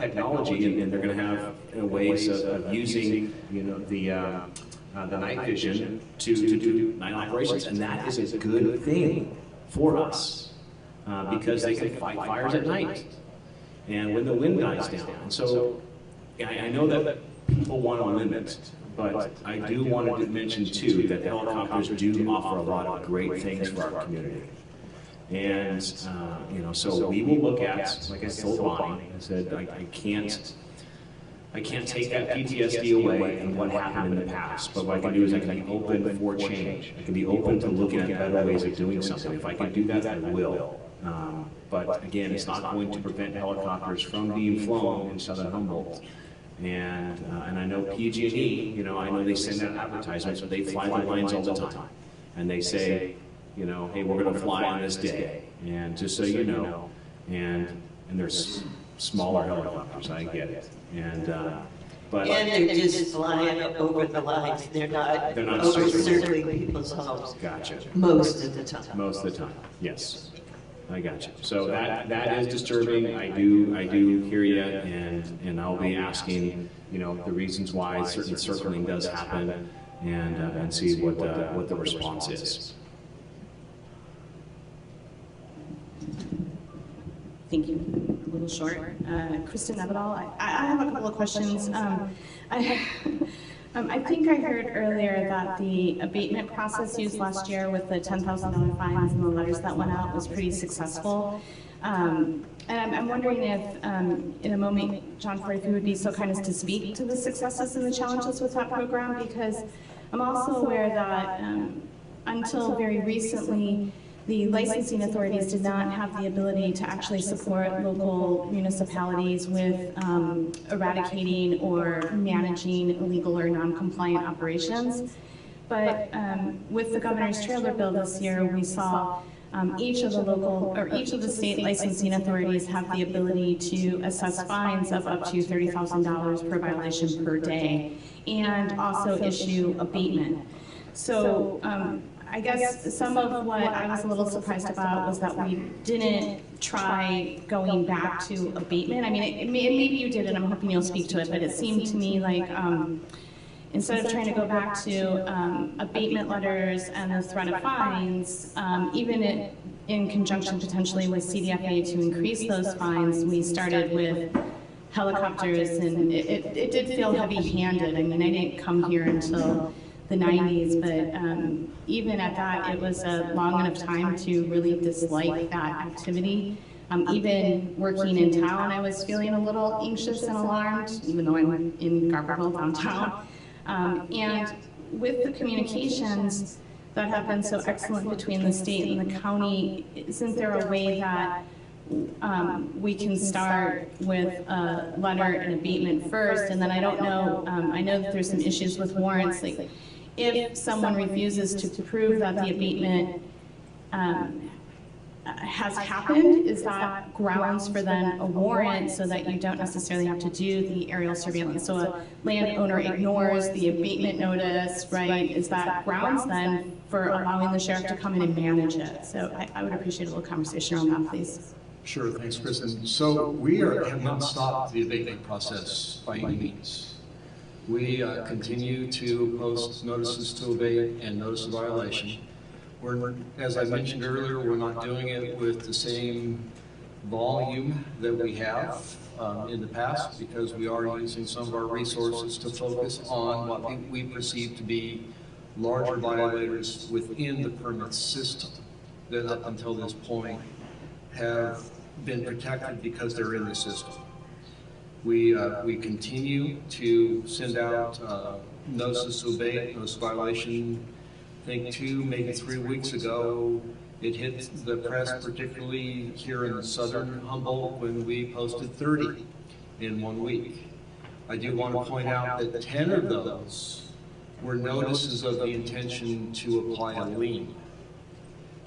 technology, and they're going to have ways of using, you know, the night vision to do night operations, and that is a good thing for us because they can fight fires at night and when the wind dies down. And so I know that people want to limit, but I do want to mention too that helicopters do offer a lot of great things for our community. And, you know, so we will look at, like I told Bonnie, I said, I can't take that PTSD away and what happened in the past, but what I can do is I can be open for change. I can be open to looking at better ways of doing something. If I can do that, I will. But again, it's not going to prevent helicopters from being flown in southern Humboldt. And I know PG&E, you know, I know they send out advertisements, but they fly the lines all the time. And they say, you know, hey, we're going to fly on this day, and just so you know, and there's smaller helicopters, I get it, and they're just flying over the lines. They're not circling people's homes. Gotcha. Most of the time. Most of the time, yes. I got you. So that is disturbing. I do hear you, and I'll be asking, you know, the reasons why certain circling does happen, and see what the response is. Thank you. A little short. Kristen Nevedal. I have a couple of questions. I think I heard earlier that the abatement process used last year with the $10,000 fines and the letters that went out was pretty successful. And I'm wondering if, in a moment, John Ford, if you would be so kind as to speak to the successes and the challenges with that program, because I'm also aware that until very recently, the licensing authorities did not have the ability to actually support local municipalities with eradicating or managing illegal or non-compliant operations. But with the governor's trailer bill this year, we saw each of the state licensing authorities have the ability to assess fines of up to $30,000 per violation per day, and also issue abatement. So I guess some of what I was a little surprised about was that we didn't try going back to abatement. I mean, maybe you did, and I'm hoping you'll speak to it, but it seemed to me like instead of trying to go back to abatement letters and the threat of fines, even in conjunction potentially with CDFA to increase those fines, we started with helicopters, and it did feel heavy-handed. I mean, I didn't come here until the 90s, but even at that, it was a long enough time to really dislike that activity. Even working in town, I was feeling a little anxious and alarmed, even though I'm in Garberville downtown. And with the communications that have been so excellent between the state and the county, isn't there a way that we can start with a letter and abatement first? And then I don't know, I know that there's some issues with warrants, like if someone refuses to prove that the abatement has happened, is that grounds for then a warrant so that you don't necessarily have to do the aerial surveillance? So a landowner ignores the abatement notice, right? Is that grounds then for allowing the sheriff to come in and manage it? So I would appreciate a little conversation on that, please. Sure, thanks, Kristen. So we have not stopped the abatement process by any means. We continue to post notices to abate and notice of violation. As I mentioned earlier, we're not doing it with the same volume that we have in the past, because we are using some of our resources to focus on what we perceive to be larger violators within the permit system that up until this point have been protected because they're in the system. We continue to send out notices to abate, notice of violation. I think 2, maybe 3 weeks ago, it hit the press, particularly here in southern Humboldt, when we posted 30 in 1 week. I do want to point out that 10 of those were notices of the intention to apply a lien,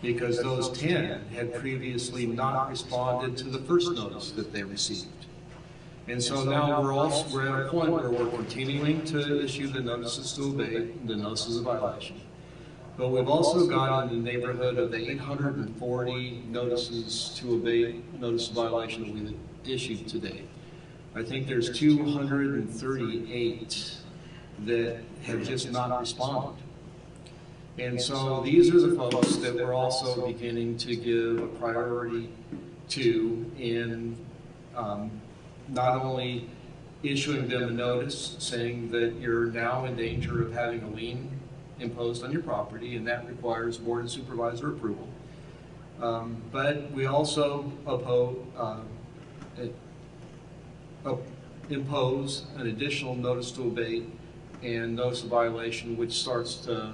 because those 10 had previously not responded to the first notice that they received. And so now we're at a point where we're continuing to issue the notices to abate, the notices of violation. But we've also got in the neighborhood of 840 notices to abate, notice of violation that we've issued today. I think there's 238 that have just not responded. And so these are the folks that we're also beginning to give a priority to in not only issuing them a notice saying that you're now in danger of having a lien imposed on your property, and that requires board and supervisor approval. But we also impose an additional notice to abate and notice of violation, which starts the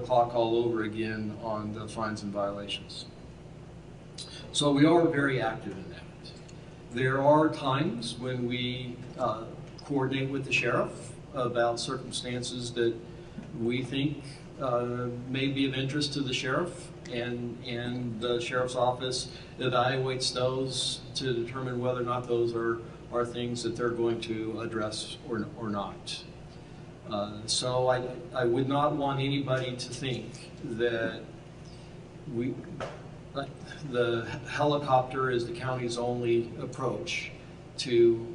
clock all over again on the fines and violations. So we are very active in that. There are times when we coordinate with the sheriff about circumstances that we think may be of interest to the sheriff, and the sheriff's office evaluates those to determine whether or not those are things that they're going to address or not. So I would not want anybody to think that the helicopter is the county's only approach to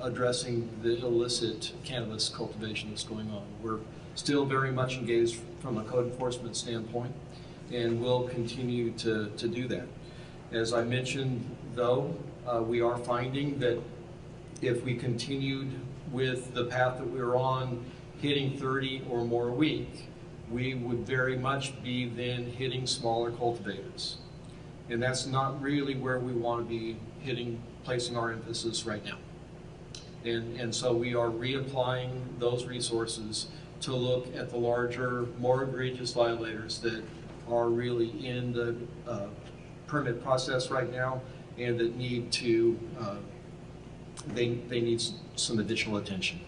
addressing the illicit cannabis cultivation that's going on. We're still very much engaged from a code enforcement standpoint, and we'll continue to do that. As I mentioned, though, we are finding that if we continued with the path that we're on, hitting 30 or more a week, we would very much be then hitting smaller cultivators. And that's not really where we want to be placing our emphasis right now. And so we are reapplying those resources to look at the larger, more egregious violators that are really in the permit process right now, and that need to, they need some additional attention.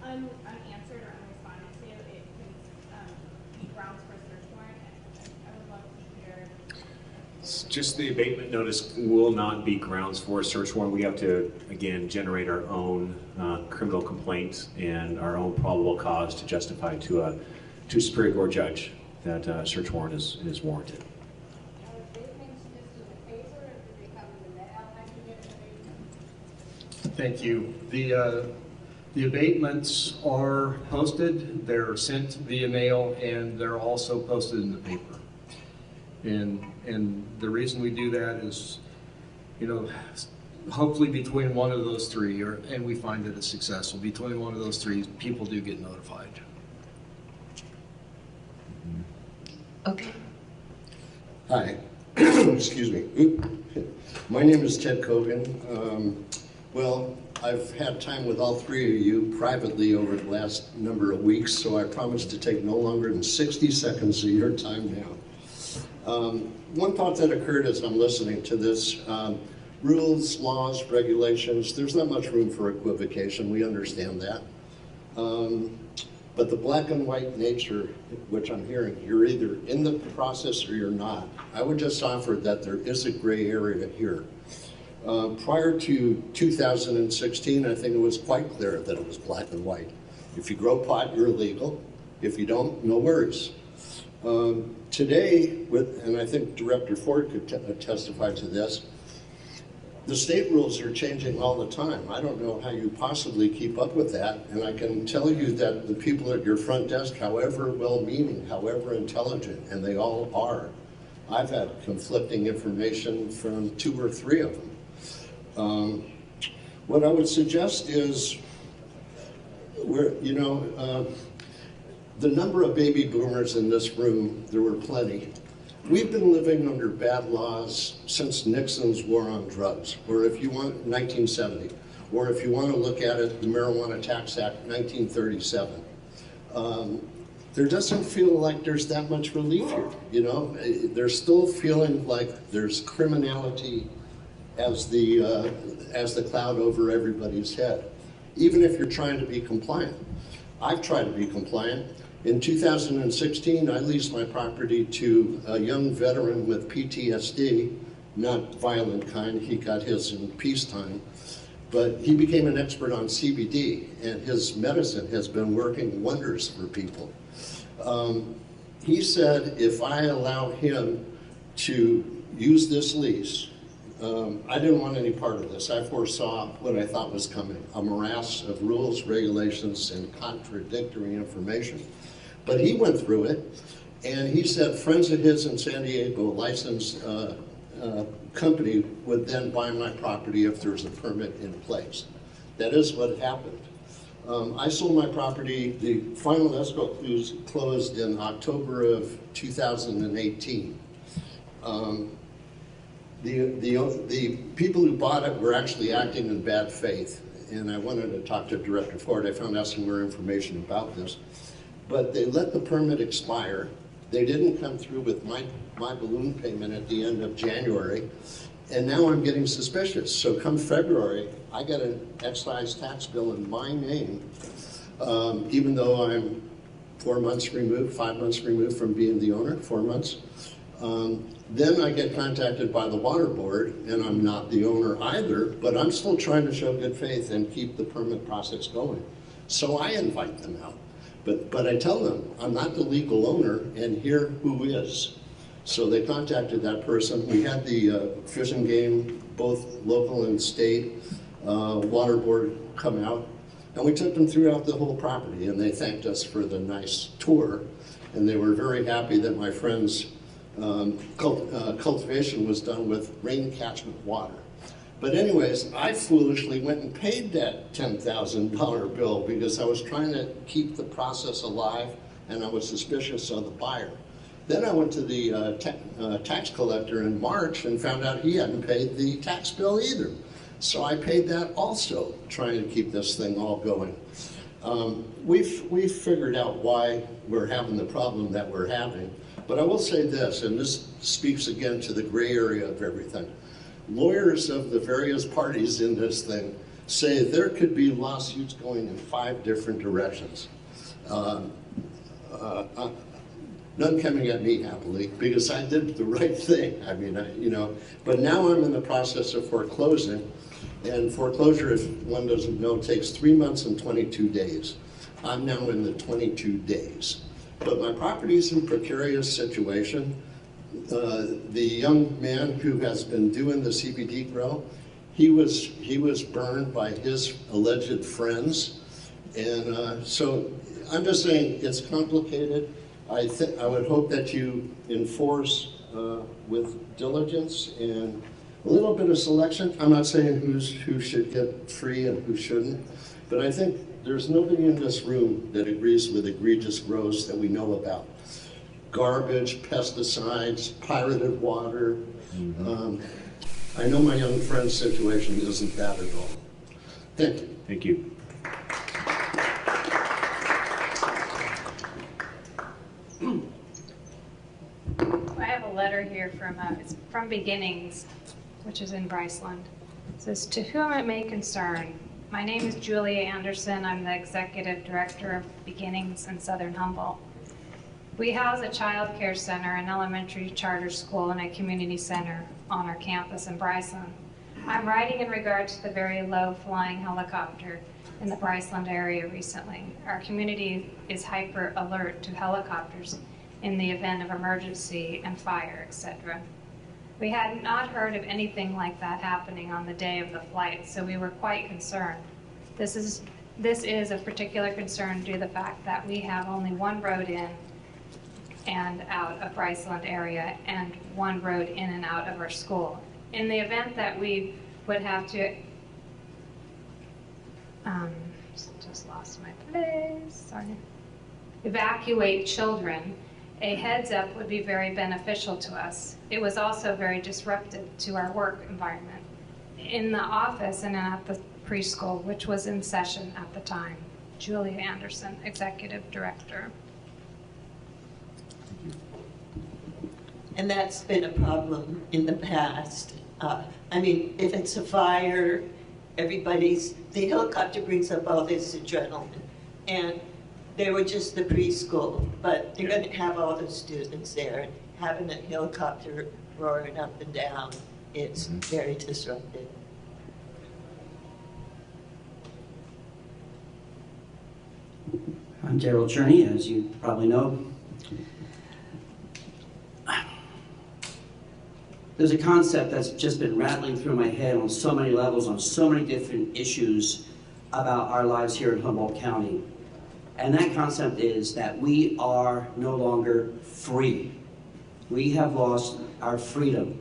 Unanswered or unresponded to, it can be grounds for a search warrant. I would love to hear. Just the abatement notice will not be grounds for a search warrant. We have to, again, generate our own criminal complaint and our own probable cause to justify to a Superior Court judge that a search warrant is warranted. Thank you. The abatements are posted, they're sent via mail, and they're also posted in the paper. And the reason we do that is, hopefully between one of those three, and we find that it's successful, between one of those three, people do get notified. Okay. Hi. Excuse me. My name is Ted Kogan. Well, I've had time with all three of you privately over the last number of weeks, so I promise to take no longer than 60 seconds of your time now. One thought that occurred as I'm listening to this, rules, laws, regulations, there's not much room for equivocation, we understand that. But the black and white nature, which I'm hearing, you're either in the process or you're not. I would just offer that there is a gray area here. Prior to 2016, I think it was quite clear that it was black and white. If you grow pot, you're illegal. If you don't, no worries. Today, and I think Director Ford could testify to this, the state rules are changing all the time. I don't know how you possibly keep up with that, and I can tell you that the people at your front desk, however well-meaning, however intelligent, and they all are, I've had conflicting information from 2 or 3 of them. What I would suggest is, the number of baby boomers in this room, there were plenty. We've been living under bad laws since Nixon's war on drugs, or if you want, 1970, or if you want to look at it, the Marijuana Tax Act, 1937. There doesn't feel like there's that much relief here, They're still feeling like there's criminality as the cloud over everybody's head, even if you're trying to be compliant. I've tried to be compliant. In 2016, I leased my property to a young veteran with PTSD, not violent kind, he got his in peacetime, but he became an expert on CBD, and his medicine has been working wonders for people. He said if I allow him to use this lease, I didn't want any part of this. I foresaw what I thought was coming, a morass of rules, regulations, and contradictory information. But he went through it, and he said friends of his in San Diego, a licensed company, would then buy my property if there's a permit in place. That is what happened. I sold my property, the final escrow closed in October of 2018. The people who bought it were actually acting in bad faith, and I wanted to talk to Director Ford. I found out some more information about this. But they let the permit expire. They didn't come through with my balloon payment at the end of January, and now I'm getting suspicious. So come February, I got an excise tax bill in my name, even though I'm 4 months removed, 5 months removed from being the owner, 4 months. Then I get contacted by the water board, and I'm not the owner either, but I'm still trying to show good faith and keep the permit process going. So I invite them out. But I tell them, I'm not the legal owner, and here who is. So they contacted that person. We had the Fish and Game, both local and state, water board come out, and we took them throughout the whole property, and they thanked us for the nice tour, and they were very happy that my friend's cultivation was done with rain catchment water. But anyways, I foolishly went and paid that $10,000 bill because I was trying to keep the process alive, and I was suspicious of the buyer. Then I went to the tax collector in March and found out he hadn't paid the tax bill either. So I paid that also, trying to keep this thing all going. We've figured out why we're having the problem that we're having. But I will say this, and this speaks again to the gray area of everything. Lawyers of the various parties in this thing say there could be lawsuits going in 5 different directions. None coming at me happily, because I did the right thing. I mean, but now I'm in the process of foreclosing, and foreclosure, if one doesn't know, takes 3 months and 22 days. I'm now in the 22 days. But my property's in a precarious situation. The young man who has been doing the CBD grow, he was burned by his alleged friends. And so I'm just saying it's complicated. I would hope that you enforce with diligence and a little bit of selection. I'm not saying who should get free and who shouldn't, but I think there's nobody in this room that agrees with egregious grows that we know about. Garbage, pesticides, pirated water. I know my young friend's situation isn't that at all. Thank you. Thank you. I have a letter here from, it's from Beginnings, which is in Bryceland. It says, "To whom it may concern, my name is Julia Anderson. I'm the Executive Director of Beginnings in Southern Humboldt. We house a child care center, an elementary charter school, and a community center on our campus in Bryceland. I'm writing in regard to the very low-flying helicopter in the Bryceland area recently. Our community is hyper alert to helicopters in the event of emergency and fire, etc. We had not heard of anything like that happening on the day of the flight, so we were quite concerned. This is of particular concern due to the fact that we have only one road in and out of Bryceland area and one road in and out of our school. In the event that we would have to, just lost my place, sorry, evacuate children, a heads up would be very beneficial to us. It was also very disruptive to our work environment in the office and at the preschool, which was in session at the time. Julia Anderson, Executive Director." And that's been a problem in the past. I mean, if it's a fire, the helicopter brings up all this adrenaline. And they were just the preschool, but they're going to have all the students there. And having a helicopter roaring up and down, it's very disruptive. I'm Gerald Cherney, as you probably know. There's a concept that's just been rattling through my head on so many levels, on so many different issues about our lives here in Humboldt County. And that concept is that we are no longer free. We have lost our freedom.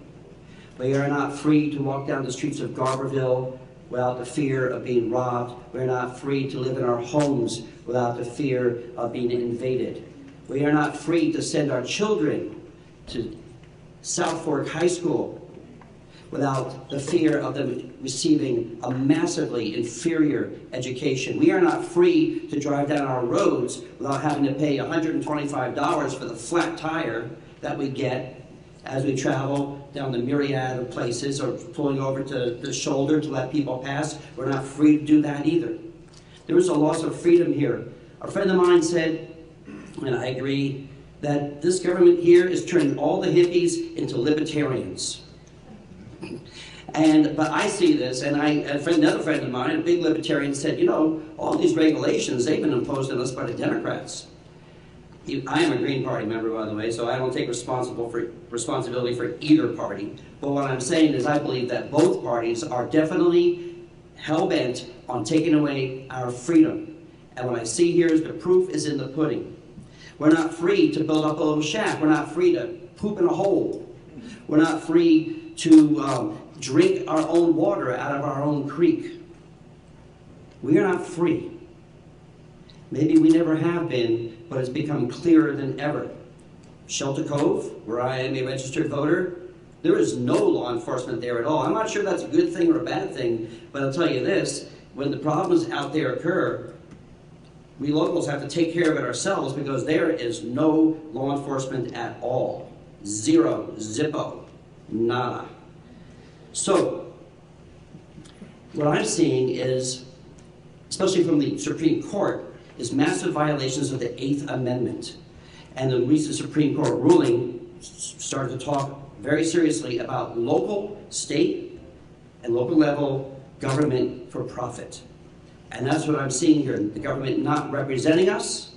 We are not free to walk down the streets of Garberville without the fear of being robbed. We're not free to live in our homes without the fear of being invaded. We are not free to send our children to South Fork High School without the fear of them receiving a massively inferior education. We are not free to drive down our roads without having to pay $125 for the flat tire that we get as we travel down the myriad of places or pulling over to the shoulder to let people pass. We're not free to do that either. There is a loss of freedom here. A friend of mine said, and I agree, that this government here is turning all the hippies into libertarians. But I see this, and another friend of mine, a big libertarian, said, you know, all these regulations, they've been imposed on us by the Democrats. I am a Green Party member, by the way, so I don't take responsibility for either party. But what I'm saying is I believe that both parties are definitely hell-bent on taking away our freedom. And what I see here is the proof is in the pudding. We're not free to build up a little shack. We're not free to poop in a hole. We're not free to drink our own water out of our own creek. We are not free. Maybe we never have been, but it's become clearer than ever. Shelter Cove, where I am a registered voter, there is no law enforcement there at all. I'm not sure that's a good thing or a bad thing, but I'll tell you this, when the problems out there occur, we locals have to take care of it ourselves because there is no law enforcement at all. Zero, zippo, nada. So, what I'm seeing is, especially from the Supreme Court, is massive violations of the 8th Amendment. and the recent Supreme Court ruling started to talk very seriously about local, state, and local level government for profit. And that's what I'm seeing here, the government not representing us,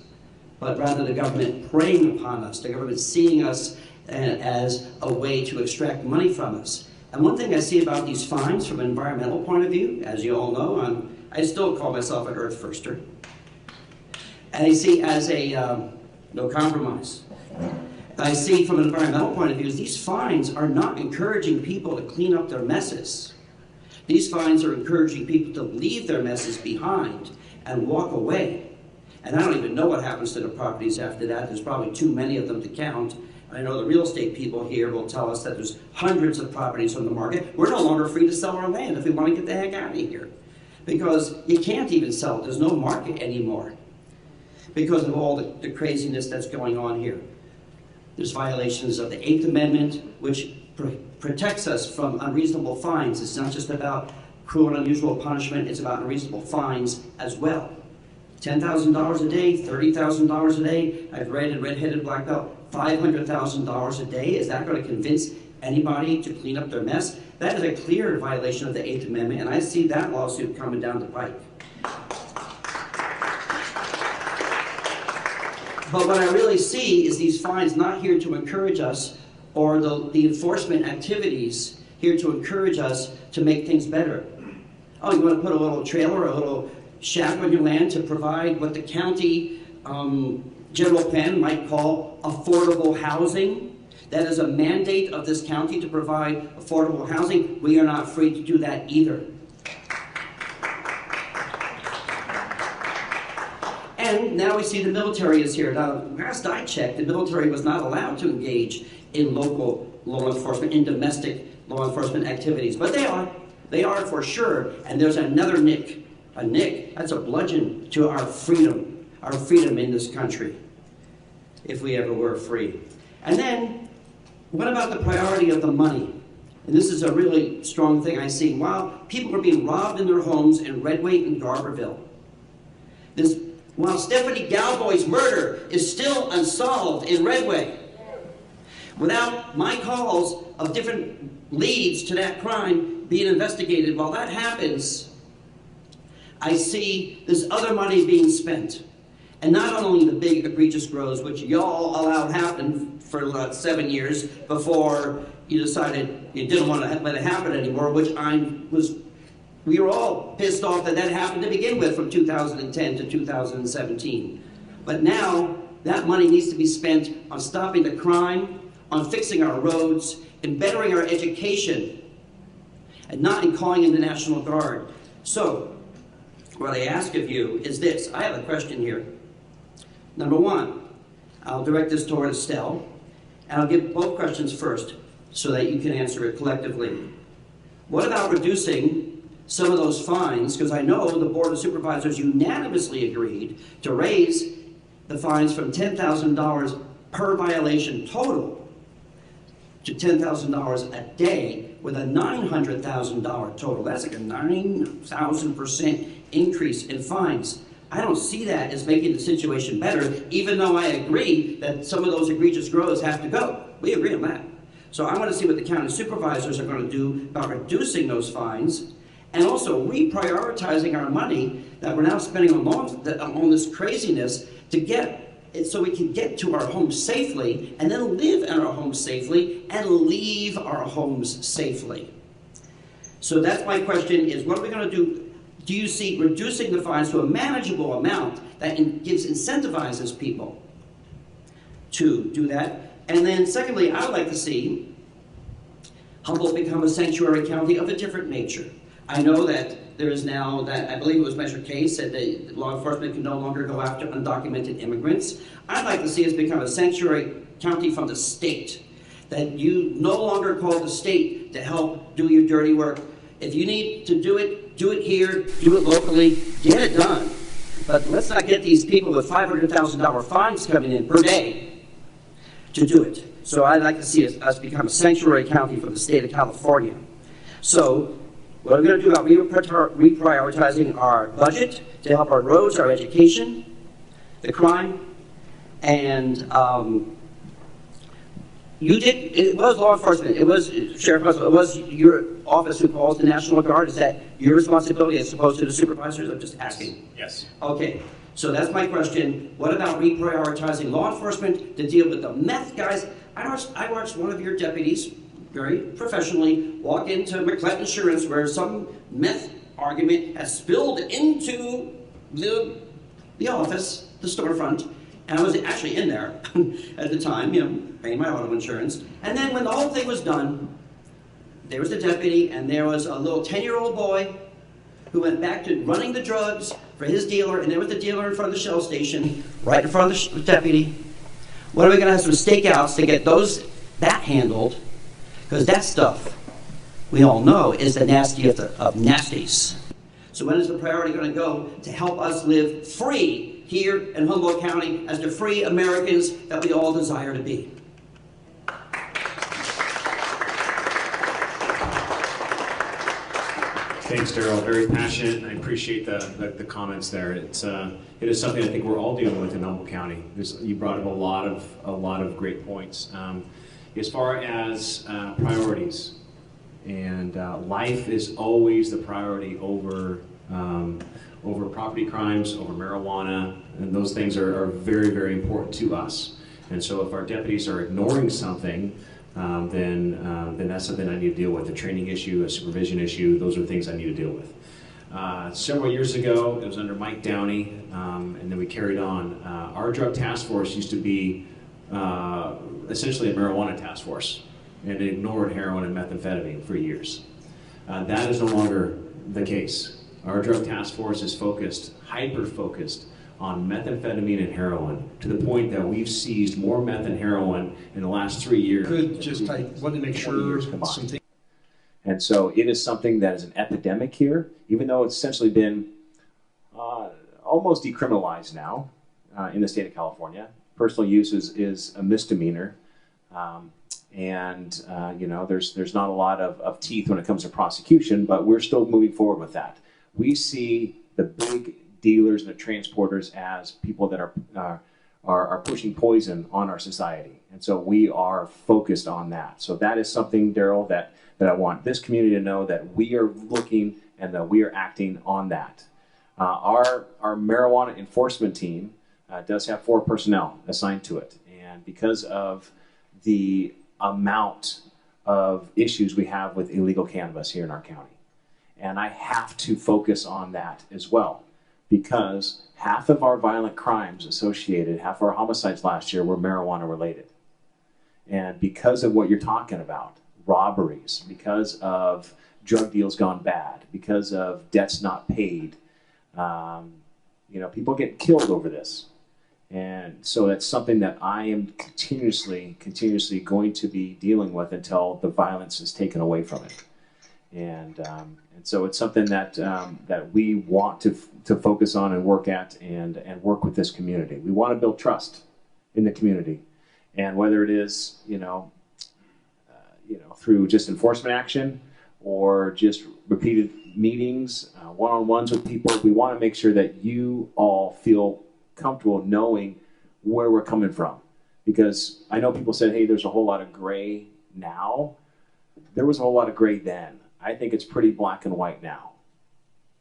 but rather the government preying upon us, the government seeing us as a way to extract money from us. And one thing I see about these fines from an environmental point of view, as you all know, I still call myself an earth firster. And I see as a no compromise. I see from an environmental point of view, these fines are not encouraging people to clean up their messes. These fines are encouraging people to leave their messes behind and walk away. And I don't even know what happens to the properties after that. There's probably too many of them to count. I know the real estate people here will tell us that there's hundreds of properties on the market. We're no longer free to sell our land if we want to get the heck out of here. Because you can't even sell it. There's no market anymore. Because of all the craziness that's going on here. There's violations of the 8th Amendment, which protects us from unreasonable fines. It's not just about cruel and unusual punishment, it's about unreasonable fines as well. $10,000 a day, $30,000 a day. I've read in Red-Headed Black Belt, $500,000 a day. Is that going to convince anybody to clean up their mess? That is a clear violation of the 8th Amendment, and I see that lawsuit coming down the pike. But what I really see is these fines not here to encourage us, or the enforcement activities here to encourage us to make things better. Oh, you want to put a little trailer or a little shack on your land to provide what the county general plan might call affordable housing? That is a mandate of this county to provide affordable housing. We are not free to do that either. And now we see the military is here. Now, last I checked, the military was not allowed to engage in local law enforcement, in domestic law enforcement activities. But they are. They are for sure. And there's another nick. A nick, that's a bludgeon to our freedom in this country, if we ever were free. And then, what about the priority of the money? And this is a really strong thing I see. While people are being robbed in their homes in Redway and Garberville, while Stephanie Galboy's murder is still unsolved in Redway, without my calls of different leads to that crime being investigated, while that happens, I see this other money being spent. And not only the big egregious grows, which y'all allowed happen for about 7 years before you decided you didn't want to let it happen anymore, which we were all pissed off that that happened to begin with from 2010 to 2017. But now, that money needs to be spent on stopping the crime, on fixing our roads, and bettering our education, and not in calling in the National Guard. So, what I ask of you is this. I have a question here. Number one, I'll direct this toward Estelle, and I'll give both questions first so that you can answer it collectively. What about reducing some of those fines? Because I know the Board of Supervisors unanimously agreed to raise the fines from $10,000 per violation total to $10,000 a day with a $900,000 total. That's like a 9,000% increase in fines. I don't see that as making the situation better, even though I agree that some of those egregious grows have to go. We agree on that. So I want to see what the county supervisors are going to do about reducing those fines and also reprioritizing our money that we're now spending on this craziness to get it so we can get to our homes safely and then live in our homes safely and leave our homes safely. So that's my question is, what are we going to do? Do you see reducing the fines to a manageable amount that incentivizes people to do that? And then secondly, I would like to see Humboldt become a sanctuary county of a different nature. I know that there is now that, I believe it was Measure K, said that law enforcement can no longer go after undocumented immigrants. I'd like to see us become a sanctuary county from the state, that you no longer call the state to help do your dirty work. If you need to do it here, do it locally, get it done. But let's not get these people with $500,000 fines coming in per day to do it. So I'd like to see us become a sanctuary county for the state of California. So what are we going to do about reprioritizing our budget to help our roads, our education, the crime, And you did, it was law enforcement, it was Sheriff, it was your office who calls the National Guard. Is that your responsibility as opposed to the supervisors? I'm just asking. Yes. Okay, so that's my question. What about reprioritizing law enforcement to deal with the meth guys? I watched one of your deputies, very professionally, walk into McClellan Insurance where some meth argument has spilled into the office, the storefront, and I was actually in there at the time, you know, paying my auto insurance. And then when the whole thing was done, there was the deputy, and there was a little 10-year-old boy who went back to running the drugs for his dealer, and there was the dealer in front of the Shell station, right in front of the deputy. When are we going to have some stakeouts to get that handled? Because that stuff, we all know, is the nastiest of nasties. So when is the priority going to go to help us live free here in Humboldt County as the free Americans that we all desire to be? Thanks, Daryl. Very passionate. I appreciate the comments there. It is something I think we're all dealing with in Humboldt County. You brought up a lot of great points. As far as priorities, and life is always the priority over property crimes, over marijuana, and those things are very, very important to us. And so if our deputies are ignoring something, then that's something I need to deal with. A training issue, a supervision issue, those are things I need to deal with. Several years ago, it was under Mike Downey, and then we carried on. Our drug task force used to be essentially a marijuana task force, and it ignored heroin and methamphetamine for years. That is no longer the case. Our drug task force is focused, hyper-focused, on methamphetamine and heroin, to the point that we've seized more meth and heroin in the last 3 years. I wanted to make sure something. And so it is something that is an epidemic here, even though it's essentially been almost decriminalized now in the state of California. Personal use is a misdemeanor. You know, there's not a lot of teeth when it comes to prosecution, but we're still moving forward with that. We see the big dealers and the transporters as people that are pushing poison on our society. And so we are focused on that. So that is something, Daryl, that I want this community to know, that we are looking and that we are acting on that. Our marijuana enforcement team does have 4 personnel assigned to it. And because of the amount of issues we have with illegal cannabis here in our county, and I have to focus on that as well, because half of our violent crimes associated, half of our homicides last year were marijuana related. And because of what you're talking about, robberies, because of drug deals gone bad, because of debts not paid, you know, people get killed over this. And so that's something that I am continuously going to be dealing with until the violence is taken away from it. And so it's something that we want to focus on and work at and work with this community. We want to build trust in the community, and whether it is through just enforcement action or just repeated meetings, one-on-ones with people, we want to make sure that you all feel comfortable knowing where we're coming from. Because I know people said, hey, there's a whole lot of gray now. There was a whole lot of gray then. I think it's pretty black and white now.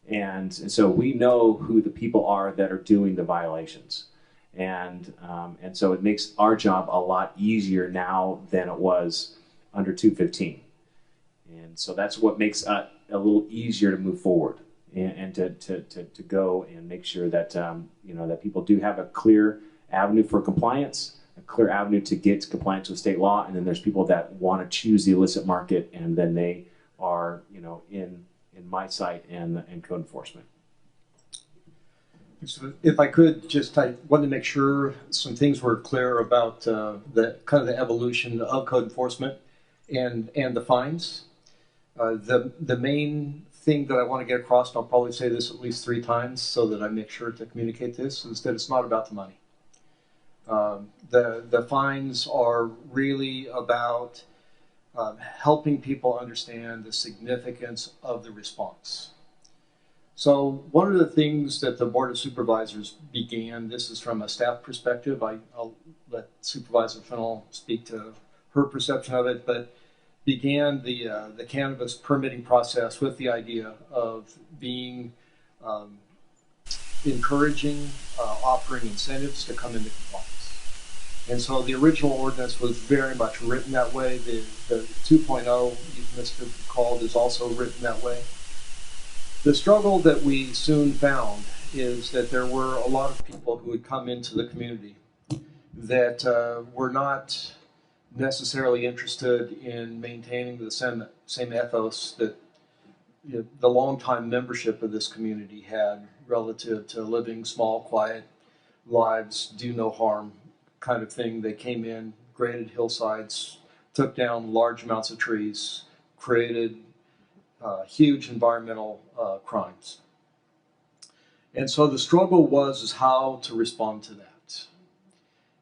And so we know who the people are that are doing the violations. And so it makes our job a lot easier now than it was under 215. And so that's what makes it a little easier to move forward and to go and make sure that that people do have a clear avenue for compliance, a clear avenue to get to compliance with state law, and then there's people that want to choose the illicit market, and then they are in my sight and code enforcement. So if I could just, I wanted to make sure some things were clear about the kind of the evolution of code enforcement and the fines. The main thing that I want to get across, and I'll probably say this at least 3 times so that I make sure to communicate this, is that it's not about the money. The fines are really about helping people understand the significance of the response. So one of the things that the Board of Supervisors began, this is from a staff perspective, I'll let Supervisor Fennell speak to her perception of it, but began the cannabis permitting process with the idea of being encouraging, offering incentives to come into compliance. And so the original ordinance was very much written that way. The 2.0, euphemistically called, is also written that way. The struggle that we soon found is that there were a lot of people who would come into the community that were not necessarily interested in maintaining the same ethos that the longtime membership of this community had relative to living small, quiet lives, do no harm kind of thing. They came in, graded hillsides, took down large amounts of trees, created huge environmental crimes. And so the struggle was how to respond to that.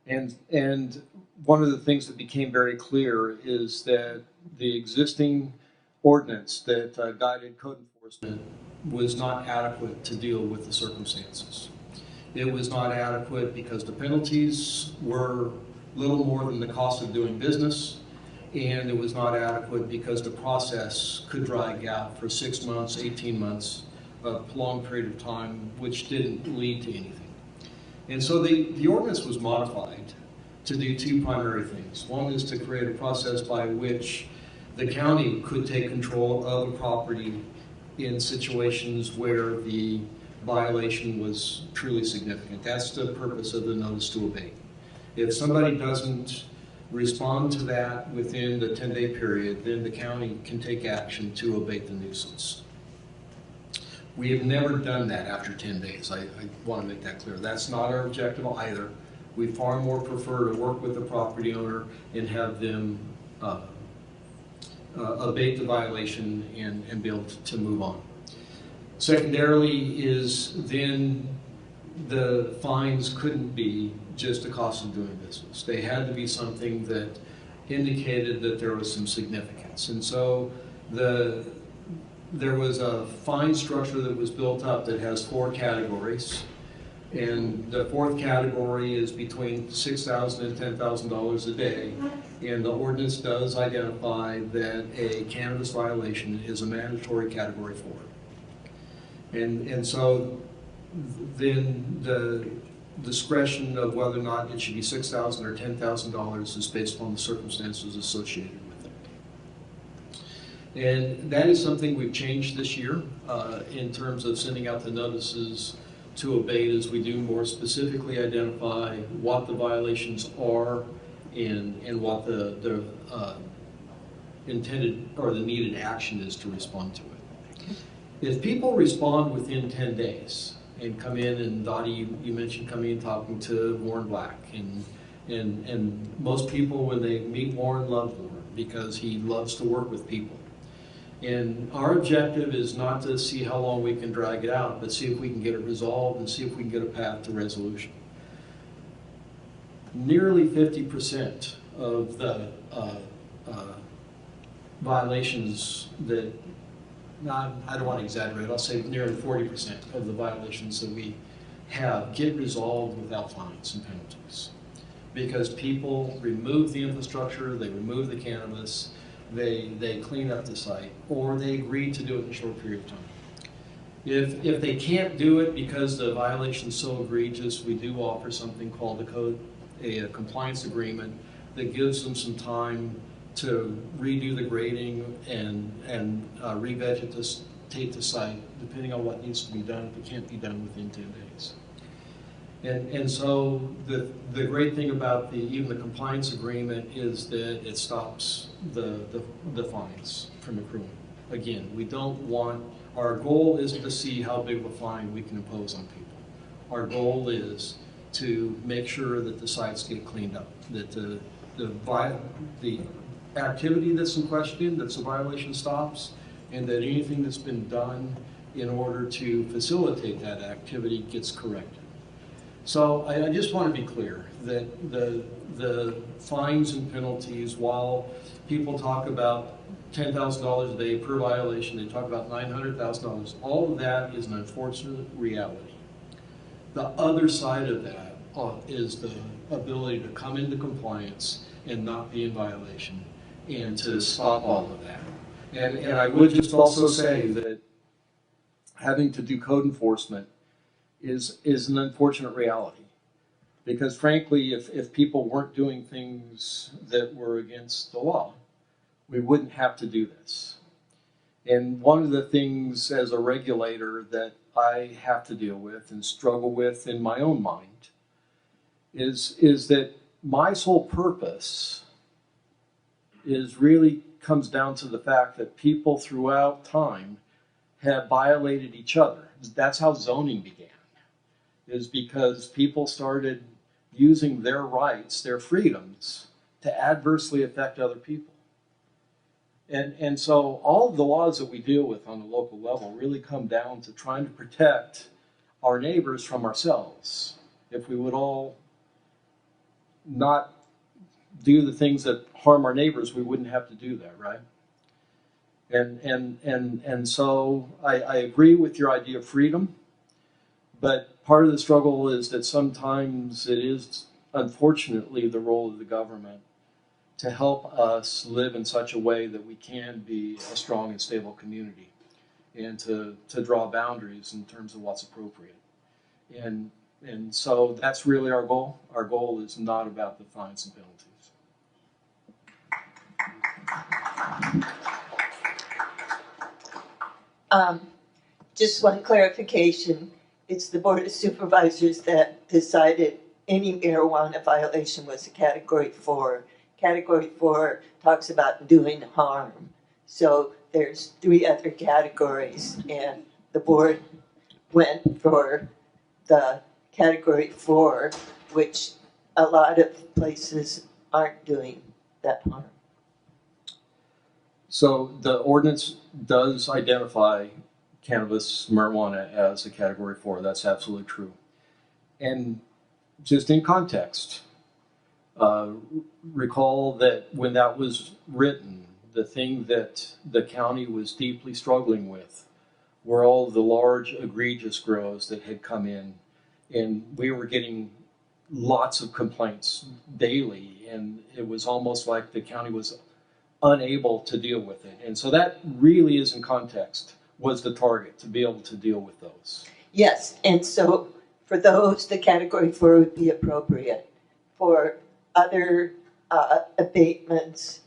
And one of the things that became very clear is that the existing ordinance that guided code enforcement was not adequate to deal with the circumstances. It was not adequate because the penalties were little more than the cost of doing business, and it was not adequate because the process could drag out for 6 months, 18 months, a long period of time, which didn't lead to anything. And so the ordinance was modified to do two primary things. One is to create a process by which the county could take control of a property in situations where the violation was truly significant. That's the purpose of the notice to abate. If somebody doesn't respond to that within the 10-day period, then the county can take action to abate the nuisance. We have never done that after 10 days. I want to make that clear. That's not our objective either. We far more prefer to work with the property owner and have them abate the violation and be able to move on. Secondarily is then the fines couldn't be just the cost of doing business. They had to be something that indicated that there was some significance. And so there was a fine structure that was built up that has 4 categories. And the 4th category is between $6,000 and $10,000 a day. And the ordinance does identify that a cannabis violation is a mandatory category 4. And so then the discretion of whether or not it should be $6,000 or $10,000 is based on the circumstances associated with it. And that is something we've changed this year in terms of sending out the notices to abate, as we do more specifically identify what the violations are and what the intended or the needed action is to respond to it. If people respond within 10 days and come in, and Dottie, you mentioned coming and talking to Warren Black, and most people when they meet Warren love Warren because he loves to work with people. And our objective is not to see how long we can drag it out, but see if we can get it resolved and see if we can get a path to resolution. Nearly 50% of the violations that, I don't want to exaggerate, I'll say nearly 40% of the violations that we have get resolved without fines and penalties. Because people remove the infrastructure, they remove the cannabis, they clean up the site, or they agree to do it in a short period of time. If they can't do it because the violation is so egregious, we do offer something called a compliance agreement that gives them some time to redo the grading and revegetate the site, depending on what needs to be done, if it can't be done within 10 days. And so the great thing about even the compliance agreement is that it stops the fines from accruing. Again, we don't want, our goal isn't to see how big of a fine we can impose on people. Our goal is to make sure that the sites get cleaned up, that the activity that's in question, that's a violation, stops, and that anything that's been done in order to facilitate that activity gets corrected. So I just want to be clear that the fines and penalties, while people talk about $10,000 a day per violation, they talk about $900,000, all of that is an unfortunate reality. The other side of that is the ability to come into compliance and not be in violation, and to stop all of that. And I would just also say that having to do code enforcement is an unfortunate reality. Because frankly, if people weren't doing things that were against the law, we wouldn't have to do this. And one of the things as a regulator that I have to deal with and struggle with in my own mind is that my sole purpose really comes down to the fact that people throughout time have violated each other. That's how zoning began, is because people started using their rights, their freedoms, to adversely affect other people. And so all of the laws that we deal with on the local level really come down to trying to protect our neighbors from ourselves. If we would all not do the things that harm our neighbors, we wouldn't have to do that, right? And so I agree with your idea of freedom, but part of the struggle is that sometimes it is, unfortunately, the role of the government to help us live in such a way that we can be a strong and stable community, and to draw boundaries in terms of what's appropriate. And so that's really our goal. Our goal is not about the fines and penalties. Just one clarification. It's the Board of Supervisors that decided any marijuana violation was a Category 4. Category 4 talks about doing harm. So there's 3 other categories, and the board went for the Category 4, which a lot of places aren't doing that harm. So the ordinance does identify cannabis, marijuana as a Category 4. That's absolutely true. And just in context, recall that when that was written, the thing that the county was deeply struggling with were all the large egregious grows that had come in, and we were getting lots of complaints daily, and it was almost like the county was unable to deal with it. And so that really is in context, was the target, to be able to deal with those. Yes, and so for those, the Category 4 would be appropriate. For other abatements,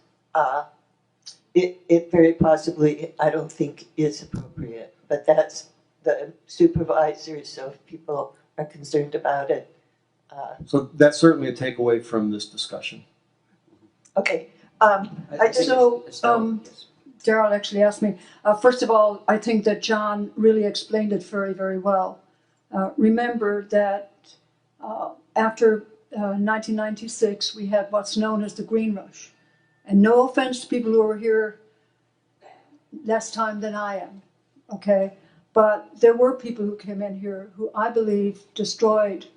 it very possibly, I don't think, is appropriate. But that's the supervisors, so if people are concerned about it. So that's certainly a takeaway from this discussion. Okay. Daryl actually asked me. First of all, I think that John really explained it very, very well. Remember that after 1996, we had what's known as the Green Rush. And no offense to people who were here less time than I am, okay? But there were people who came in here who I believe destroyed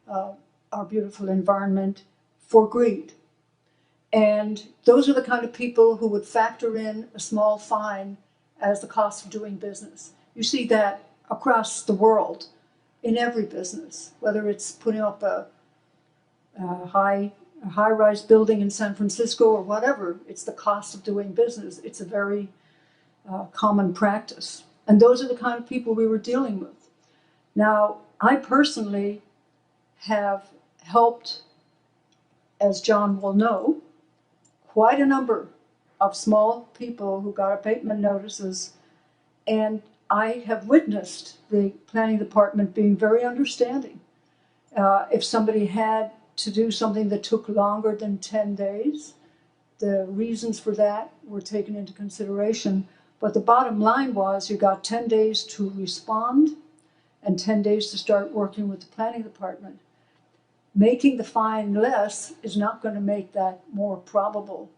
our beautiful environment for greed. And those are the kind of people who would factor in a small fine as the cost of doing business. You see that across the world in every business, whether it's putting up a high-rise building in San Francisco or whatever, it's the cost of doing business. It's a very common practice. And those are the kind of people we were dealing with. Now, I personally have helped, as John will know, quite a number of small people who got abatement notices, and I have witnessed the planning department being very understanding. If somebody had to do something that took longer than 10 days, the reasons for that were taken into consideration. But the bottom line was you got 10 days to respond and 10 days to start working with the planning department. Making the fine less is not going to make that more probable.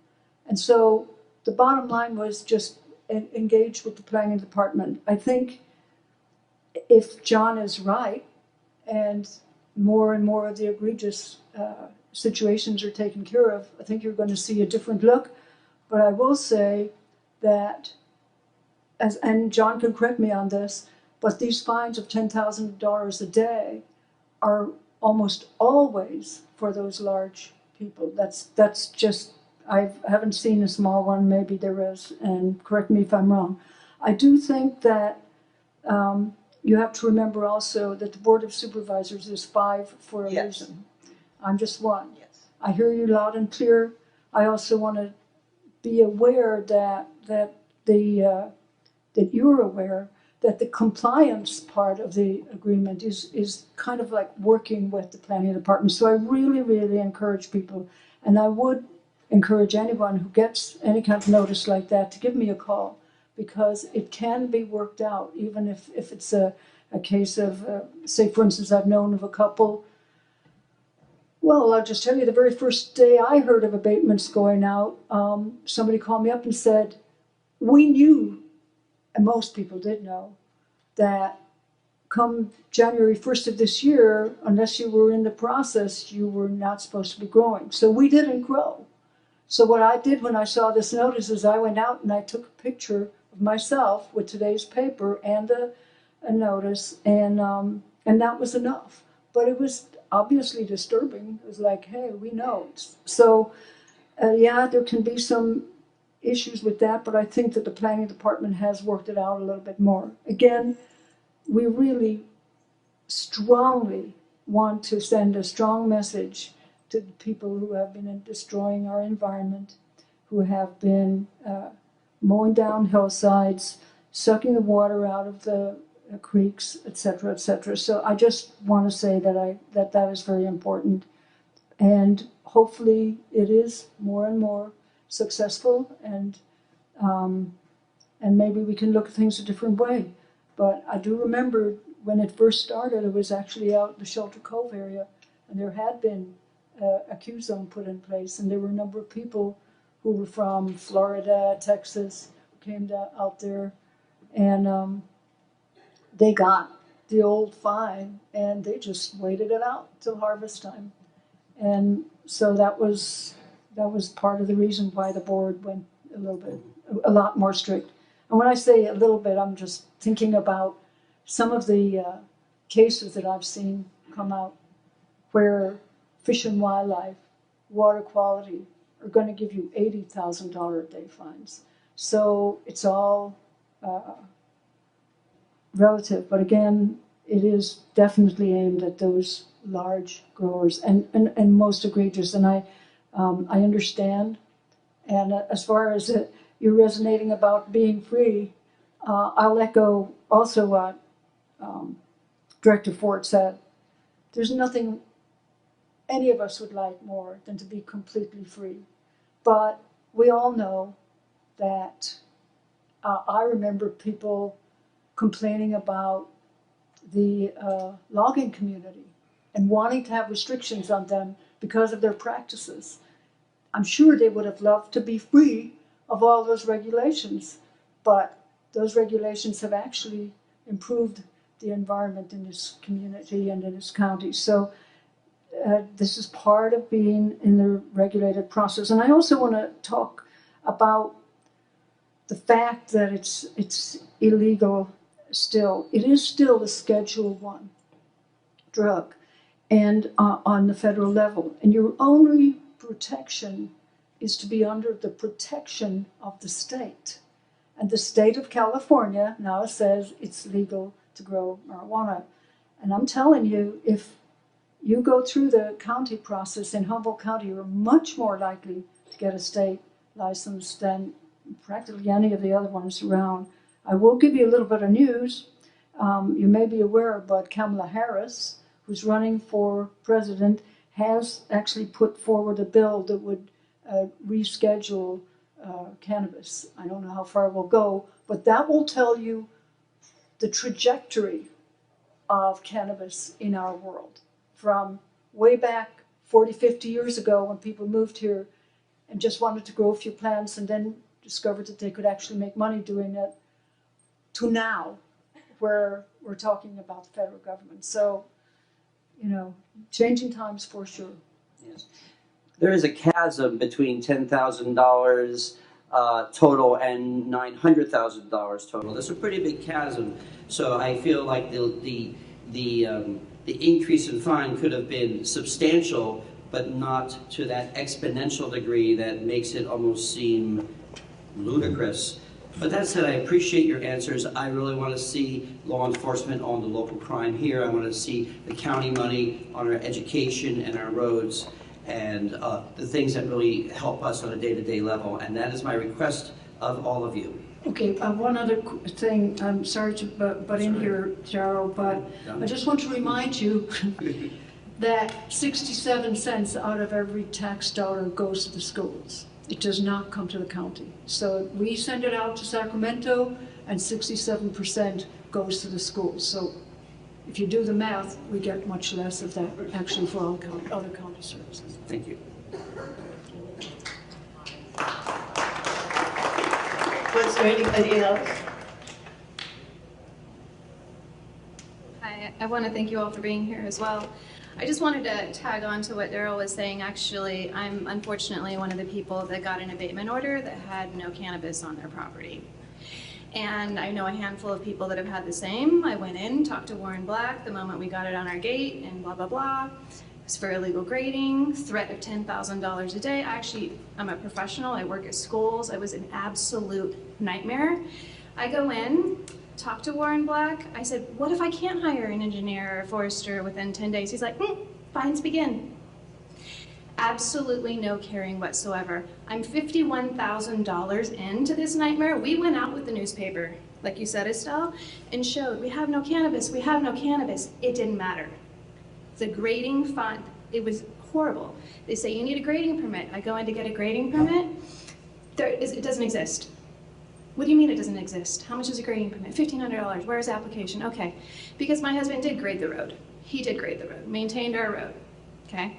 And so the bottom line was just engage with the planning department. I think if John is right, and more and more of the egregious situations are taken care of, I think you're going to see a different look. But I will say that, and John can correct me on this, but these fines of $10,000 a day are almost always for those large people. That's just, I haven't seen a small one, maybe there is, and correct me if I'm wrong. I do think that you have to remember also that the Board of Supervisors is 5 for a reason. I'm just one. Yes. I hear you loud and clear. I also want to be aware that you're aware that the compliance part of the agreement is kind of like working with the planning department. So I really, really encourage people, and I would encourage anyone who gets any kind of notice like that to give me a call, because it can be worked out, even if it's a case of, say, for instance, I've known of a couple. Well, I'll just tell you, the very first day I heard of abatements going out, somebody called me up and said, we knew, and most people did know, that come January 1st of this year, unless you were in the process, you were not supposed to be growing. So we didn't grow. So what I did when I saw this notice is I went out and I took a picture of myself with today's paper and a notice, and that was enough. But it was obviously disturbing. It was like, hey, we know. So, yeah, there can be some issues with that, but I think that the planning department has worked it out a little bit more. Again, we really strongly want to send a strong message to the people who have been destroying our environment, who have been mowing down hillsides, sucking the water out of the creeks, etc., etc. So I just want to say that that is very important, and hopefully it is more and more successful, and maybe we can look at things a different way. But I do remember when it first started, it was actually out in the Shelter Cove area, and there had been a Q zone put in place, and there were a number of people who were from Florida, Texas, who came out there, and they got the old fine, and they just waited it out till harvest time. And so that was part of the reason why the board went a lot more strict. And when I say a little bit, I'm just thinking about some of the cases that I've seen come out where Fish and Wildlife, water quality are going to give you $80,000 a day fines. So it's all relative, but again, it is definitely aimed at those large growers and most egregious. And I understand. And as far as you're resonating about being free, I'll echo also what Director Ford said. There's nothing any of us would like more than to be completely free. But we all know that I remember people complaining about the logging community and wanting to have restrictions on them because of their practices. I'm sure they would have loved to be free of all those regulations, but those regulations have actually improved the environment in this community and in this county. So this is part of being in the regulated process. And I also want to talk about the fact that it's illegal still. It is still a Schedule I drug, and on the federal level. And your only protection is to be under the protection of the state. And the state of California now says it's legal to grow marijuana. And I'm telling you, if you go through the county process in Humboldt County, you're much more likely to get a state license than practically any of the other ones around. I will give you a little bit of news. You may be aware, but Kamala Harris, who's running for president, has actually put forward a bill that would reschedule cannabis. I don't know how far it will go, but that will tell you the trajectory of cannabis in our world. From way back 40, 50 years ago when people moved here and just wanted to grow a few plants and then discovered that they could actually make money doing it, to now, where we're talking about the federal government. So you know, changing times for sure. Yes. There is a chasm between $10,000 total and $900,000 total. There's a pretty big chasm. So I feel like the increase in fine could have been substantial, but not to that exponential degree that makes it almost seem ludicrous. But that said, I appreciate your answers. I really want to see law enforcement on the local crime here. I want to see the county money on our education and our roads and the things that really help us on a day-to-day level. And that is my request of all of you. Okay, one other thing. I'm sorry to butt in here, Gerald, but I just want to remind you that 67 cents out of every tax dollar goes to the schools. It does not come to the county. So we send it out to Sacramento, and 67% goes to the schools. So if you do the math, we get much less of that actually for all other county services. Thank you. Was there anybody else? Hi, I want to thank you all for being here as well. I just wanted to tag on to what Daryl was saying. Actually, I'm unfortunately one of the people that got an abatement order that had no cannabis on their property. And I know a handful of people that have had the same. I went in, talked to Warren Black the moment we got it on our gate, and blah, blah, blah. It was for illegal grading, threat of $10,000 a day. I'm a professional, I work at schools. It was an absolute nightmare. I go in, talk to Warren Black. I said, what if I can't hire an engineer or a forester within 10 days? He's like, fines begin. Absolutely no caring whatsoever. I'm $51,000 into this nightmare. We went out with the newspaper, like you said, Estelle, and showed we have no cannabis, we have no cannabis. It didn't matter. The grading fund, it was horrible. They say you need a grading permit. I go in to get a grading permit. It doesn't exist. What do you mean it doesn't exist? How much is a grading permit? $1,500. Where's the application? Okay. Because my husband did grade the road. He did grade the road, maintained our road. Okay?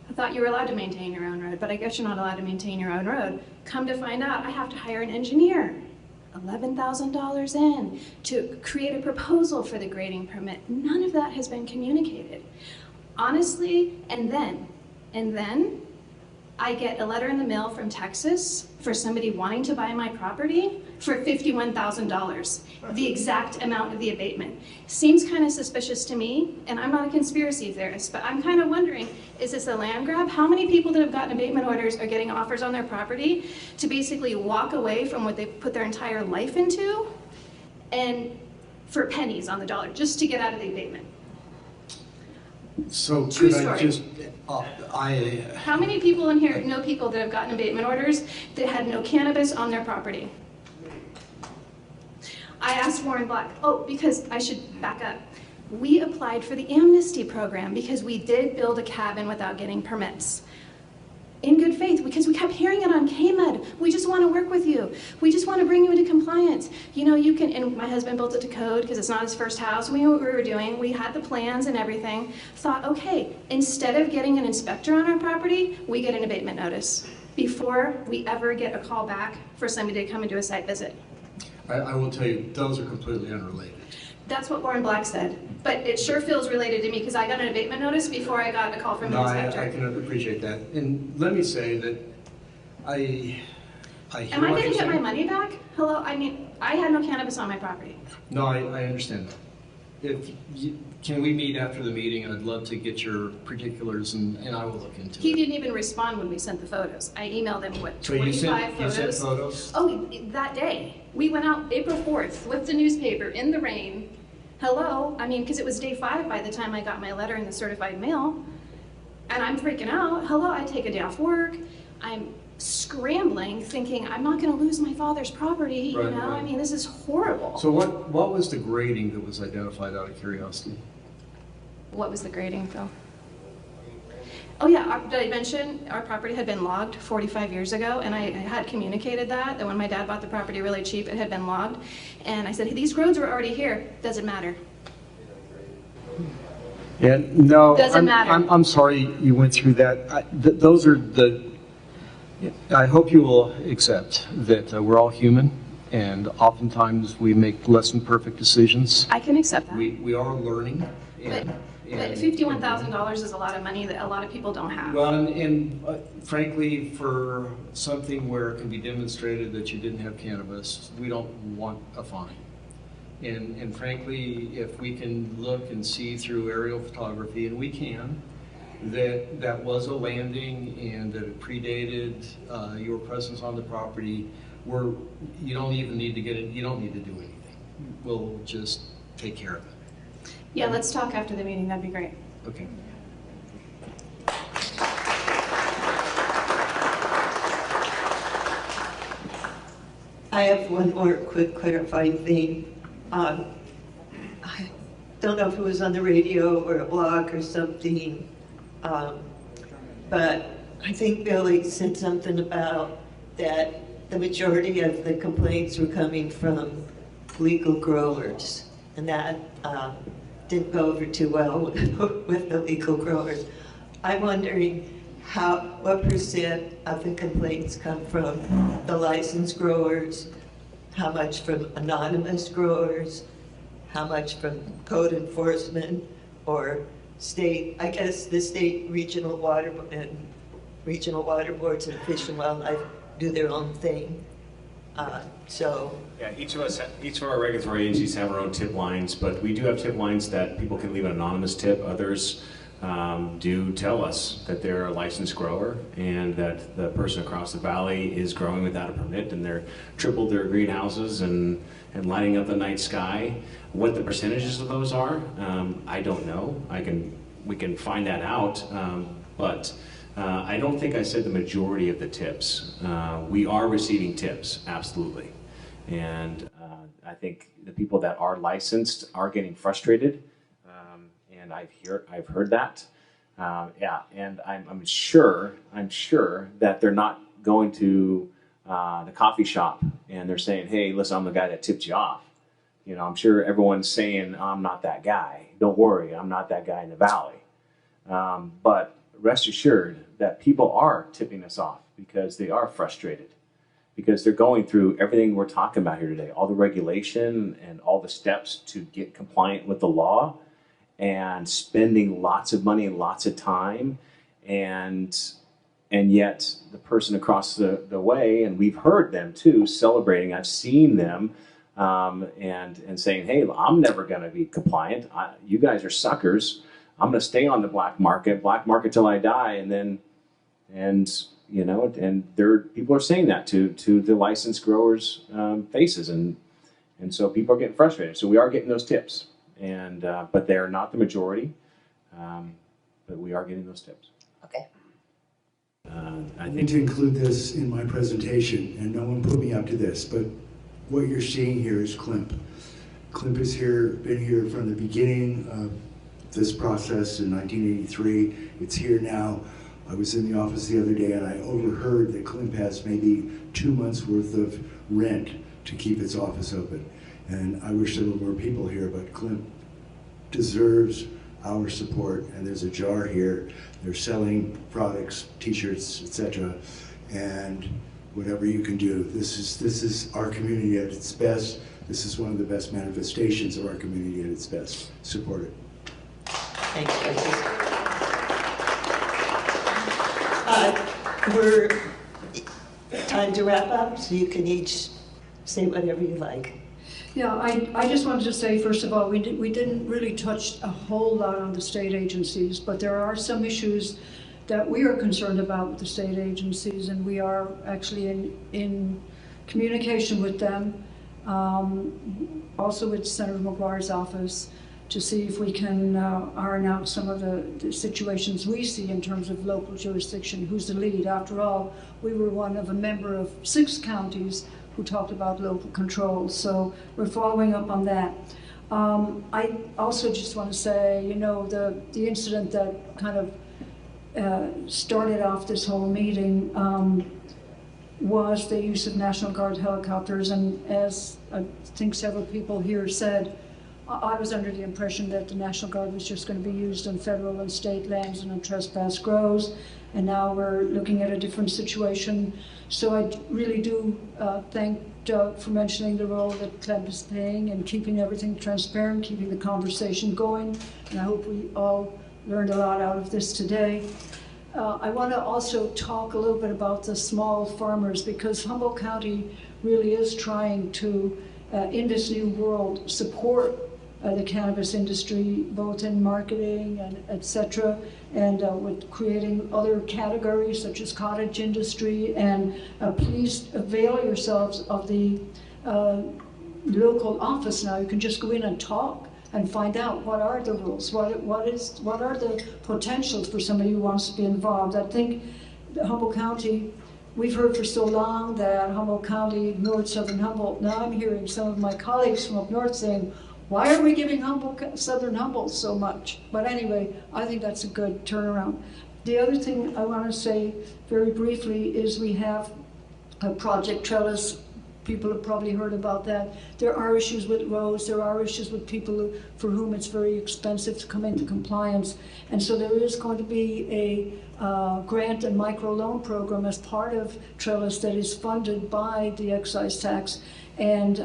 I thought you were allowed to maintain your own road, but I guess you're not allowed to maintain your own road. Come to find out, I have to hire an engineer. $11,000 in to create a proposal for the grading permit. None of that has been communicated. Honestly, and then I get a letter in the mail from Texas for somebody wanting to buy my property for $51,000, the exact amount of the abatement. Seems kind of suspicious to me, and I'm not a conspiracy theorist, but I'm kind of wondering, is this a land grab? How many people that have gotten abatement orders are getting offers on their property to basically walk away from what they put their entire life into, and for pennies on the dollar, just to get out of the abatement? So True could I story. just, How many people in here know people that have gotten abatement orders that had no cannabis on their property? I asked Warren Black, because I should back up. We applied for the amnesty program because we did build a cabin without getting permits. In good faith, because we kept hearing it on KMED. We just want to work with you. We just want to bring you into compliance. You know, you can, and my husband built it to code because it's not his first house. We knew what we were doing. We had the plans and everything. Thought, okay, instead of getting an inspector on our property, we get an abatement notice before we ever get a call back for somebody to come and do a site visit. I will tell you, those are completely unrelated. That's what Warren Black said. But it sure feels related to me because I got an abatement notice before I got a call from an inspector. I can appreciate that. And let me say that I hear Am I what going you're to get my saying. money back? Hello? I mean, I had no cannabis on my property. No, I understand that. Can we meet after the meeting? I'd love to get your particulars and I will look into it. He didn't even respond when we sent the photos. I emailed him, what, So 25 you photos? sent photos? Oh, that day. We went out April 4th with the newspaper in the rain. Hello? I mean, because it was day 5 by the time I got my letter in the certified mail. And I'm freaking out. Hello, I take a day off work. I'm scrambling, thinking I'm not going to lose my father's property, you know? Right. I mean, this is horrible. So what was the grading that was identified out of curiosity? What was the grading, Phil? Oh yeah, did I mention our property had been logged 45 years ago, and I had communicated that when my dad bought the property really cheap, it had been logged. And I said, hey, these roads were already here, doesn't matter. Yeah, no, Doesn't matter. I'm sorry you went through that. Those are I hope you will accept that we're all human, and oftentimes we make less than perfect decisions. I can accept that. We are learning. But But $51,000 is a lot of money that a lot of people don't have. Well, and frankly, for something where it can be demonstrated that you didn't have cannabis, we don't want a fine. And frankly, if we can look and see through aerial photography, and we can, that was a landing and that it predated your presence on the property, where you don't even need to get it, you don't need to do anything. We'll just take care of it. Yeah, let's talk after the meeting, that'd be great. Okay. I have one more quick clarifying thing. I don't know if it was on the radio or a blog or something, but I think Billy said something about that the majority of the complaints were coming from legal growers, and that didn't go over too well with the legal growers. I'm wondering what percent of the complaints come from the licensed growers, how much from anonymous growers, how much from code enforcement or state, I guess the state regional water boards and Fish and Wildlife do their own thing. Yeah, each of our regulatory agencies have our own tip lines, but we do have tip lines that people can leave an anonymous tip. Others do tell us that they're a licensed grower and that the person across the valley is growing without a permit, and they're tripled their greenhouses and lighting up the night sky. What the percentages of those are, I don't know. We can find that out, but I don't think I said the majority of the tips. We are receiving tips, absolutely. And I think the people that are licensed are getting frustrated, and I've heard that. Yeah, and I'm sure that they're not going to the coffee shop and they're saying, "Hey, listen, I'm the guy that tipped you off." You know, I'm sure everyone's saying, "I'm not that guy. Don't worry, I'm not that guy in the valley." But rest assured that people are tipping us off because they are frustrated, because they're going through everything we're talking about here today, all the regulation and all the steps to get compliant with the law, and spending lots of money and lots of time, and yet the person across the way, and we've heard them too, celebrating, I've seen them, and saying, "Hey, I'm never gonna be compliant. You guys are suckers. I'm gonna stay on the black market till I die," and you know, and people are saying that to the licensed growers' faces, and so people are getting frustrated. So we are getting those tips, and but they're not the majority, but we are getting those tips. Okay. I need to include this in my presentation, and no one put me up to this, but what you're seeing here is CLMP. CLMP is here, been here from the beginning of this process in 1983. It's here now. I was in the office the other day and I overheard that CLMP has maybe 2 months worth of rent to keep its office open. And I wish there were more people here, but CLMP deserves our support, and there's a jar here. They're selling products, t-shirts, etc. And whatever you can do. This is our community at its best. This is one of the best manifestations of our community at its best. Support it. Thank you. We're time to wrap up, so you can each say whatever you like. Yeah, I just wanted to say, first of all, we didn't really touch a whole lot on the state agencies, but there are some issues that we are concerned about with the state agencies, and we are actually in communication with them, also with Senator McGuire's office, to see if we can iron out some of the situations we see in terms of local jurisdiction, who's the lead. After all, we were one of a member of 6 counties who talked about local control, so we're following up on that. I also just want to say, you know, the incident that kind of started off this whole meeting was the use of National Guard helicopters, and as I think several people here said, I was under the impression that the National Guard was just going to be used on federal and state lands and on trespass grows, and now we're looking at a different situation. So I really do thank Doug for mentioning the role that CLMP is playing and keeping everything transparent, keeping the conversation going, and I hope we all learned a lot out of this today. I want to also talk a little bit about the small farmers, because Humboldt County really is trying to, in this new world, support the cannabis industry, both in marketing and etc., and with creating other categories such as cottage industry. And please avail yourselves of the local office now. You can just go in and talk and find out what are the rules, what are the potentials for somebody who wants to be involved. I think Humboldt County, we've heard for so long that Humboldt County ignored Southern Humboldt. Now I'm hearing some of my colleagues from up north saying, why are we giving Southern Humboldt so much? But anyway, I think that's a good turnaround. The other thing I want to say very briefly is we have Project Trellis. People have probably heard about that. There are issues with roads. There are issues with people for whom it's very expensive to come into compliance. And so there is going to be a grant and microloan program as part of Trellis that is funded by the excise tax. And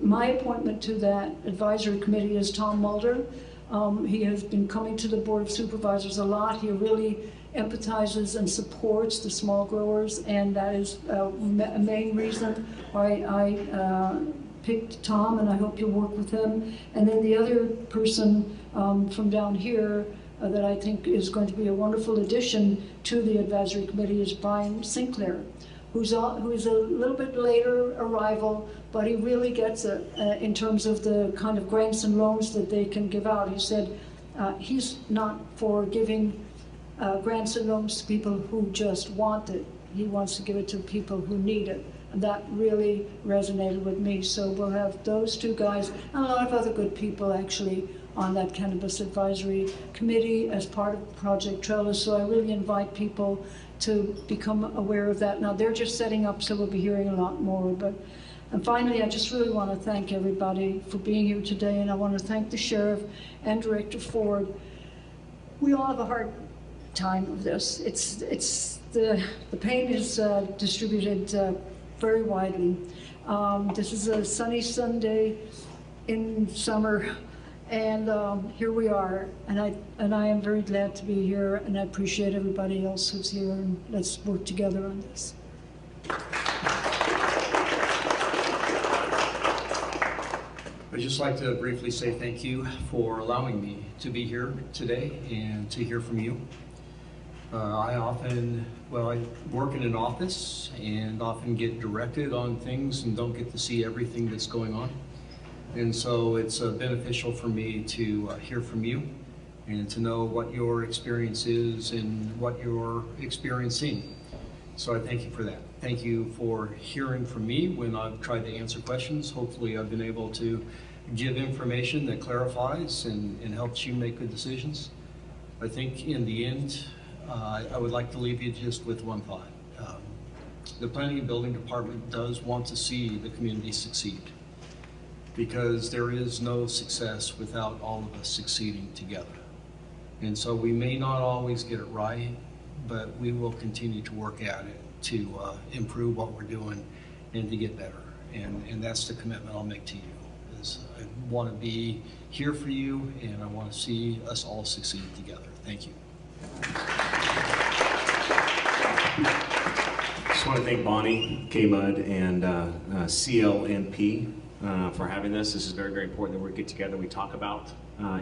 my appointment to that advisory committee is Tom Mulder. He has been coming to the Board of Supervisors a lot. He really empathizes and supports the small growers, and that is a main reason why I picked Tom, and I hope you'll work with him. And then the other person from down here that I think is going to be a wonderful addition to the advisory committee is Brian Sinclair, who's a little bit later arrival, but he really gets it in terms of the kind of grants and loans that they can give out. He said he's not for giving grants and loans to people who just want it. He wants to give it to people who need it. And that really resonated with me. So we'll have those two guys and a lot of other good people actually on that Cannabis Advisory Committee as part of Project Trellis. So I really invite people to become aware of that. Now they're just setting up, so we'll be hearing a lot more. And finally, I just really want to thank everybody for being here today, and I want to thank the Sheriff and Director Ford. We all have a hard time of this. The pain is distributed very widely. This is a sunny Sunday in summer, and here we are, and I am very glad to be here, and I appreciate everybody else who's here, and let's work together on this. I'd just like to briefly say thank you for allowing me to be here today and to hear from you. I work in an office and often get directed on things and don't get to see everything that's going on. And so it's beneficial for me to hear from you and to know what your experience is and what you're experiencing. So I thank you for that. Thank you for hearing from me when I've tried to answer questions. Hopefully I've been able to give information that clarifies and helps you make good decisions. I think in the end, I would like to leave you just with one thought. The Planning and Building Department does want to see the community succeed, because there is no success without all of us succeeding together. And so we may not always get it right, but we will continue to work at it to improve what we're doing and to get better. And that's the commitment I'll make to you. Is I want to be here for you, and I want to see us all succeed together. Thank you. Just want to thank Bonnie, K-Mud, and CLMP for having this. This is very, very important that we get together, we talk about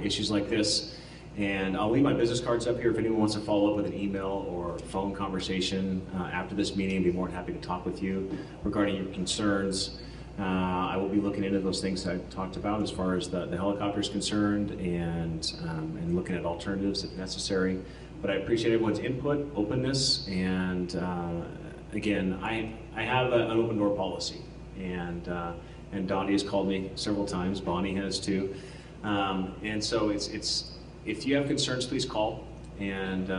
issues like this. And I'll leave my business cards up here if anyone wants to follow up with an email or phone conversation after this meeting. I'd be more than happy to talk with you regarding your concerns. I will be looking into those things that I talked about as far as the helicopter is concerned, and looking at alternatives if necessary. But I appreciate everyone's input, openness, and again, I have an open door policy, and Dottie has called me several times. Bonnie has too, and so it's if you have concerns, please call. And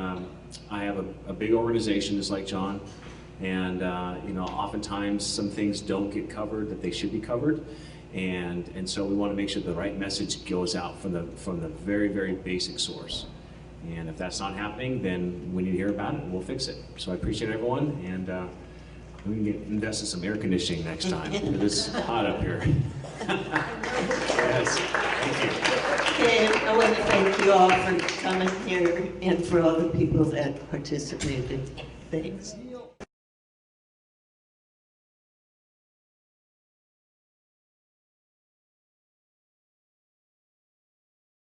I have a big organization just like John. And oftentimes some things don't get covered that they should be covered. And so we want to make sure the right message goes out from the very, very basic source. And if that's not happening, then we need to hear about it and we'll fix it. So I appreciate everyone, and we can invest in some air conditioning next time. It is hot up here. Yes, thank you. And I want to thank you all for coming here and for all the people that participated. Thanks.